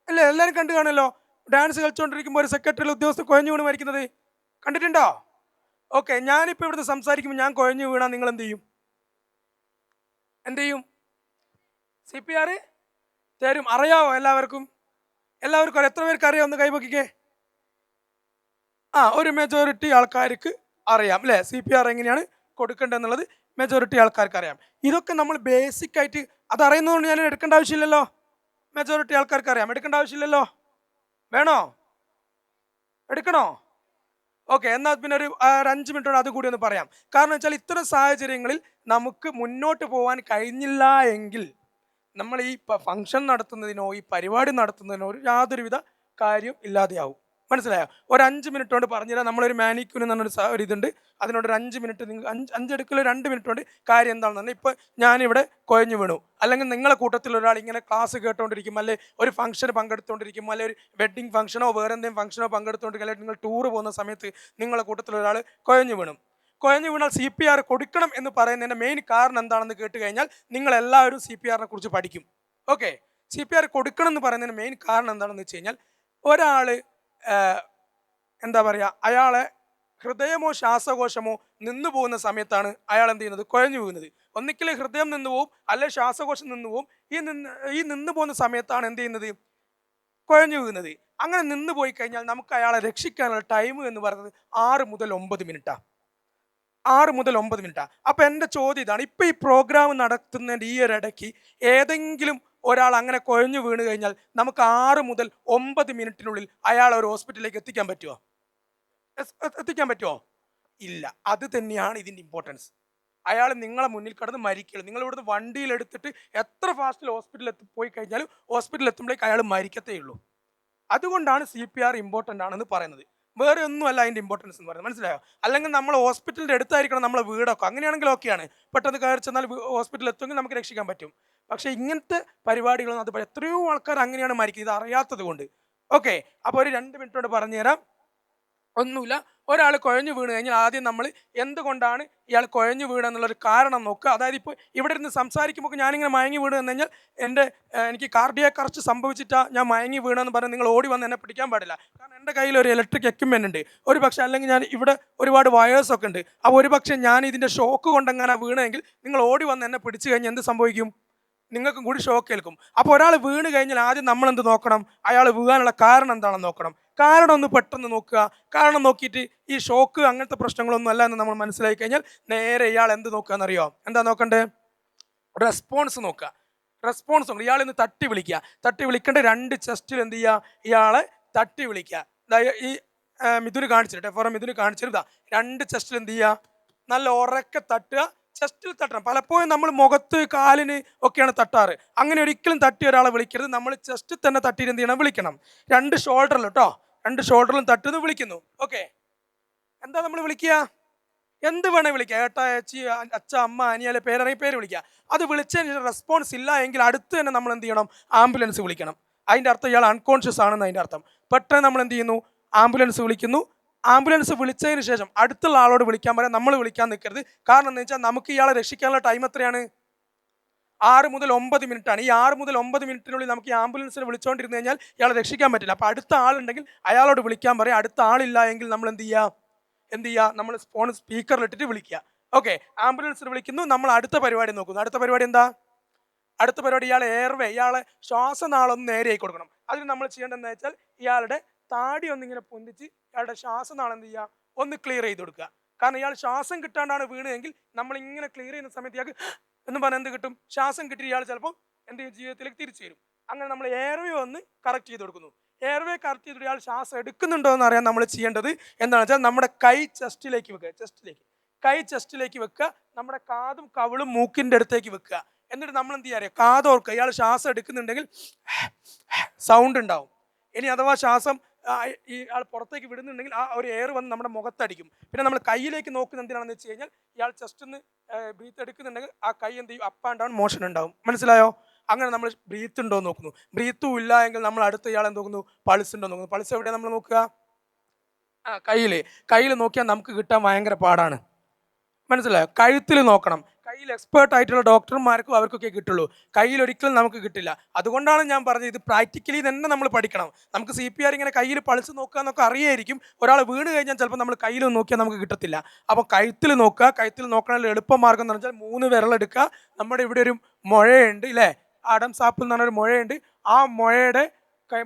എല്ലാവരും കണ്ടു കാണുമല്ലോ. ഡാൻസ് കളിച്ചുകൊണ്ടിരിക്കുമ്പോൾ ഒരു സെക്രട്ടറി ഉദ്യോഗസ്ഥർ കുഴഞ്ഞു വീണ് മരിക്കുന്നത് കണ്ടിട്ടുണ്ടോ? ഓക്കെ, ഞാനിപ്പോൾ ഇവിടുന്ന് സംസാരിക്കുമ്പോൾ ഞാൻ കുഴഞ്ഞു വീണാൽ നിങ്ങൾ എന്ത് ചെയ്യും? CPR തരും. അറിയാവോ? എല്ലാവർക്കും എത്ര പേർക്ക് അറിയാം? ഒന്ന് കൈപൊക്കിക്കേ. ഒരു മെജോറിറ്റി ആൾക്കാർക്ക് അറിയാം, അല്ലേ? CPR എങ്ങനെയാണ് കൊടുക്കേണ്ടതെന്നുള്ളത് മെജോറിറ്റി ആൾക്കാർക്ക് അറിയാം. ഇതൊക്കെ നമ്മൾ ബേസിക് ആയിട്ട് അത് അറിയുന്നതുകൊണ്ട് ഞാൻ എടുക്കേണ്ട ആവശ്യമില്ലല്ലോ. മെജോറിറ്റി ആൾക്കാർക്ക് അറിയാം, എടുക്കേണ്ട ആവശ്യമില്ലല്ലോ. വേണോ? എടുക്കണോ? ഓക്കെ, എന്നാൽ പിന്നെ ഒരു 5 മിനിറ്റോടെ അതുകൂടി ഒന്ന് പറയാം. കാരണം വെച്ചാൽ ഇത്തരം സാഹചര്യങ്ങളിൽ നമുക്ക് മുന്നോട്ട് പോകാൻ കഴിഞ്ഞില്ല എങ്കിൽ നമ്മൾ ഈ ഫംഗ്ഷൻ നടത്തുന്നതിനോ ഈ പരിപാടി നടത്തുന്നതിനോ യാതൊരുവിധ കാര്യം ഇല്ലാതെയാവും. മനസ്സിലായോ? ഒരു 5 മിനിറ്റ് കൊണ്ട് പറഞ്ഞുതരാം. നമ്മളൊരു മാനിക്യൂൻ എന്ന് പറഞ്ഞൊരു ഇതുണ്ട്, അതിനോട് ഒരു 5 മിനിറ്റ്, നിങ്ങൾ 5 എടുക്കൽ 2 മിനിറ്റ് കൊണ്ട് കാര്യം എന്താണെന്ന് പറഞ്ഞാൽ, ഇപ്പോൾ ഞാനിവിടെ കുഴഞ്ഞു വീണു, അല്ലെങ്കിൽ നിങ്ങളെ കൂട്ടത്തിൽ ഒരാൾ ഇങ്ങനെ ക്ലാസ് കേട്ടോണ്ടിരിക്കും, അല്ലെ ഒരു ഫംഗ്ഷൻ പങ്കെടുത്തുകൊണ്ടിരിക്കും, അല്ലെ ഒരു വെഡ്ഡിങ് ഫംഗ്ഷനോ വേറെ എന്തെങ്കിലും ഫംഗ്ഷനോ പങ്കെടുത്തുകൊണ്ടിരിക്കും, അല്ലെങ്കിൽ നിങ്ങൾ ടൂർ പോകുന്ന സമയത്ത് നിങ്ങളെ കൂട്ടത്തിൽ ഒരാൾ കുഴഞ്ഞു വീണാൽ CPR കൊടുക്കണം എന്ന് പറയുന്നതിൻ്റെ മെയിൻ കാരണം എന്താണെന്ന് കേട്ട് കഴിഞ്ഞാൽ നിങ്ങളെല്ലാവരും CPRനെ കുറിച്ച് പഠിക്കും. ഓക്കെ, CPR കൊടുക്കണം എന്ന് പറയുന്നതിന് മെയിൻ കാരണം എന്താണെന്ന് വെച്ച് കഴിഞ്ഞാൽ, ഒരാൾ എന്താ പറയുക, അയാളെ ഹൃദയമോ ശ്വാസകോശമോ നിന്നു പോകുന്ന സമയത്താണ് അയാൾ എന്ത് ചെയ്യുന്നത്? കുഴഞ്ഞു വീഴുന്നത്. ഒന്നിക്കൽ ഹൃദയം നിന്നു പോവും, അല്ലെങ്കിൽ ശ്വാസകോശം നിന്നു പോവും. ഈ നിന്ന് പോകുന്ന സമയത്താണ് എന്ത് ചെയ്യുന്നത്? കുഴഞ്ഞു വീഴുന്നത്. അങ്ങനെ നിന്ന് പോയി കഴിഞ്ഞാൽ നമുക്ക് അയാളെ രക്ഷിക്കാനുള്ള ടൈം എന്ന് പറയുന്നത് 6 മുതൽ 9 മിനിറ്റാണ്. 6 മുതൽ 9 മിനിറ്റാണ്. അപ്പം എൻ്റെ ചോദ്യം ഇതാണ്, ഇപ്പം ഈ പ്രോഗ്രാം നടത്തുന്നതിൻ്റെ ഈ ഒരു ഇടയ്ക്ക് ഏതെങ്കിലും ഒരാൾ അങ്ങനെ കുഴഞ്ഞു വീണ് കഴിഞ്ഞാൽ നമുക്ക് 6 മുതൽ 9 മിനിറ്റിനുള്ളിൽ അയാളെ ഒരു ഹോസ്പിറ്റലിലേക്ക് എത്തിക്കാൻ പറ്റുമോ? ഇല്ല. അത് തന്നെയാണ് ഇതിൻ്റെ ഇമ്പോർട്ടൻസ്. അയാൾ നിങ്ങളെ മുന്നിൽ കിടന്ന് മരിക്കുകയുള്ളൂ. നിങ്ങൾ ഇവിടുന്ന് വണ്ടിയിലെടുത്തിട്ട് എത്ര ഫാസ്റ്റിൽ ഹോസ്പിറ്റലിൽ പോയി കഴിഞ്ഞാലും ഹോസ്പിറ്റലിൽ എത്തുമ്പോഴേക്ക് അയാൾ മരിക്കത്തേ ഉള്ളൂ. അതുകൊണ്ടാണ് CPR ഇമ്പോർട്ടൻ്റ് ആണെന്ന് പറയുന്നത്. വേറെ ഒന്നുമല്ല അതിൻ്റെ ഇമ്പോർട്ടൻസ് എന്ന് പറയുന്നത്. മനസ്സിലായോ? അല്ലെങ്കിൽ നമ്മൾ ഹോസ്പിറ്റലിൻ്റെ അടുത്തായിരിക്കണം നമ്മളെ വീടൊക്കെ, അങ്ങനെയാണെങ്കിൽ ഓക്കെയാണ്, പെട്ടെന്ന് കയറി ചെന്നാൽ ഹോസ്പിറ്റലിൽ എത്തുമെങ്കിൽ നമുക്ക് രക്ഷിക്കാൻ പറ്റും. പക്ഷേ ഇങ്ങനത്തെ പരിപാടികളൊന്നും അത് എത്രയോ ആൾക്കാർ അങ്ങനെയാണ് മരിക്കുന്നത്, ഇത് അറിയാത്തത് കൊണ്ട്. ഓക്കെ, അപ്പോൾ ഒരു 2 മിനിറ്റോട് പറഞ്ഞുതരാം. ഒന്നുമില്ല, ഒരാൾ കുഴഞ്ഞു വീണ് കഴിഞ്ഞാൽ ആദ്യം നമ്മൾ എന്തുകൊണ്ടാണ് ഇയാൾ കുഴഞ്ഞു വീണെന്നുള്ളൊരു കാരണം നോക്കുക. അതായത് ഇപ്പോൾ ഇവിടെ ഇരുന്ന് സംസാരിക്കുമ്പോൾ ഞാനിങ്ങനെ മയങ്ങി വീണ് എന്ന് കഴിഞ്ഞാൽ എനിക്ക് കാർഡിയാക് അറസ്റ്റ് സംഭവിച്ചിട്ടാണ് ഞാൻ മയങ്ങി വീണെന്ന് പറഞ്ഞാൽ നിങ്ങൾ ഓടി വന്ന് എന്നെ പിടിക്കാൻ പാടില്ല. കാരണം എൻ്റെ കയ്യിൽ ഒരു ഇലക്ട്രിക് എക്യുപ്മെൻ്റ് ഉണ്ട്. ഒരു പക്ഷേ അല്ലെങ്കിൽ ഞാൻ ഇവിടെ ഒരുപാട് വയേഴ്സൊക്കെ ഉണ്ട്. അപ്പോൾ ഒരു പക്ഷേ ഞാൻ ഇതിൻ്റെ ഷോക്ക് കൊണ്ടെങ്ങനെ വീണെങ്കിൽ നിങ്ങൾ ഓടി വന്ന് എന്നെ പിടിച്ചു കഴിഞ്ഞാൽ എന്ത് സംഭവിക്കും? നിങ്ങൾക്കും കൂടി ഷോക്ക് ഏൽക്കും. അപ്പോൾ ഒരാൾ വീണ് കഴിഞ്ഞാൽ ആദ്യം നമ്മൾ എന്ത് നോക്കണം? അയാൾ വീഴാനുള്ള കാരണം എന്താണെന്ന് നോക്കണം. കാരണം ഒന്ന് പെട്ടെന്ന് നോക്കുക. കാരണം നോക്കിയിട്ട് ഈ ഷോക്ക് അങ്ങനത്തെ പ്രശ്നങ്ങളൊന്നും അല്ല എന്ന് നമ്മൾ മനസ്സിലാക്കി കഴിഞ്ഞാൽ നേരെ ഇയാൾ എന്ത് നോക്കുക എന്നറിയോ? എന്താ നോക്കണ്ടേ? റെസ്പോൺസ് നോക്കുക. ഇയാൾ ഇന്ന് തട്ടി വിളിക്കേണ്ട 2 ചെസ്റ്റിൽ എന്ത് ചെയ്യുക? ഇയാളെ തട്ടി വിളിക്കുക. ഈ മിഥുന് കാണിച്ചിട്ട് ഫോറം മിഥുന് കാണിച്ചിരുതാ 2 ചെസ്റ്റിൽ എന്ത് ചെയ്യുക? നല്ല ഉറക്കെ തട്ടുക. ചെസ്റ്റിൽ തട്ടണം. പലപ്പോഴും നമ്മൾ മുഖത്ത് കാലിന് ഒക്കെയാണ് തട്ടാറ്. അങ്ങനെ ഒരിക്കലും തട്ടി ഒരാളെ വിളിക്കരുത്. നമ്മൾ ചെസ്റ്റിൽ തന്നെ തട്ടിയിട്ട് എന്ത് ചെയ്യണം? വിളിക്കണം. 2 ഷോൾഡറിൽ കേട്ടോ, 2 ഷോൾഡറിലും തട്ടുന്നു, വിളിക്കുന്നു. ഓക്കെ, എന്താ നമ്മൾ വിളിക്കുക? എന്ത് വേണേ വിളിക്കുക. ഏട്ടാ, ചേച്ചി, അച്ഛ, അമ്മ, അനിയലെ പേരറിയ പേര് വിളിക്കുക. അത് വിളിച്ചതിന് റെസ്പോൺസ് ഇല്ല എങ്കിൽ അടുത്ത് തന്നെ നമ്മൾ എന്ത് ചെയ്യണം? ആംബുലൻസ് വിളിക്കണം. അതിൻ്റെ അർത്ഥം ഇയാൾ അൺകോൺഷ്യസ് ആണെന്ന് അതിൻ്റെ അർത്ഥം. പെട്ടെന്ന് നമ്മൾ എന്ത് ചെയ്യുന്നു? ആംബുലൻസ് വിളിക്കുന്നു. ആംബുലൻസ് വിളിച്ചതിന് ശേഷം അടുത്തുള്ള ആളോട് വിളിക്കാൻ പറയാം, നമ്മൾ വിളിക്കാൻ നിൽക്കരുത്. കാരണം എന്ന് വെച്ചാൽ നമുക്ക് ഇയാളെ രക്ഷിക്കാനുള്ള ടൈം എത്രയാണ്? 6 മുതൽ 9 മിനിറ്റാണ്. ഈ 6 മുതൽ 9 മിനിറ്റിനുള്ളിൽ നമുക്ക് ഈ ആംബുലൻസിനെ വിളിച്ചുകൊണ്ടിരുന്നു കഴിഞ്ഞാൽ ഇയാളെ രക്ഷിക്കാൻ പറ്റില്ല. അപ്പോൾ അടുത്ത ആളുണ്ടെങ്കിൽ അയാളോട് വിളിക്കാൻ പറയാം. അടുത്ത ആളില്ല എങ്കിൽ നമ്മൾ എന്ത് ചെയ്യുക? നമ്മൾ ഫോൺ സ്പീക്കറിലിട്ടിട്ട് വിളിക്കുക. ഓക്കെ, ആംബുലൻസിൽ വിളിക്കുന്നു. നമ്മൾ അടുത്ത പരിപാടി നോക്കുന്നു. അടുത്ത പരിപാടി എന്താ? അടുത്ത പരിപാടി ഇയാളെ എയർവേ, ഇയാളെ ശ്വാസനാളൊന്ന് നേരെയായി കൊടുക്കണം. അതിന് നമ്മൾ ചെയ്യേണ്ടതെന്ന് വെച്ചാൽ ഇയാളുടെ താടി ഒന്നിങ്ങനെ പൊന്തിച്ച് ഇയാളുടെ ശ്വാസനാളം എന്ത് ചെയ്യുക, ഒന്ന് ക്ലിയർ ചെയ്ത് കൊടുക്കുക. കാരണം ഇയാൾ ശ്വാസം കിട്ടാണ്ടാണ് വീണതെങ്കിൽ നമ്മൾ ഇങ്ങനെ ക്ലിയർ ചെയ്യുന്ന സമയത്ത് ഇയാൾക്ക് എന്ന് പറഞ്ഞാൽ എന്ത് കിട്ടും? ശ്വാസം കിട്ടി ഇയാൾ ചിലപ്പോൾ എന്ത് ചെയ്യും, ജീവിതത്തിലേക്ക് തിരിച്ചു വരും. അങ്ങനെ നമ്മൾ എയർവേ ഒന്ന് കറക്റ്റ് ചെയ്ത് കൊടുക്കുന്നു. എയർവേ കറക്റ്റ് ചെയ്തിട്ട് ഇയാൾ ശ്വാസം എടുക്കുന്നുണ്ടോ എന്ന് അറിയാൻ നമ്മൾ ചെയ്യേണ്ടത് എന്താണെന്ന് വെച്ചാൽ നമ്മുടെ കൈ ചെസ്റ്റിലേക്ക് വെക്കുക. കൈ ചെസ്റ്റിലേക്ക് വെക്കുക. നമ്മുടെ കാതും കവിളും മൂക്കിൻ്റെ അടുത്തേക്ക് വെക്കുക. എന്നിട്ട് നമ്മൾ എന്ത് ചെയ്യാറിയ, കാതോർക്കുക. ഇയാൾ ശ്വാസം എടുക്കുന്നുണ്ടെങ്കിൽ സൗണ്ട് ഉണ്ടാവും. ഇനി അഥവാ ശ്വാസം ഈ ആൾ പുറത്തേക്ക് വിടുന്നുണ്ടെങ്കിൽ ആ ഒരു എയർ വന്ന് നമ്മുടെ മുഖത്തടിക്കും. പിന്നെ നമ്മൾ കയ്യിലേക്ക് നോക്കുന്ന എന്തിനാണെന്ന് വെച്ച് കഴിഞ്ഞാൽ ഇയാൾ ചെസ്റ്റ് ഒന്ന് ബ്രീത്ത് എടുക്കുന്നുണ്ടെങ്കിൽ ആ കൈ എന്ത് ചെയ്യും, അപ്പ് ആൻഡ് ഡൗൺ മോഷൻ ഉണ്ടാവും. മനസ്സിലായോ? അങ്ങനെ നമ്മൾ ബ്രീത്ത് ഉണ്ടോ നോക്കുന്നു. ബ്രീത്തും ഇല്ല എങ്കിൽ നമ്മൾ അടുത്ത ഇയാൾ എന്ത് നോക്കുന്നു, പൾസ് ഉണ്ടോ നോക്കുന്നു. പൾസ് എവിടെയാണ് നമ്മൾ നോക്കുക? കയ്യിൽ നോക്കിയാൽ നമുക്ക് കിട്ടാൻ ഭയങ്കര പാടാണ്. മനസ്സിലായോ? കഴുത്തിൽ നോക്കണം. കയ്യിൽ എക്സ്പേർട്ട് ആയിട്ടുള്ള ഡോക്ടർമാർക്കും അവർക്കൊക്കെ കിട്ടുള്ളൂ. കയ്യിൽ ഒരിക്കലും നമുക്ക് കിട്ടില്ല. അതുകൊണ്ടാണ് ഞാൻ പറഞ്ഞത് ഇത് പ്രാക്ടിക്കലി തന്നെ നമ്മൾ പഠിക്കണം. നമുക്ക് CPR ഇങ്ങനെ കയ്യിൽ പൾസ് നോക്കുക എന്നൊക്കെ അറിയായിരിക്കും. ഒരാൾ വീണ് കഴിഞ്ഞാൽ ചിലപ്പോൾ നമ്മൾ കയ്യിൽ നോക്കിയാൽ നമുക്ക് കിട്ടത്തില്ല. അപ്പോൾ കഴുത്തിൽ നോക്കുക. കഴുത്തിൽ നോക്കണമെങ്കിൽ എളുപ്പമാർഗം എന്ന് പറഞ്ഞാൽ 3 വിരലെടുക്കുക. നമ്മുടെ ഇവിടെ ഒരു മുഴയുണ്ട് ഇല്ലേ, ആഡംസ് ആപ്പിൾ എന്ന് പറഞ്ഞൊരു മുഴയുണ്ട്. ആ മുഴയുടെ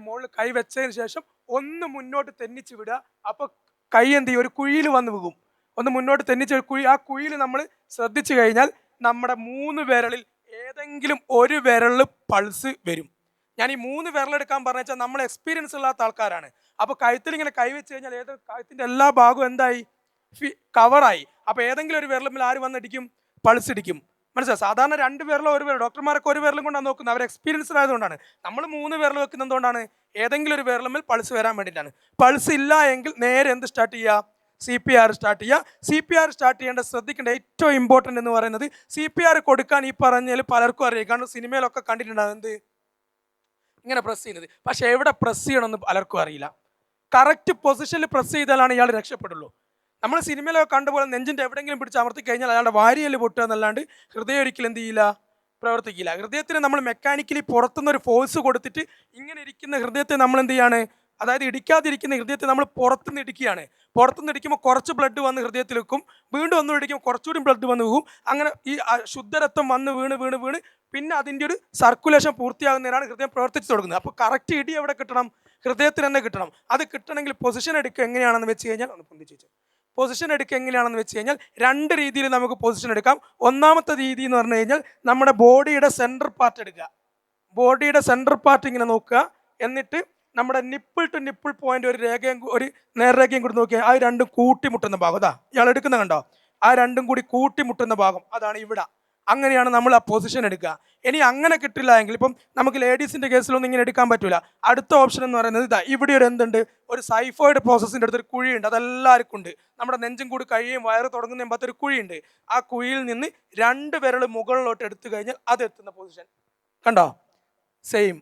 മുകളിൽ കൈ വെച്ചതിന് ശേഷം ഒന്ന് മുന്നോട്ട് തെന്നിച്ച് വിടുക. അപ്പോൾ കൈ എന്ത് ചെയ്യും, ഒരു കുഴിയിൽ വന്ന് വീകും. ഒന്ന് മുന്നോട്ട് തെന്നിച്ച് ആ കുഴിയിൽ നമ്മൾ ശ്രദ്ധിച്ചു കഴിഞ്ഞാൽ നമ്മുടെ 3 വിരലിൽ ഏതെങ്കിലും ഒരു വിരലിൽ പൾസ് വരും. ഞാൻ ഈ 3 വിരലെടുക്കാൻ പറഞ്ഞു വെച്ചാൽ നമ്മൾ എക്സ്പീരിയൻസ് ഇല്ലാത്ത ആൾക്കാരാണ്. അപ്പോൾ കഴുത്തിൽ ഇങ്ങനെ കൈവച്ച് കഴിഞ്ഞാൽ കഴുത്തിൻ്റെ എല്ലാ ഭാഗവും എന്തായി, കവറായി. അപ്പോൾ ഏതെങ്കിലും ഒരു വിരലിൽ ആര് വന്നടിക്കും, പൾസ് ഇടിക്കും. മനസ്സിലായി? സാധാരണ 2 വിരലോ 1 വിരൽ, ഡോക്ടർമാരൊക്കെ 1 വിരലും കൊണ്ടാണ് നോക്കുന്നത്. അവർ എക്സ്പീരിയൻസ്ഡ് ആയതുകൊണ്ടാണ്. നമ്മൾ 3 വിരൽ വെക്കുന്നത് എന്തുകൊണ്ടാണ്? ഏതെങ്കിലും ഒരു വിരലിൽ പൾസ് വരാൻ വേണ്ടിയിട്ടാണ്. പൾസ് ഇല്ല എങ്കിൽ നേരെ എന്ത് സ്റ്റാർട്ട് ചെയ്യുക, CPR സ്റ്റാർട്ട് ചെയ്യുക. CPR സ്റ്റാർട്ട് ചെയ്യേണ്ട ശ്രദ്ധിക്കേണ്ട ഏറ്റവും ഇമ്പോർട്ടൻ്റ് എന്ന് പറയുന്നത് CPR കൊടുക്കാൻ ഈ പറഞ്ഞാൽ പലർക്കും അറിയാം. കാരണം സിനിമയിലൊക്കെ കണ്ടിട്ടുണ്ടാകും എന്ത് ഇങ്ങനെ പ്രസ് ചെയ്യുന്നത്. പക്ഷെ എവിടെ പ്രസ് ചെയ്യണമെന്ന് പലർക്കും അറിയില്ല. കറക്റ്റ് പൊസിഷനിൽ പ്രസ് ചെയ്താലാണ് ഇയാൾ രക്ഷപ്പെടുള്ളൂ. നമ്മൾ സിനിമയിലൊക്കെ കണ്ടുപോലെ നെഞ്ചിൻ്റെ എവിടെയെങ്കിലും പിടിച്ച് അമർത്തി കഴിഞ്ഞാൽ അയാളുടെ വാരിയല് പൊട്ടുക എന്നല്ലാണ്ട് ഹൃദയം ഒരിക്കലും എന്ത് ചെയ്യില്ല, പ്രവർത്തിക്കില്ല. ഹൃദയത്തിന് നമ്മൾ മെക്കാനിക്കലി പുറത്തുനിന്നൊരു ഫോഴ്സ് കൊടുത്തിട്ട് ഇങ്ങനെ ഇരിക്കുന്ന ഹൃദയത്തെ നമ്മൾ എന്ത് ചെയ്യാണ്, അതായത് ഇടിക്കാതിരിക്കുന്ന ഹൃദയത്തെ നമ്മൾ പുറത്തുനിന്ന് ഇടിക്കുകയാണ്. പുറത്തുനിന്ന് ഇടിക്കുമ്പോൾ കുറച്ച് ബ്ലഡ് വന്ന് ഹൃദയത്തിൽ വെക്കും. വീണ്ടും ഒന്നും ഇടിക്കുമ്പോൾ കുറച്ചുകൂടി ബ്ലഡ് വന്ന് വീകും. അങ്ങനെ ഈ ശുദ്ധരക്തം വന്ന് വീണ് പിന്നെ അതിൻ്റെ ഒരു സർക്കുലേഷൻ പൂർത്തിയാകുന്നതിനാണ് ഹൃദയം പ്രവർത്തിച്ച് തുടങ്ങുന്നത്. അപ്പോൾ കറക്റ്റ് ഇടി എവിടെ കിട്ടണം, ഹൃദയത്തിന് തന്നെ കിട്ടണം. അത് കിട്ടണമെങ്കിൽ പൊസിഷൻ എടുക്കുക എങ്ങനെയാണെന്ന് വെച്ച് കഴിഞ്ഞാൽ ഒന്ന് പൊന്തിച്ചു. പൊസിഷൻ എടുക്കുക എങ്ങനെയാണെന്ന് വെച്ച് കഴിഞ്ഞാൽ 2 രീതിയിൽ നമുക്ക് പൊസിഷൻ എടുക്കാം. ഒന്നാമത്തെ രീതി എന്ന് പറഞ്ഞു കഴിഞ്ഞാൽ നമ്മുടെ ബോഡിയുടെ സെൻറ്റർ പാർട്ട് എടുക്കുക. ബോഡിയുടെ സെൻറ്റർ പാർട്ട് ഇങ്ങനെ നോക്കുക. എന്നിട്ട് നമ്മുടെ നിപ്പിൾ ടു നിപ്പിൾ പോയിന്റ് ഒരു നേർരേഖയും കൂടി നോക്കിയാൽ ആ 2 കൂട്ടിമുട്ടുന്ന ഭാഗം, അതാ ഇയാൾ എടുക്കുന്ന കണ്ടോ, ആ 2 കൂടി കൂട്ടിമുട്ടുന്ന ഭാഗം അതാണ് ഇവിടെ. അങ്ങനെയാണ് നമ്മൾ ആ പൊസിഷൻ എടുക്കുക. ഇനി അങ്ങനെ കിട്ടില്ല എങ്കിൽ ഇപ്പം നമുക്ക് ലേഡീസിൻ്റെ കേസിലൊന്നും ഇങ്ങനെ എടുക്കാൻ പറ്റില്ല. അടുത്ത ഓപ്ഷൻ എന്ന് പറയുന്നത് ഇതാ, ഇവിടെ ഒരു എന്തുണ്ട്, ഒരു സൈഫോയിഡ് പ്രോസസ്സിൻ്റെ അടുത്തൊരു കുഴിയുണ്ട്. അതെല്ലാവർക്കും ഉണ്ട്. നമ്മുടെ നെഞ്ചും കൂടി കഴിയും വയറ് തുടങ്ങുന്ന ഒരു കുഴിയുണ്ട്. ആ കുഴിയിൽ നിന്ന് 2 വിരൽ മുകളിലോട്ട് എടുത്തു കഴിഞ്ഞാൽ അത് എത്തുന്ന പൊസിഷൻ കണ്ടോ, സെയിം.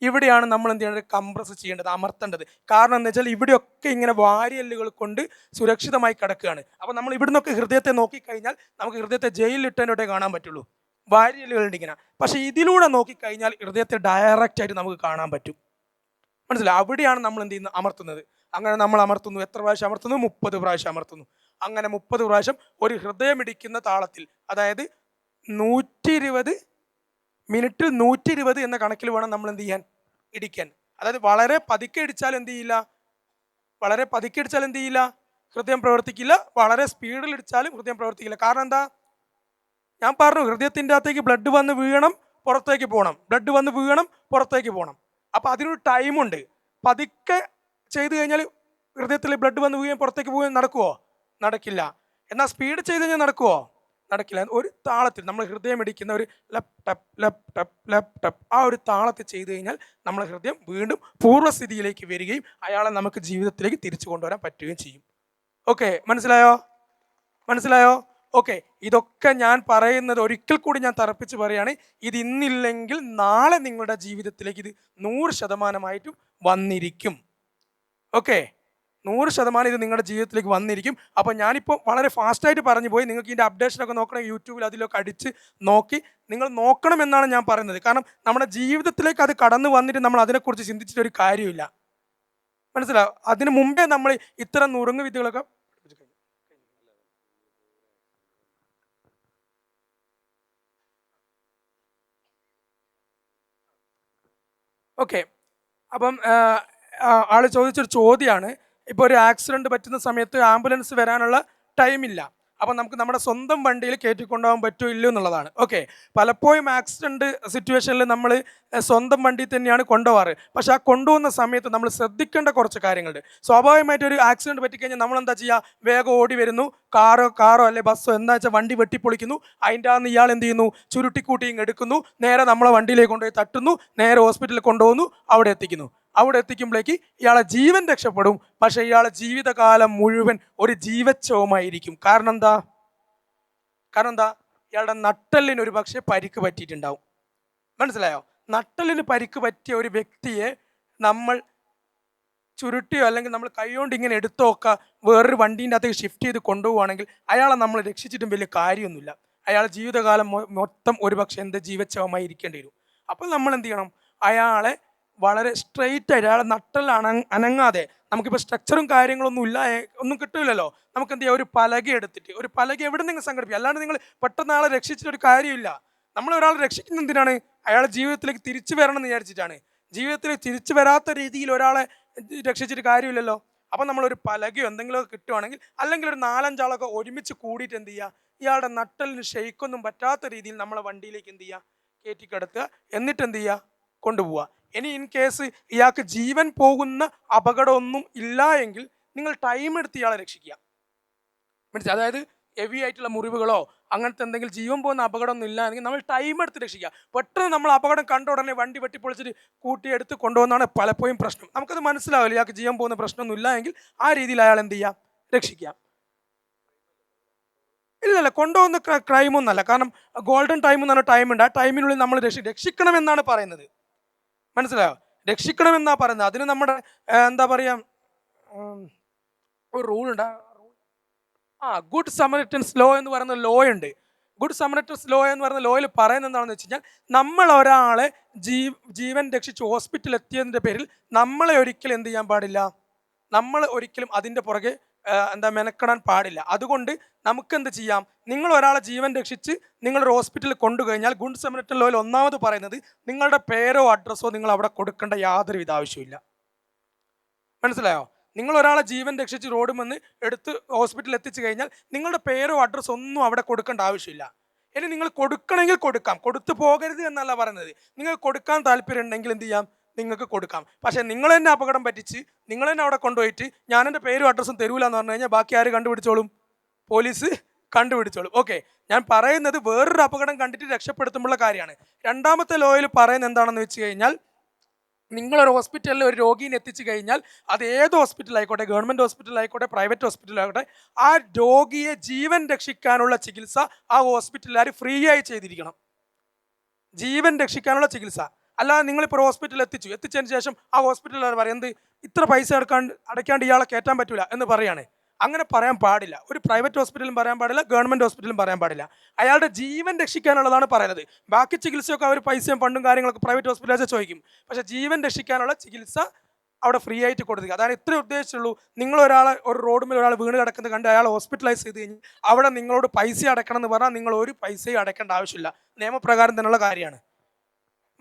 ഇവിടെയാണ് നമ്മൾ എന്ത് ചെയ്യേണ്ടത്, കംപ്രസ് ചെയ്യേണ്ടത്, അമർത്തേണ്ടത്. കാരണം എന്താ വെച്ചാൽ ഇവിടെയൊക്കെ ഇങ്ങനെ വാരിയല്ലുകൾ കൊണ്ട് സുരക്ഷിതമായി കിടക്കുകയാണ്. അപ്പോൾ നമ്മൾ ഇവിടെ നിന്നൊക്കെ ഹൃദയത്തെ നോക്കിക്കഴിഞ്ഞാൽ നമുക്ക് ഹൃദയത്തെ ജയിലിലിട്ടതിനോട്ടേ കാണാൻ പറ്റുള്ളൂ, വാരിയല്ലുകളുണ്ട് ഇങ്ങനെ. പക്ഷേ ഇതിലൂടെ നോക്കിക്കഴിഞ്ഞാൽ ഹൃദയത്തെ ഡയറക്റ്റ് ആയിട്ട് നമുക്ക് കാണാൻ പറ്റും. മനസ്സിലായി? അവിടെയാണ് നമ്മൾ എന്ത് ചെയ്യുന്നത്, അമർത്തുന്നത്. അങ്ങനെ നമ്മൾ അമർത്തുന്നു. എത്ര പ്രാവശ്യം അമർത്തുന്നു? 30 പ്രാവശ്യം അമർത്തുന്നു. അങ്ങനെ 30 പ്രാവശ്യം ഒരു ഹൃദയമിടിക്കുന്ന താളത്തിൽ, അതായത് 120 മിനിറ്റിൽ 120 എന്ന കണക്കിൽ വേണം നമ്മൾ എന്ത് ചെയ്യാൻ, ഇടിക്കാൻ. അതായത് വളരെ പതുക്കെ ഇടിച്ചാൽ എന്ത് ചെയ്യില്ല, ഹൃദയം പ്രവർത്തിക്കില്ല. വളരെ സ്പീഡിൽ ഇടിച്ചാലും ഹൃദയം പ്രവർത്തിക്കില്ല. കാരണം എന്താ, ഞാൻ പറഞ്ഞു, ഹൃദയത്തിൻ്റെ അകത്തേക്ക് ബ്ലഡ് വന്ന് വീഴണം, പുറത്തേക്ക് പോകണം. ബ്ലഡ് വന്ന് വീഴണം, പുറത്തേക്ക് പോകണം. അപ്പോൾ അതിനൊരു ടൈമുണ്ട്. പതുക്കെ ചെയ്ത് കഴിഞ്ഞാൽ ഹൃദയത്തിൽ ബ്ലഡ് വന്ന് വീഴുകയും പുറത്തേക്ക് പോവുകയും നടക്കുമോ? നടക്കില്ല. എന്നാൽ സ്പീഡ് ചെയ്ത് കഴിഞ്ഞാൽ നടക്കുമോ? നടക്കില്ല. ഒരു താളത്തിൽ നമ്മൾ ഹൃദയം ഇടിക്കുന്ന ഒരു ലെപ് ടപ്പ് ലെപ് ടപ്പ് ലെപ് ടപ്പ് ആ ഒരു താളത്തിൽ ചെയ്ത് കഴിഞ്ഞാൽ നമ്മളെ ഹൃദയം വീണ്ടും പൂർവ്വസ്ഥിതിയിലേക്ക് വരികയും അയാളെ നമുക്ക് ജീവിതത്തിലേക്ക് തിരിച്ചു കൊണ്ടുവരാൻ പറ്റുകയും ചെയ്യും. ഓക്കെ, മനസ്സിലായോ? ഓക്കെ, ഇതൊക്കെ ഞാൻ പറയുന്നത് ഒരിക്കൽ കൂടി ഞാൻ തറപ്പിച്ച് പറയുകയാണ്. ഇത് ഇന്നില്ലെങ്കിൽ നാളെ നിങ്ങളുടെ ജീവിതത്തിലേക്ക് ഇത് 100% വന്നിരിക്കും. ഓക്കെ, 100% ഇത് നിങ്ങളുടെ ജീവിതത്തിലേക്ക് വന്നിരിക്കും. അപ്പോൾ ഞാനിപ്പോൾ വളരെ ഫാസ്റ്റായിട്ട് പറഞ്ഞു പോയി. നിങ്ങൾക്ക് ഇതിൻ്റെ അപ്ഡേഷനൊക്കെ നോക്കണം. യൂട്യൂബിൽ അതിലൊക്കെ അടിച്ച് നോക്കി നിങ്ങൾ നോക്കണമെന്നാണ് ഞാൻ പറയുന്നത്. കാരണം നമ്മുടെ ജീവിതത്തിലേക്ക് അത് കടന്നു വന്നിട്ട് നമ്മൾ അതിനെക്കുറിച്ച് ചിന്തിച്ചിട്ടൊരു കാര്യമില്ല. മനസ്സിലാവും? അതിന് മുമ്പേ നമ്മൾ ഇത്തരം നുറുങ്ങ് വിദ്യകളൊക്കെ ഓക്കെ. അപ്പം ആൾ ചോദിച്ചൊരു ചോദ്യമാണ്, ഇപ്പോൾ ഒരു ആക്സിഡൻറ്റ് പറ്റുന്ന സമയത്ത് ആംബുലൻസ് വരാനുള്ള ടൈമില്ല, അപ്പം നമുക്ക് നമ്മുടെ സ്വന്തം വണ്ടിയിൽ കയറ്റിക്കൊണ്ടുപോകാൻ പറ്റുമോ ഇല്ലയോ എന്നുള്ളതാണ്. ഓക്കെ. പലപ്പോഴും ആക്സിഡൻറ്റ് സിറ്റുവേഷനിൽ നമ്മൾ സ്വന്തം വണ്ടി തന്നെയാണ് കൊണ്ടുപോകാറ്. പക്ഷേ ആ കൊണ്ടുപോകുന്ന സമയത്ത് നമ്മൾ ശ്രദ്ധിക്കേണ്ട കുറച്ച് കാര്യങ്ങളുണ്ട്. സ്വാഭാവികമായിട്ട് ഒരു ആക്സിഡൻറ്റ് പറ്റിക്കഴിഞ്ഞാൽ നമ്മൾ എന്താ ചെയ്യുക? വേഗം ഓടി വരുന്നു, കാറോ അല്ലെ ബസ്സോ എന്താ വെച്ചാൽ വണ്ടി വെട്ടിപ്പൊളിക്കുന്നു. അതിൻ്റെ അകത്ത് ഇയാൾ എന്ത് ചെയ്യുന്നു? ചുരുട്ടിക്കൂട്ടി ഇങ്ങ് എടുക്കുന്നു, നേരെ നമ്മളെ വണ്ടിയിലേക്ക് കൊണ്ടുപോയി തട്ടുന്നു, നേരെ ഹോസ്പിറ്റലിൽ കൊണ്ടുപോകുന്നു, അവിടെ എത്തിക്കുന്നു. അവിടെ എത്തിക്കുമ്പോഴേക്ക് ഇയാളെ ജീവൻ രക്ഷപ്പെടും, പക്ഷേ ഇയാളെ ജീവിതകാലം മുഴുവൻ ഒരു ജീവച്ഛവമായിരിക്കും. കാരണം എന്താ? ഇയാളുടെ നട്ടെല്ലിന് ഒരു പക്ഷേ പരിക്ക് പറ്റിയിട്ടുണ്ടാവും. മനസ്സിലായോ? നട്ടെല്ലിന് പരിക്ക് പറ്റിയ ഒരു വ്യക്തിയെ നമ്മൾ ചുരുട്ടിയോ അല്ലെങ്കിൽ നമ്മൾ കൈകൊണ്ട് ഇങ്ങനെ എടുത്തൊക്കെ വേറൊരു വണ്ടീൻ്റെ അകത്തേക്ക് ഷിഫ്റ്റ് ചെയ്ത് കൊണ്ടുപോവുകയാണെങ്കിൽ അയാളെ നമ്മൾ രക്ഷിച്ചിട്ടും വലിയ കാര്യമൊന്നുമില്ല. അയാളെ ജീവിതകാലം മൊത്തം ഒരു പക്ഷേ ജീവച്ഛവമായി ഇരിക്കേണ്ടി വരും. അപ്പോൾ നമ്മൾ എന്ത് ചെയ്യണം? അയാളെ വളരെ സ്ട്രെയിറ്റ് ആയിട്ട് അയാളെ നട്ടെല്ല് അനങ്ങാതെ, നമുക്കിപ്പോൾ സ്ട്രക്ചറും കാര്യങ്ങളൊന്നും ഇല്ല, ഒന്നും കിട്ടില്ലല്ലോ, നമുക്ക് എന്ത് ചെയ്യാം? ഒരു പലക എടുത്തിട്ട്, ഒരു പലക എവിടെ നിങ്ങൾ സംഘടിപ്പിക്കുക, അല്ലാണ്ട് നിങ്ങൾ പെട്ടെന്ന് ആളെ രക്ഷിച്ചിട്ടൊരു കാര്യമില്ല. നമ്മൾ ഒരാളെ രക്ഷിക്കുന്ന എന്തിനാണ്? അയാളെ ജീവിതത്തിലേക്ക് തിരിച്ചു വരണം എന്ന് വിചാരിച്ചിട്ടാണ്. ജീവിതത്തിൽ തിരിച്ചു വരാത്ത രീതിയിൽ ഒരാളെ രക്ഷിച്ചിട്ട് കാര്യമില്ലല്ലോ. അപ്പം നമ്മളൊരു പലകയോ എന്തെങ്കിലുമൊക്കെ കിട്ടുവാണെങ്കിൽ, അല്ലെങ്കിൽ ഒരു 4-5 ആളൊക്കെ ഒരുമിച്ച് കൂടിയിട്ട് എന്ത് ചെയ്യുക? ഇയാളുടെ നട്ടലിന് ഷെയ്ക്കൊന്നും പറ്റാത്ത രീതിയിൽ നമ്മളെ വണ്ടിയിലേക്ക് എന്ത് ചെയ്യുക? കയറ്റിക്കിടത്തുക. എന്നിട്ട് എന്ത് ചെയ്യുക? കൊണ്ടുപോവുക. ഇനി ഇൻ കേസ് ഇയാൾക്ക് ജീവൻ പോകുന്ന അപകടമൊന്നും ഇല്ല എങ്കിൽ നിങ്ങൾ ടൈം എടുത്ത് ഇയാളെ രക്ഷിക്കുക. മനസ്സിലായി? അതായത് ഹെവി ആയിട്ടുള്ള മുറിവുകളോ അങ്ങനത്തെ എന്തെങ്കിലും ജീവൻ പോകുന്ന അപകടമൊന്നും ഇല്ല എങ്കിൽ നമ്മൾ ടൈം എടുത്ത് രക്ഷിക്കുക. പെട്ടെന്ന് നമ്മൾ അപകടം കണ്ട ഉടനെ വണ്ടി വെട്ടിപ്പൊളിച്ചിട്ട് കൂട്ടിയെടുത്ത് കൊണ്ടുപോകുന്നതാണ് പലപ്പോഴും പ്രശ്നം. നമുക്കത് മനസ്സിലാവില്ല, ഇയാൾക്ക് ജീവൻ പോകുന്ന പ്രശ്നമൊന്നും ഇല്ല എങ്കിൽ ആ രീതിയിൽ അയാൾ എന്ത് ചെയ്യുക? രക്ഷിക്കുക. ഇല്ലല്ല, കൊണ്ടുപോകുന്ന ക്രൈമൊന്നുമല്ല. കാരണം ഗോൾഡൻ ടൈം എന്ന് പറഞ്ഞ ടൈമുണ്ട്. ആ ടൈമിനുള്ളിൽ നമ്മൾ രക്ഷിക്കണമെന്നാണ് പറയുന്നത്. മനസ്സിലായോ? രക്ഷിക്കണമെന്നാ പറയുന്നത്. അതിന് നമ്മുടെ എന്താ പറയുക, ഒരു റൂളുണ്ട്. ഗുഡ് സമരിറ്റൻസ് ലോ എന്ന് പറയുന്ന ലോ ഉണ്ട്. ഗുഡ് സമരിറ്റൻസ് ലോ എന്ന് പറയുന്ന ലോയിൽ പറയുന്നത് എന്താണെന്ന് വെച്ച് കഴിഞ്ഞാൽ, നമ്മൾ ഒരാളെ ജീവൻ രക്ഷിച്ച് ഹോസ്പിറ്റലിൽ എത്തിയതിൻ്റെ പേരിൽ നമ്മളെ ഒരിക്കലും എന്ത് ചെയ്യാൻ പാടില്ല? നമ്മൾ ഒരിക്കലും അതിൻ്റെ പുറകെ മെനക്കെടാൻ പാടില്ല. അതുകൊണ്ട് നമുക്ക് എന്ത് ചെയ്യാം? നിങ്ങൾ ഒരാളെ ജീവൻ രക്ഷിച്ച് നിങ്ങളൊരു ഹോസ്പിറ്റലിൽ കൊണ്ടുകഴിഞ്ഞാൽ ഗുഡ് സമരിറ്റൻ ലോയിൽ ഒന്നാമത് പറയുന്നത്, നിങ്ങളുടെ പേരോ അഡ്രസ്സോ നിങ്ങൾ അവിടെ കൊടുക്കേണ്ട യാതൊരുവിധ ആവശ്യമില്ല. മനസ്സിലായോ? നിങ്ങൾ ഒരാളെ ജീവൻ രക്ഷിച്ച് റോഡിൽ വന്ന് എടുത്ത് ഹോസ്പിറ്റലിൽ എത്തിച്ചു കഴിഞ്ഞാൽ നിങ്ങളുടെ പേരോ അഡ്രസ്സോ ഒന്നും അവിടെ കൊടുക്കേണ്ട ആവശ്യമില്ല. ഇനി നിങ്ങൾ കൊടുക്കണമെങ്കിൽ കൊടുക്കാം, കൊടുത്തു പോകരുത് എന്നല്ല പറയുന്നത്. നിങ്ങൾ കൊടുക്കാൻ താല്പര്യം ഉണ്ടെങ്കിൽ എന്ത് ചെയ്യാം? നിങ്ങൾക്ക് കൊടുക്കാം. പക്ഷേ നിങ്ങൾ തന്നെ അപകടം പറ്റിച്ച് നിങ്ങൾ തന്നെ അവിടെ കൊണ്ടുപോയിട്ട് ഞാൻ എൻ്റെ പേരും അഡ്രസ്സും തരൂല എന്ന് പറഞ്ഞു കഴിഞ്ഞാൽ ബാക്കി ആര് കണ്ടുപിടിച്ചോളും? പോലീസ് കണ്ടുപിടിച്ചോളും. ഓക്കെ. ഞാൻ പറയുന്നത് വേറൊരു അപകടം കണ്ടിട്ട് രക്ഷപ്പെടുത്തുമ്പോഴുള്ള കാര്യമാണ്. രണ്ടാമത്തെ ലോയിൽ പറയുന്നത് എന്താണെന്ന് വെച്ച് കഴിഞ്ഞാൽ, നിങ്ങളൊരു ഹോസ്പിറ്റലിൽ ഒരു രോഗീനെ എത്തിച്ചു കഴിഞ്ഞാൽ അത് ഏത് ഹോസ്പിറ്റലായിക്കോട്ടെ, ഗവൺമെൻറ് ഹോസ്പിറ്റലായിക്കോട്ടെ, പ്രൈവറ്റ് ഹോസ്പിറ്റലായിക്കോട്ടെ, ആ രോഗിയെ ജീവൻ രക്ഷിക്കാനുള്ള ചികിത്സ ആ ഹോസ്പിറ്റലുകാർ ഫ്രീ ആയി ചെയ്തിരിക്കണം. ജീവൻ രക്ഷിക്കാനുള്ള ചികിത്സ. അല്ലാതെ നിങ്ങളിപ്പോൾ ഹോസ്പിറ്റലിൽ എത്തിച്ചതിന് ശേഷം ആ ഹോസ്പിറ്റലുകാർ പറയും എന്ത് ഇത്ര പൈസ അടയ്ക്കാണ്ട് ഇയാളെ കയറ്റാൻ പറ്റൂല എന്ന് പറയാണ്. അങ്ങനെ പറയാൻ പാടില്ല. ഒരു പ്രൈവറ്റ് ഹോസ്പിറ്റലും പറയാൻ പാടില്ല, ഗവൺമെൻറ് ഹോസ്പിറ്റലും പറയാൻ പാടില്ല. അയാളുടെ ജീവൻ രക്ഷിക്കാനുള്ളതാണ് പറയുന്നത്. ബാക്കി ചികിത്സയൊക്കെ അവർ പൈസയും ഫണ്ടും കാര്യങ്ങളൊക്കെ പ്രൈവറ്റ് ഹോസ്പിറ്റലിൽ ചോദിക്കും. പക്ഷേ ജീവൻ രക്ഷിക്കാനുള്ള ചികിത്സ അവിടെ ഫ്രീ ആയിട്ട് കൊടുക്കുക. അതാണ് ഇത്രേ ഉദ്ദേശിച്ചുള്ളൂ. നിങ്ങൾ ഒരു റോഡ് മേൽ ഒരാൾ വീണ് കിടക്കുന്നത് കണ്ട് അയാൾ ഹോസ്പിറ്റലൈസ് ചെയ്ത് കഴിഞ്ഞ് അവിടെ നിങ്ങളോട് പൈസ അടയ്ക്കണം എന്ന് പറഞ്ഞാൽ നിങ്ങൾ ഒരു പൈസയും അടയ്ക്കേണ്ട ആവശ്യമില്ല. നിയമപ്രകാരം തന്നെയുള്ള കാര്യമാണ്.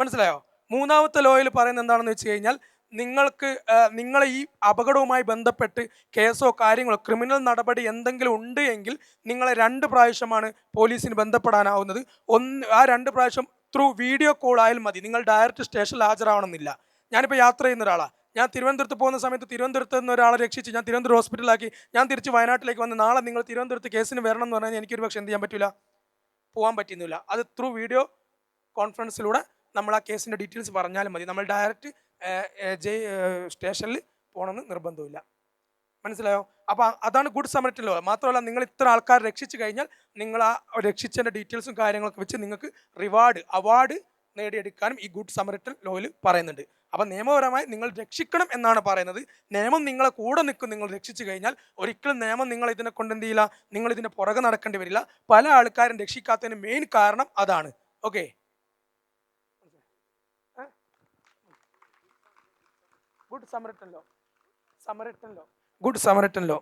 മനസ്സിലായോ? മൂന്നാമത്തെ ലോയിൽ പറയുന്നത് എന്താണെന്ന് വെച്ച് കഴിഞ്ഞാൽ, നിങ്ങളെ ഈ അപകടവുമായി ബന്ധപ്പെട്ട് കേസോ കാര്യങ്ങളോ ക്രിമിനൽ നടപടി എന്തെങ്കിലും ഉണ്ട് എങ്കിൽ നിങ്ങളെ 2 പ്രാവശ്യമാണ് പോലീസിന് ബന്ധപ്പെടാനാവുന്നത്. ആ 2 പ്രാവശ്യം ത്രൂ വീഡിയോ കോൾ ആയാലും മതി. നിങ്ങൾ ഡയറക്റ്റ് സ്റ്റേഷനിൽ ഹാജരാവണമെന്നില്ല. ഞാനിപ്പോൾ യാത്ര ചെയ്യുന്ന ഒരാളാണ്. ഞാൻ തിരുവനന്തപുരത്ത് പോകുന്ന സമയത്ത് തിരുവനന്തപുരത്ത് നിന്ന് ഒരാളെ രക്ഷിച്ച് ഞാൻ തിരുവനന്തപുരം ഹോസ്പിറ്റലാക്കി ഞാൻ തിരിച്ച് വയനാട്ടിലേക്ക് വന്ന് നാളെ നിങ്ങൾ തിരുവനന്തപുരത്ത് കേസിന് വരണം എന്ന് പറഞ്ഞാൽ എനിക്കൊരു പക്ഷേ എന്ത് ചെയ്യാൻ പറ്റില്ല? പോകാൻ പറ്റുന്നില്ല. അത് ത്രൂ വീഡിയോ കോൺഫറൻസിലൂടെ നമ്മൾ ആ കേസിൻ്റെ ഡീറ്റെയിൽസ് പറഞ്ഞാലും മതി. നമ്മൾ ഡയറക്റ്റ് സ്റ്റേഷനിൽ പോകണമെന്ന് നിർബന്ധമില്ല. മനസ്സിലായോ? അപ്പോൾ അതാണ് ഗുഡ് സമരിറ്റൻ ലോ. മാത്രമല്ല, നിങ്ങൾ ഇത്ര ആൾക്കാർ രക്ഷിച്ചു കഴിഞ്ഞാൽ നിങ്ങൾ ആ രക്ഷിച്ചതിൻ്റെ ഡീറ്റെയിൽസും കാര്യങ്ങളൊക്കെ വെച്ച് നിങ്ങൾക്ക് അവാർഡ് നേടിയെടുക്കാനും ഈ ഗുഡ് സമരിറ്റൻ ലോയിൽ പറയുന്നുണ്ട്. അപ്പം നിയമപരമായി നിങ്ങൾ രക്ഷിക്കണം എന്നാണ് പറയുന്നത്. നിയമം നിങ്ങളെ കൂടെ നിൽക്കും. നിങ്ങൾ രക്ഷിച്ചു കഴിഞ്ഞാൽ ഒരിക്കലും നിയമം നിങ്ങൾ ഇതിനെ കൊണ്ട് എന്ത് ചെയ്യില്ല, നിങ്ങൾ ഇതിൻ്റെ പുറകെ നടക്കേണ്ടി വരില്ല. പല ആൾക്കാരും രക്ഷിക്കാത്തതിന് മെയിൻ കാരണം അതാണ്. Okay. Good Samaritan law. Good Samaritan law.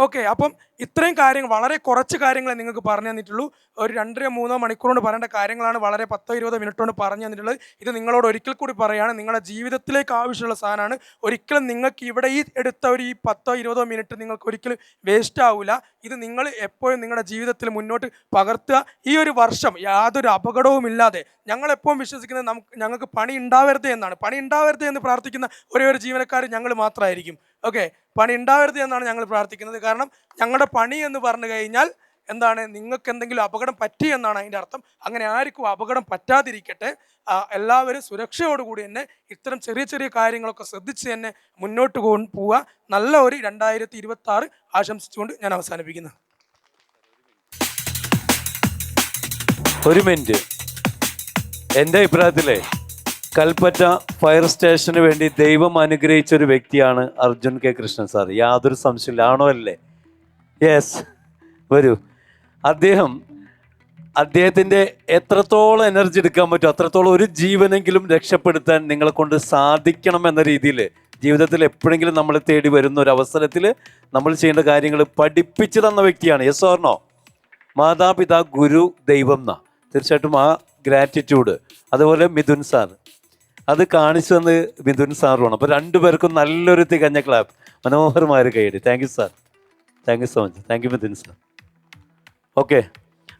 Okay, അപ്പം ഇത്രയും കാര്യങ്ങൾ, വളരെ കുറച്ച് കാര്യങ്ങളെ നിങ്ങൾക്ക് പറഞ്ഞു തന്നിട്ടുള്ളൂ. ഒരു 2-3 മണിക്കൂർ കൊണ്ട് പറയേണ്ട കാര്യങ്ങളാണ് വളരെ 10-20 മിനിറ്റ് കൊണ്ട് പറഞ്ഞു തന്നിട്ടുള്ളത്. ഇത് നിങ്ങളോട് ഒരിക്കൽ കൂടി പറയുകയാണ്, നിങ്ങളുടെ ജീവിതത്തിലേക്ക് ആവശ്യമുള്ള സാധനമാണ്. ഒരിക്കലും നിങ്ങൾക്ക് ഇവിടെ ഈ എടുത്ത ഒരു 10-20 മിനിറ്റ് നിങ്ങൾക്ക് ഒരിക്കലും വേസ്റ്റ് ആവില്ല. ഇത് നിങ്ങൾ എപ്പോഴും നിങ്ങളുടെ ജീവിതത്തിൽ മുന്നോട്ട് പകർത്തുക. ഈ ഒരു വർഷം യാതൊരു അപകടവും ഇല്ലാതെ, ഞങ്ങളെപ്പോഴും വിശ്വസിക്കുന്നത് ഞങ്ങൾക്ക് പണി ഉണ്ടാവരുത് എന്നാണ്. പണി ഉണ്ടാവരുത് എന്ന് പ്രാർത്ഥിക്കുന്ന ഒരേ ഒരു ജീവനക്കാർ ഞങ്ങൾ മാത്രമായിരിക്കും. ഓക്കെ, പണി ഉണ്ടാവരുത് എന്നാണ് ഞങ്ങൾ പ്രാർത്ഥിക്കുന്നത്. കാരണം ഞങ്ങളുടെ പണി എന്ന് പറഞ്ഞു കഴിഞ്ഞാൽ എന്താണ്, നിങ്ങൾക്ക് എന്തെങ്കിലും അപകടം പറ്റി എന്നാണ് അതിൻ്റെ അർത്ഥം. അങ്ങനെ ആർക്കും അപകടം പറ്റാതിരിക്കട്ടെ. എല്ലാവരും സുരക്ഷയോടുകൂടി തന്നെ ഇത്തരം ചെറിയ ചെറിയ കാര്യങ്ങളൊക്കെ ശ്രദ്ധിച്ച് തന്നെ മുന്നോട്ട് പോവുക. നല്ല ഒരു 2026 ആശംസിച്ചുകൊണ്ട് ഞാൻ അവസാനിപ്പിക്കുന്നു. ഒരു മിനിറ്റ്. എൻ്റെ അഭിപ്രായത്തിലെ കൽപ്പറ്റ ഫയർ സ്റ്റേഷന് വേണ്ടി ദൈവം അനുഗ്രഹിച്ച ഒരു വ്യക്തിയാണ് അർജുൻ കെ കൃഷ്ണൻ സാർ. യാതൊരു സംശയമില്ല. ആണോ അല്ലേ? യെസ്, വരൂ. അദ്ദേഹത്തിൻ്റെ എത്രത്തോളം എനർജി എടുക്കാൻ പറ്റും അത്രത്തോളം ഒരു ജീവനെങ്കിലും രക്ഷപ്പെടുത്താൻ നിങ്ങളെ കൊണ്ട് സാധിക്കണം എന്ന രീതിയിൽ ജീവിതത്തിൽ എപ്പോഴെങ്കിലും നമ്മളെ തേടി വരുന്ന ഒരു അവസരത്തിൽ നമ്മൾ ചെയ്യേണ്ട കാര്യങ്ങൾ പഠിപ്പിച്ചു തന്ന വ്യക്തിയാണ്. Yes or no? മാതാപിതാ ഗുരു ദൈവം എന്നാ. തീർച്ചയായിട്ടും ആ ഗ്രാറ്റിറ്റ്യൂഡ്. അതുപോലെ മിഥുൻ സാർ, അത് കാണിച്ചു തന്ന് മിഥുൻ സാറുമാണ്. അപ്പോൾ രണ്ടുപേർക്കും നല്ലൊരു തികഞ്ഞ ക്ലാപ്പ്, മനോഹരമായൊരു കൈയടി. Thank you sir, thank you so much. Thank you Mithun sir. Okay,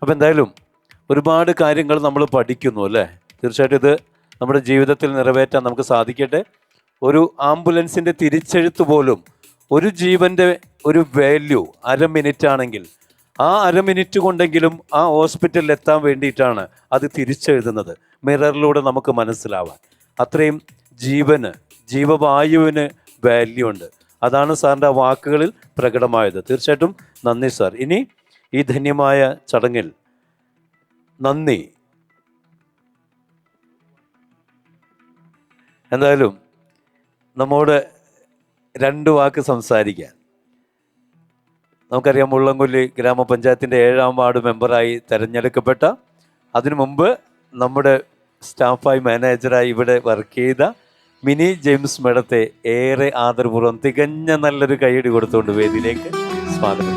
അപ്പോൾ എന്തായാലും ഒരുപാട് കാര്യങ്ങൾ നമ്മൾ പഠിക്കുന്നു അല്ലേ? തീർച്ചയായിട്ടും ഇത് നമ്മുടെ ജീവിതത്തിൽ നിറവേറ്റാൻ നമുക്ക് സാധിക്കട്ടെ. ഒരു ആംബുലൻസിൻ്റെ തിരിച്ചെഴുത്ത് പോലും ഒരു ജീവൻ്റെ ഒരു വാല്യൂ 1/2 മിനിറ്റ് ആണെങ്കിൽ ആ 1/2 മിനിറ്റ് കൊണ്ടെങ്കിലും ആ ഹോസ്പിറ്റലിൽ എത്താൻ വേണ്ടിയിട്ടാണ് അത് തിരിച്ചെഴുതുന്നത്. മിററിലൂടെ നമുക്ക് മനസ്സിലാവാൻ അത്രയും ജീവവായുവിന് വാല്യൂ ഉണ്ട്. അതാണ് സാറിൻ്റെ വാക്കുകളിൽ പ്രകടമായത്. തീർച്ചയായിട്ടും നന്ദി സാർ. ഇനി ഈ ധന്യമായ ചടങ്ങിൽ നന്ദി. എന്തായാലും നമ്മോട് 2 വാക്ക് സംസാരിക്കാൻ. നമുക്കറിയാം, മുള്ളംകൊല്ലി ഗ്രാമപഞ്ചായത്തിൻ്റെ 7ാം വാർഡ് മെമ്പറായി തിരഞ്ഞെടുക്കപ്പെട്ട, അതിനു മുമ്പ് നമ്മുടെ സ്റ്റാഫായി മാനേജറായി ഇവിടെ വർക്ക് ചെയ്ത മിനി ജെയിംസ് മേഡത്തെ ഏറെ ആദരപൂർവ്വം തികഞ്ഞ നല്ലൊരു കൈയടി കൊടുത്തുകൊണ്ട് വേദിയിലേക്ക് സ്വാഗതം.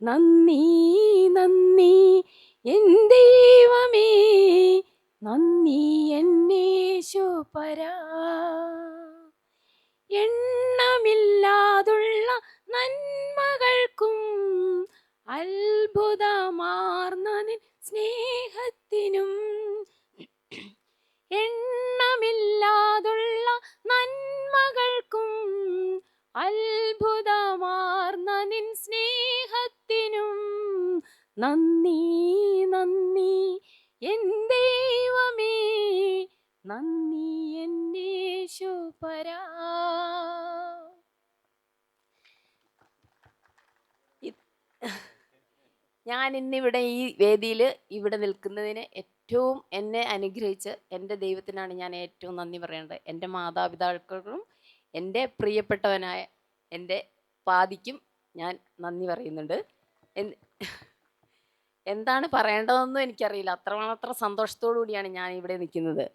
നന്ദി നന്ദി എൻ ദൈവമേ, നന്ദി എന്നേശുപരാ. എണ്ണമില്ലാതുള്ള നന്മകൾക്കും അത്ഭുതമാർന്ന നിൻ സ്നേഹത്തിനും, എണ്ണമില്ലാതുള്ള നന്മകൾക്കും അത്ഭുതമാർന്ന നിൻ സ്നേഹത്തിനും നന്ദി നന്ദി എൻ ദൈവമേ, നന്ദി എന്നേശുപരാ. ഞാൻ ഇന്നിവിടെ ഈ വേദിയിൽ ഇവിടെ നിൽക്കുന്നതിന് ഏറ്റവും എന്നെ അനുഗ്രഹിച്ച് എൻ്റെ ദൈവത്തിനാണ് ഞാൻ ഏറ്റവും നന്ദി പറയേണ്ടത്. എൻ്റെ മാതാപിതാക്കൾക്കും എൻ്റെ പ്രിയപ്പെട്ടവനായ എൻ്റെ പാതിക്കും ഞാൻ നന്ദി പറയുന്നുണ്ട്. എന്താണ് പറയേണ്ടതെന്നും എനിക്കറിയില്ല. അത്രമാത്രം സന്തോഷത്തോടു കൂടിയാണ് ഞാൻ ഇവിടെ നിൽക്കുന്നത്.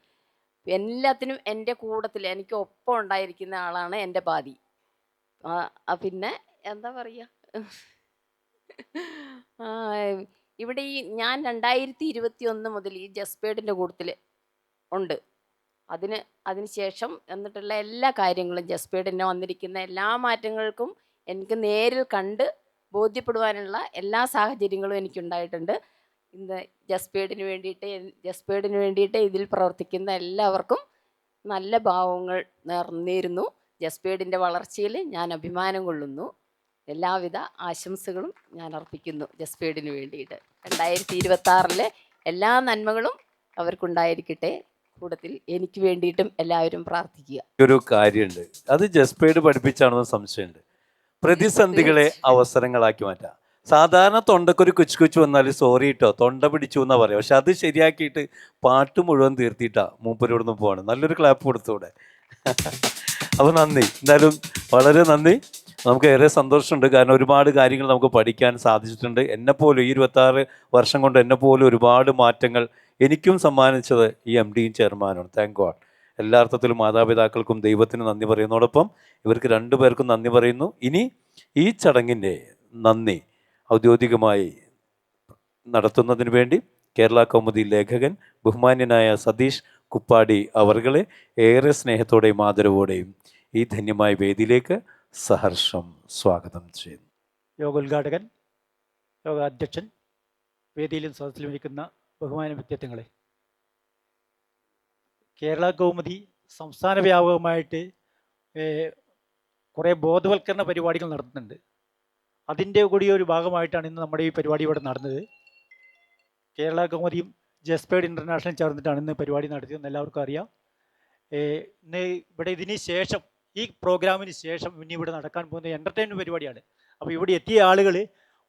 എല്ലാത്തിനും എൻ്റെ കൂട്ടത്തിൽ എനിക്ക് ഒപ്പം ഉണ്ടായിരിക്കുന്ന ആളാണ് എൻ്റെ പാതി. പിന്നെ എന്താ പറയുക, ഇവിടെ ഈ ഞാൻ 2021 മുതൽ ഈ ജസ്പേഡിൻ്റെ കൂട്ടത്തിൽ ഉണ്ട്. അതിന് ശേഷം എന്നിട്ടുള്ള എല്ലാ കാര്യങ്ങളും ജസ്പേഡിന് വന്നിരിക്കുന്ന എല്ലാ മാറ്റങ്ങൾക്കും എനിക്ക് നേരിൽ കണ്ട് ബോധ്യപ്പെടുവാനുള്ള എല്ലാ സാഹചര്യങ്ങളും എനിക്കുണ്ടായിട്ടുണ്ട്. ഇന്ന് ജസ്പേഡിന് വേണ്ടിയിട്ട് ഇതിൽ പ്രവർത്തിക്കുന്ന എല്ലാവർക്കും നല്ല ഭാവങ്ങൾ നേർന്നിരുന്നു. ജസ്പേഡിൻ്റെ വളർച്ചയിൽ ഞാൻ അഭിമാനം കൊള്ളുന്നു. എല്ലാവിധ ആശംസകളും ഞാൻ അർപ്പിക്കുന്നു ജസ്പേഡിന് വേണ്ടിയിട്ട്. 2026 എല്ലാ നന്മകളും അവർക്കുണ്ടായിരിക്കട്ടെ. കൂട്ടത്തിൽ എനിക്ക് വേണ്ടിയിട്ടും എല്ലാവരും പ്രാർത്ഥിക്കുക. ഒരു കാര്യമുണ്ട്, അത് ജസ്പേഡ് പഠിപ്പിച്ചാണെന്ന് സംശയമുണ്ട്. പ്രതിസന്ധികളെ അവസരങ്ങളാക്കി മാറ്റാം. സാധാരണ തൊണ്ടക്കൊരു കുച്ചു വന്നാൽ സോറി കേട്ടോ തൊണ്ട പിടിച്ചു എന്നാ പറയാം. പക്ഷെ അത് ശരിയാക്കിയിട്ട് പാട്ട് മുഴുവൻ തീർത്തിയിട്ടാ മൂപ്പരോടൊന്ന് പോവാണ്. നല്ലൊരു ക്ലാപ്പ് കൊടുത്തൂടെ? അപ്പോൾ നന്ദി, എന്തായാലും വളരെ നന്ദി. നമുക്ക് ഏറെ സന്തോഷമുണ്ട്. കാരണം ഒരുപാട് കാര്യങ്ങൾ നമുക്ക് പഠിക്കാൻ സാധിച്ചിട്ടുണ്ട്. എന്നെപ്പോലും ഈ 26 വർഷം കൊണ്ട് എന്നെപ്പോലും ഒരുപാട് മാറ്റങ്ങൾ എനിക്കും സമ്മാനിച്ചത് ഈ എം ഡിയും ചെയർമാനാണ്. Thank God. എല്ലാ അർത്ഥത്തിലും മാതാപിതാക്കൾക്കും ദൈവത്തിന് നന്ദി പറയുന്നതോടൊപ്പം ഇവർക്ക് രണ്ടുപേർക്കും നന്ദി പറയുന്നു. ഇനി ഈ ചടങ്ങിൻ്റെ നന്ദി ഔദ്യോഗികമായി നടത്തുന്നതിന് വേണ്ടി കേരള കൗമുദി ലേഖകൻ ബഹുമാന്യനായ സതീഷ് കുപ്പാടി അവർകളെ ഏറെ സ്നേഹത്തോടെയും ആദരവോടെയും ഈ ധന്യമായ വേദിയിലേക്ക് സഹർഷം സ്വാഗതം ചെയ്യുന്നു. യോഗോദ്ഘാടകൻ, യോഗ അധ്യക്ഷൻ, വേദിയിലും സദസ്സിലും ഇരിക്കുന്ന ബഹുമാന വ്യക്തിത്വങ്ങളെ, കേരള കൗമുദി സംസ്ഥാന വ്യാപകമായിട്ട് കുറേ ബോധവൽക്കരണ പരിപാടികൾ നടത്തുന്നുണ്ട്. അതിൻ്റെ കൂടി ഒരു ഭാഗമായിട്ടാണ് ഇന്ന് നമ്മുടെ ഈ പരിപാടി ഇവിടെ നടന്നത്. കേരള കൗമുദിയും ജസ്പേഡ് ഇൻ്റർനാഷണൽ ചേർന്നിട്ടാണ് ഇന്ന് പരിപാടി നടത്തിയതെന്ന് എല്ലാവർക്കും അറിയാം. ഇന്ന് ഇവിടെ ഇതിന് ശേഷം, ഈ പ്രോഗ്രാമിന് ശേഷം ഇനി ഇവിടെ നടക്കാൻ പോകുന്ന എൻ്റർടൈൻമെൻറ്റ് പരിപാടിയാണ്. അപ്പോൾ ഇവിടെ എത്തിയ ആളുകൾ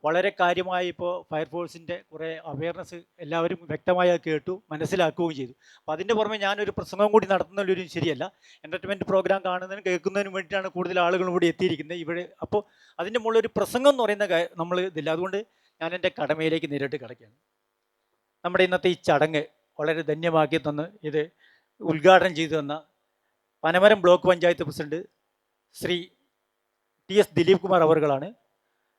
വളരെ കാര്യമായി ഇപ്പോൾ ഫയർഫോഴ്സിൻ്റെ കുറേ അവയർനെസ് എല്ലാവരും വ്യക്തമായി കേട്ടു, മനസ്സിലാക്കുകയും ചെയ്തു. അപ്പോൾ അതിൻ്റെ പുറമെ ഞാനൊരു പ്രസംഗം കൂടി നടത്തുന്നതിലൊരു ശരിയല്ല. എൻ്റർടൈൻമെൻറ്റ് പ്രോഗ്രാം കാണുന്നതിനും കേൾക്കുന്നതിനും വേണ്ടിയിട്ടാണ് കൂടുതൽ ആളുകളും ഇവിടെ എത്തിയിരിക്കുന്നത് ഇവിടെ. അപ്പോൾ അതിൻ്റെ മുകളിൽ ഒരു പ്രസംഗം എന്ന് പറയുന്ന നമ്മൾ ഇതില്ല. അതുകൊണ്ട് ഞാൻ എൻ്റെ കടമയിലേക്ക് നേരിട്ട് കിടക്കുകയാണ്. നമ്മുടെ ഇന്നത്തെ ഈ ചടങ്ങ് വളരെ ധന്യമാക്കി തന്ന് ഇത് ഉദ്ഘാടനം ചെയ്തു തന്ന Panamaram block panchayat president Shri TS Dileep Kumar അവർകളാണ്.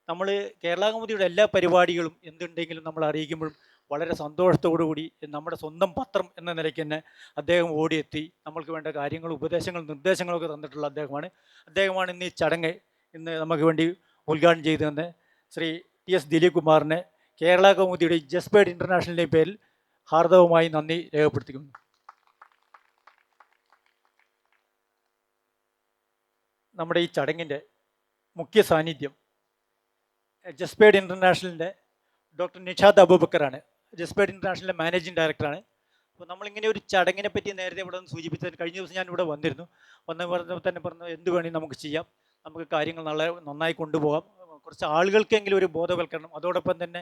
നമ്മൾ കേരള കൗമുദിയുടെ എല്ലാ പരിപാടികളും എന്തുണ്ടെങ്കിലും നമ്മൾ അറിയിക്കുമ്പോഴും വളരെ സന്തോഷത്തോടു കൂടി നമ്മുടെ സ്വന്തം പത്രം എന്ന നിലയ്ക്ക് തന്നെ അദ്ദേഹം ഓടിയെത്തി നമ്മൾക്ക് വേണ്ട കാര്യങ്ങളും ഉപദേശങ്ങളും നിർദ്ദേശങ്ങളൊക്കെ തന്നിട്ടുള്ള അദ്ദേഹമാണ് ഇന്ന് ഈ ചടങ്ങ് ഇന്ന് നമുക്ക് വേണ്ടി ഉദ്ഘാടനം ചെയ്തു തന്നെ ശ്രീ TS ദിലീപ് കുമാറിനെ കേരള കൗമുദിയുടെ ജസ്പേഡ് ഇൻ്റർനാഷണലിൻ്റെ പേരിൽ ഹാർദവമായി നന്ദി രേഖപ്പെടുത്തിക്കുന്നു. നമ്മുടെ ഈ ചടങ്ങിൻ്റെ മുഖ്യ സാന്നിധ്യം ജസ്പേഡ് ഇൻ്റർനാഷണലിൻ്റെ ഡോക്ടർ നിഷാദ് അബൂബക്കറാണ്. ജസ്പേഡ് ഇൻ്റർനാഷണലിൻ്റെ മാനേജിംഗ് ഡയറക്ടറാണ്. അപ്പോൾ നമ്മളിങ്ങനെ ഒരു ചടങ്ങിനെ പറ്റി നേരത്തെ ഇവിടെ ഒന്ന് സൂചിപ്പിച്ചത്, കഴിഞ്ഞ ദിവസം ഞാൻ ഇവിടെ വന്നിരുന്നു. പറഞ്ഞപ്പോൾ തന്നെ പറഞ്ഞു എന്ത് വേണമെങ്കിൽ നമുക്ക് ചെയ്യാം, നമുക്ക് കാര്യങ്ങൾ നന്നായി കൊണ്ടുപോകാം, കുറച്ച് ആളുകൾക്കെങ്കിലും ഒരു ബോധവൽക്കരണം. അതോടൊപ്പം തന്നെ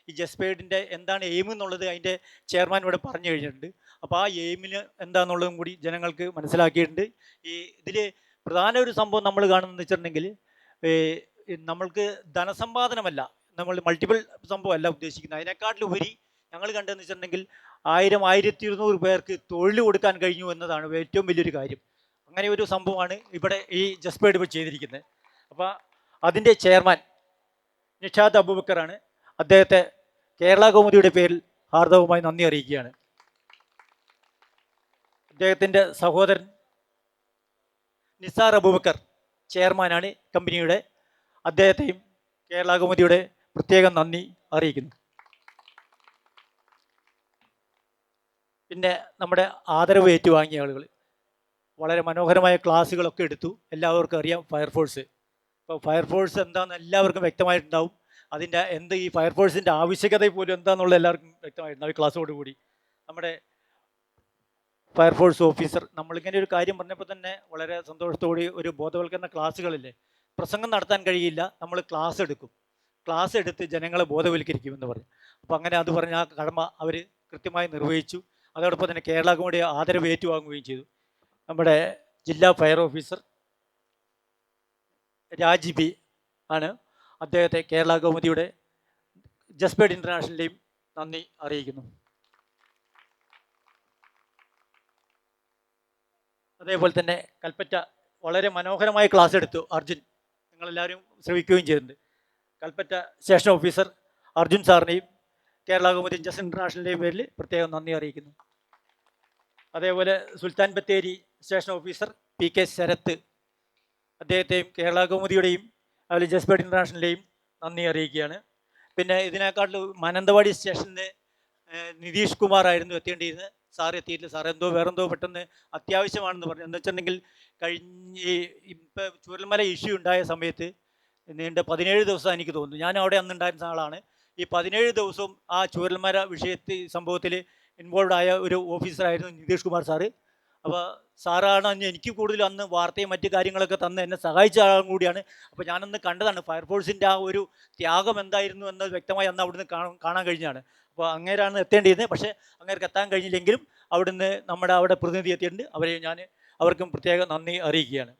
ഈ ജസ്പേഡിൻ്റെ എന്താണ് എയിം എന്നുള്ളത് അതിൻ്റെ ചെയർമാൻ ഇവിടെ പറഞ്ഞു കഴിഞ്ഞിട്ടുണ്ട്. അപ്പോൾ ആ എയിമിന് എന്താണെന്നുള്ളതും കൂടി ജനങ്ങൾക്ക് മനസ്സിലാക്കിയിട്ടുണ്ട്. ഈ ഇതിൽ പ്രധാന ഒരു സംഭവം നമ്മൾ കാണുന്നതെന്ന് വെച്ചിട്ടുണ്ടെങ്കിൽ നമ്മൾക്ക് ധനസമ്പാദനമല്ല, നമ്മൾ മൾട്ടിപ്പിൾ സംഭവമല്ല ഉദ്ദേശിക്കുന്നത്. അതിനേക്കാട്ടിലുപരി ഞങ്ങൾ കണ്ടതെന്ന് വെച്ചിട്ടുണ്ടെങ്കിൽ 1000-1200 പേർക്ക് തൊഴിൽ കൊടുക്കാൻ കഴിഞ്ഞു എന്നതാണ് ഏറ്റവും വലിയൊരു കാര്യം. അങ്ങനെ ഒരു സംഭവമാണ് ഇവിടെ ഈ ജസ്പേഡ് ഇപ്പോൾ ചെയ്തിരിക്കുന്നത്. അപ്പോൾ അതിൻ്റെ ചെയർമാൻ നിഷാദ് അബൂബക്കറാണ്. അദ്ദേഹത്തെ കേരള കൗമുദിയുടെ പേരിൽ ഹാർദവമായി നന്ദി അറിയിക്കുകയാണ്. അദ്ദേഹത്തിൻ്റെ സഹോദരൻ നിസാർ അബൂബക്കർ ചെയർമാനാണ് കമ്പനിയുടെ. അദ്ദേഹത്തെയും കേരള കൗമുദിയുടെ പ്രത്യേകം നന്ദി അറിയിക്കുന്നു. പിന്നെ നമ്മുടെ ആദരവ് ഏറ്റുവാങ്ങിയ ആളുകൾ വളരെ മനോഹരമായ ക്ലാസ്സുകളൊക്കെ എടുത്തു. എല്ലാവർക്കും അറിയാം ഫയർഫോഴ്സ്. ഇപ്പോൾ ഫയർഫോഴ്സ് എന്താണെന്ന് എല്ലാവർക്കും വ്യക്തമായിട്ടുണ്ടാവും. അതിൻ്റെ ഈ ഫയർഫോഴ്സിൻ്റെ ആവശ്യകത പോലും എന്താണെന്നുള്ളത് എല്ലാവർക്കും വ്യക്തമായിട്ടുണ്ടാവും ഈ ക്ലാസ്സോടുകൂടി. നമ്മുടെ ഫയർഫോഴ്സ് ഓഫീസർ നമ്മളിങ്ങനെ ഒരു കാര്യം പറഞ്ഞപ്പോൾ തന്നെ വളരെ സന്തോഷത്തോടെ ഒരു ബോധവൽക്കരണ ക്ലാസ്സുകളില്ലേ, പ്രസംഗം നടത്താൻ കഴിയില്ല, നമ്മൾ ക്ലാസ് എടുക്കും, ക്ലാസ് എടുത്ത് ജനങ്ങളെ ബോധവൽക്കരിക്കുമെന്ന് പറഞ്ഞു. അപ്പോൾ അങ്ങനെ അത് പറഞ്ഞ ആ കടമ അവർ കൃത്യമായി നിർവഹിച്ചു. അതോടൊപ്പം തന്നെ കേരള കൗമുദി ആദരവ് ഏറ്റുവാങ്ങുകയും ചെയ്തു. നമ്മുടെ ജില്ലാ ഫയർ ഓഫീസർ രാജി ആണ്. അദ്ദേഹത്തെ കേരള കൗമുദിയുടെ ജസ്പേഡ് ഇൻ്റർനാഷണലിൻ്റെയും നന്ദി അറിയിക്കുന്നു. അതേപോലെ തന്നെ കൽപ്പറ്റ വളരെ മനോഹരമായ ക്ലാസ് എടുത്തു അർജുൻ, നിങ്ങളെല്ലാവരും ശ്രമിക്കുകയും ചെയ്തിട്ടുണ്ട്. കൽപ്പറ്റ സ്റ്റേഷൻ ഓഫീസർ അർജുൻ സാറിനെയും കേരള കൗമുദി ജസ്റ്റ് ഇൻ്റർനാഷണലിൻ്റെയും പേരിൽ പ്രത്യേകം നന്ദി അറിയിക്കുന്നു. അതേപോലെ Sultan Bathery station officer PK Sarath, അദ്ദേഹത്തെയും കേരള കൗമുദിയുടെയും അതുപോലെ ജസ്പേഡ് ഇൻ്റർനാഷണലിൻ്റെയും നന്ദി അറിയിക്കുകയാണ്. പിന്നെ ഇതിനേക്കാട്ടിൽ മാനന്തവാടി സ്റ്റേഷനിൽ നിതീഷ് കുമാർ ആയിരുന്നു എത്തേണ്ടിയിരുന്നത്. സാർ എത്തിയിട്ടില്ല. സാർ വേറെന്തോ പെട്ടെന്ന് അത്യാവശ്യമാണെന്ന് പറഞ്ഞു. എന്ന് വെച്ചിട്ടുണ്ടെങ്കിൽ ഇപ്പോൾ ചൂരൽമല ഇഷ്യൂ ഉണ്ടായ സമയത്ത് നീണ്ട 17 ദിവസം എനിക്ക് തോന്നുന്നു, ഞാൻ അവിടെ അന്നുണ്ടായിരുന്ന ആളാണ്. ഈ 17 ദിവസവും ആ ചൂരൽമല സംഭവത്തിൽ ഇൻവോൾവ് ആയ ഒരു ഓഫീസറായിരുന്നു നിതീഷ് കുമാർ സാറ്. അപ്പോൾ സാറാണ് എനിക്ക് കൂടുതൽ അന്ന് വാർത്തയും മറ്റു കാര്യങ്ങളൊക്കെ തന്ന് എന്നെ സഹായിച്ച ആളും കൂടിയാണ്. അപ്പോൾ ഞാനന്ന് കണ്ടതാണ് ഫയർഫോഴ്സിൻ്റെ ആ ഒരു ത്യാഗം എന്തായിരുന്നു എന്നത് വ്യക്തമായി അന്ന് അവിടുന്ന് കാണാൻ കഴിഞ്ഞാണ്. അപ്പോൾ അങ്ങേരാണ് എത്തേണ്ടിയിരുന്നത്. പക്ഷേ അങ്ങേർക്ക് എത്താൻ കഴിഞ്ഞില്ലെങ്കിലും അവിടുന്ന് അവിടെ പ്രതിനിധി എത്തിയിട്ടുണ്ട്. അവർക്കും പ്രത്യേക നന്ദി അറിയിക്കുകയാണ്.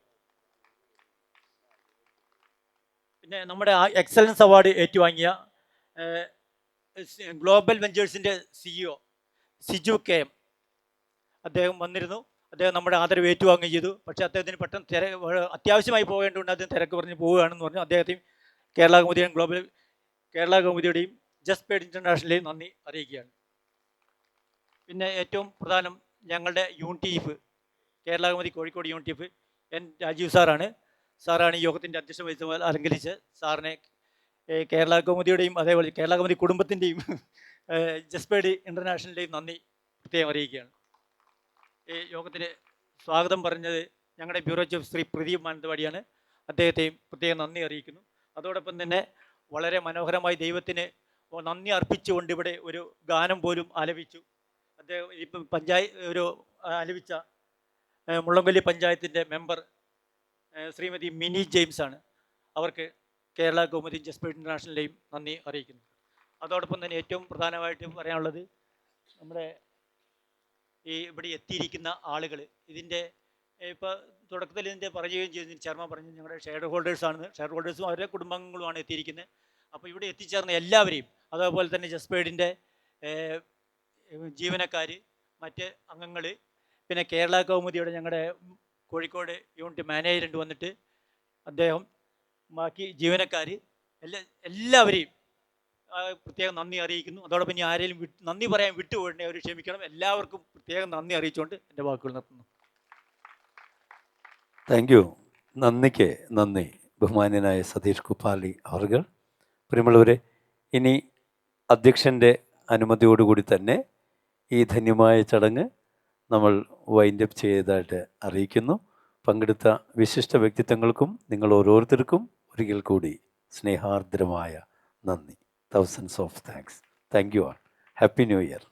പിന്നെ നമ്മുടെ എക്സലൻസ് അവാർഡ് ഏറ്റുവാങ്ങിയ ഗ്ലോബൽ വെഞ്ചേഴ്സിൻ്റെ CEO സിജു KM അദ്ദേഹം വന്നിരുന്നു. അദ്ദേഹം നമ്മുടെ ആദരവ് ഏറ്റുവാങ്ങുകയും ചെയ്തു. പക്ഷേ അദ്ദേഹത്തിന് പെട്ടെന്ന് അത്യാവശ്യമായി പോകേണ്ടതുകൊണ്ട് അദ്ദേഹം തിരക്ക് പറഞ്ഞ് പോവുകയാണെന്ന് പറഞ്ഞു. അദ്ദേഹത്തെയും കേരള കൗമുദിയുടെയും ജസ്പേഡ് ഇൻ്റർനാഷണലിലെയും നന്ദി അറിയിക്കുകയാണ്. പിന്നെ ഏറ്റവും പ്രധാനം ഞങ്ങളുടെ unit chief, Kerala Kaumudi Kozhikode unit chief N. Rajeev സാറാണ് ഈ യോഗത്തിൻ്റെ അധ്യക്ഷ വഹിച്ച അലങ്കരിച്ച് സാറിനെ കേരള കൗമുദിയുടെയും അതേപോലെ കേരള കൗമുദി കുടുംബത്തിൻ്റെയും ജസ്പേഡ് ഇൻ്റർനാഷണലിൻ്റെയും നന്ദി പ്രത്യേകം അറിയിക്കുകയാണ്. ഈ യോഗത്തിന് സ്വാഗതം പറഞ്ഞത് ഞങ്ങളുടെ ബ്യൂറോ ചീഫ് ശ്രീ പ്രദീപ് മാനന്തവാടിയാണ്. അദ്ദേഹത്തെയും പ്രത്യേകം നന്ദി അറിയിക്കുന്നു. അതോടൊപ്പം തന്നെ വളരെ മനോഹരമായി ദൈവത്തിന് നന്ദി അർപ്പിച്ചുകൊണ്ട് ഇവിടെ ഒരു ഗാനം പോലും ആലപിച്ചു. അദ്ദേഹം ഇപ്പം ആലപിച്ച മുള്ളംകൊല്ലി പഞ്ചായത്തിൻ്റെ മെമ്പർ ശ്രീമതി മിനി ജെയിംസ് ആണ്. അവർക്ക് കേരള കൗമുദി ജസ്പേഡ് ഇൻ്റർനാഷണലിൻ്റെയും നന്ദി അറിയിക്കുന്നു. അതോടൊപ്പം തന്നെ ഏറ്റവും പ്രധാനമായിട്ട് പറയാനുള്ളത് നമ്മുടെ ഇവിടെ എത്തിയിരിക്കുന്ന ആളുകൾ, ഇതിൻ്റെ ഇപ്പോൾ തുടക്കത്തിൽ ഇതിൻ്റെ പറയുകയും ചെയ്തു, ചെയർമാൻ പറഞ്ഞു ഞങ്ങളുടെ ഷെയർ ഹോൾഡേഴ്സും അവരുടെ കുടുംബാംഗങ്ങളുമാണ് എത്തിയിരിക്കുന്നത്. അപ്പോൾ ഇവിടെ എത്തിച്ചേർന്ന എല്ലാവരെയും, അതേപോലെ തന്നെ ജസ്പേഡിൻ്റെ ജീവനക്കാർ, മറ്റ് അംഗങ്ങൾ, പിന്നെ കേരള കൗമുദിയുടെ ഞങ്ങളുടെ കോഴിക്കോട് യൂണിറ്റ് മാനേജർ വന്നിട്ട് അദ്ദേഹം, ബാക്കി ജീവനക്കാർ എല്ലാവരെയും പ്രത്യേകം നന്ദി അറിയിക്കുന്നു. അതോടൊപ്പം ഇനി ആരെങ്കിലും നന്ദി പറയാൻ വിട്ടുപോയിട്ടുണ്ടെങ്കിൽ അവർ ക്ഷമിക്കണം. എല്ലാവർക്കും പ്രത്യേകം നന്ദി അറിയിച്ചുകൊണ്ട് എൻ്റെ വാക്കുകൾ നിർത്തുന്നു. Thank you. നന്ദിക്ക് നന്ദി ബഹുമാന്യനായ സതീഷ് കുപ്പാലി അവർ. പ്രിയമുള്ളവരെ, ഇനി അധ്യക്ഷൻ്റെ അനുമതിയോടുകൂടി തന്നെ ഈ ധന്യമായ ചടങ്ങ് നമ്മൾ വൈൻഡപ്പ് ചെയ്തതായിട്ട് അറിയിക്കുന്നു. പങ്കെടുത്ത വിശിഷ്ട വ്യക്തിത്വങ്ങൾക്കും നിങ്ങൾ ഓരോരുത്തർക്കും ഒരിക്കൽ കൂടി സ്നേഹാർദ്രമായ നന്ദി. Thousands of thanks. Thank you all. Happy New Year.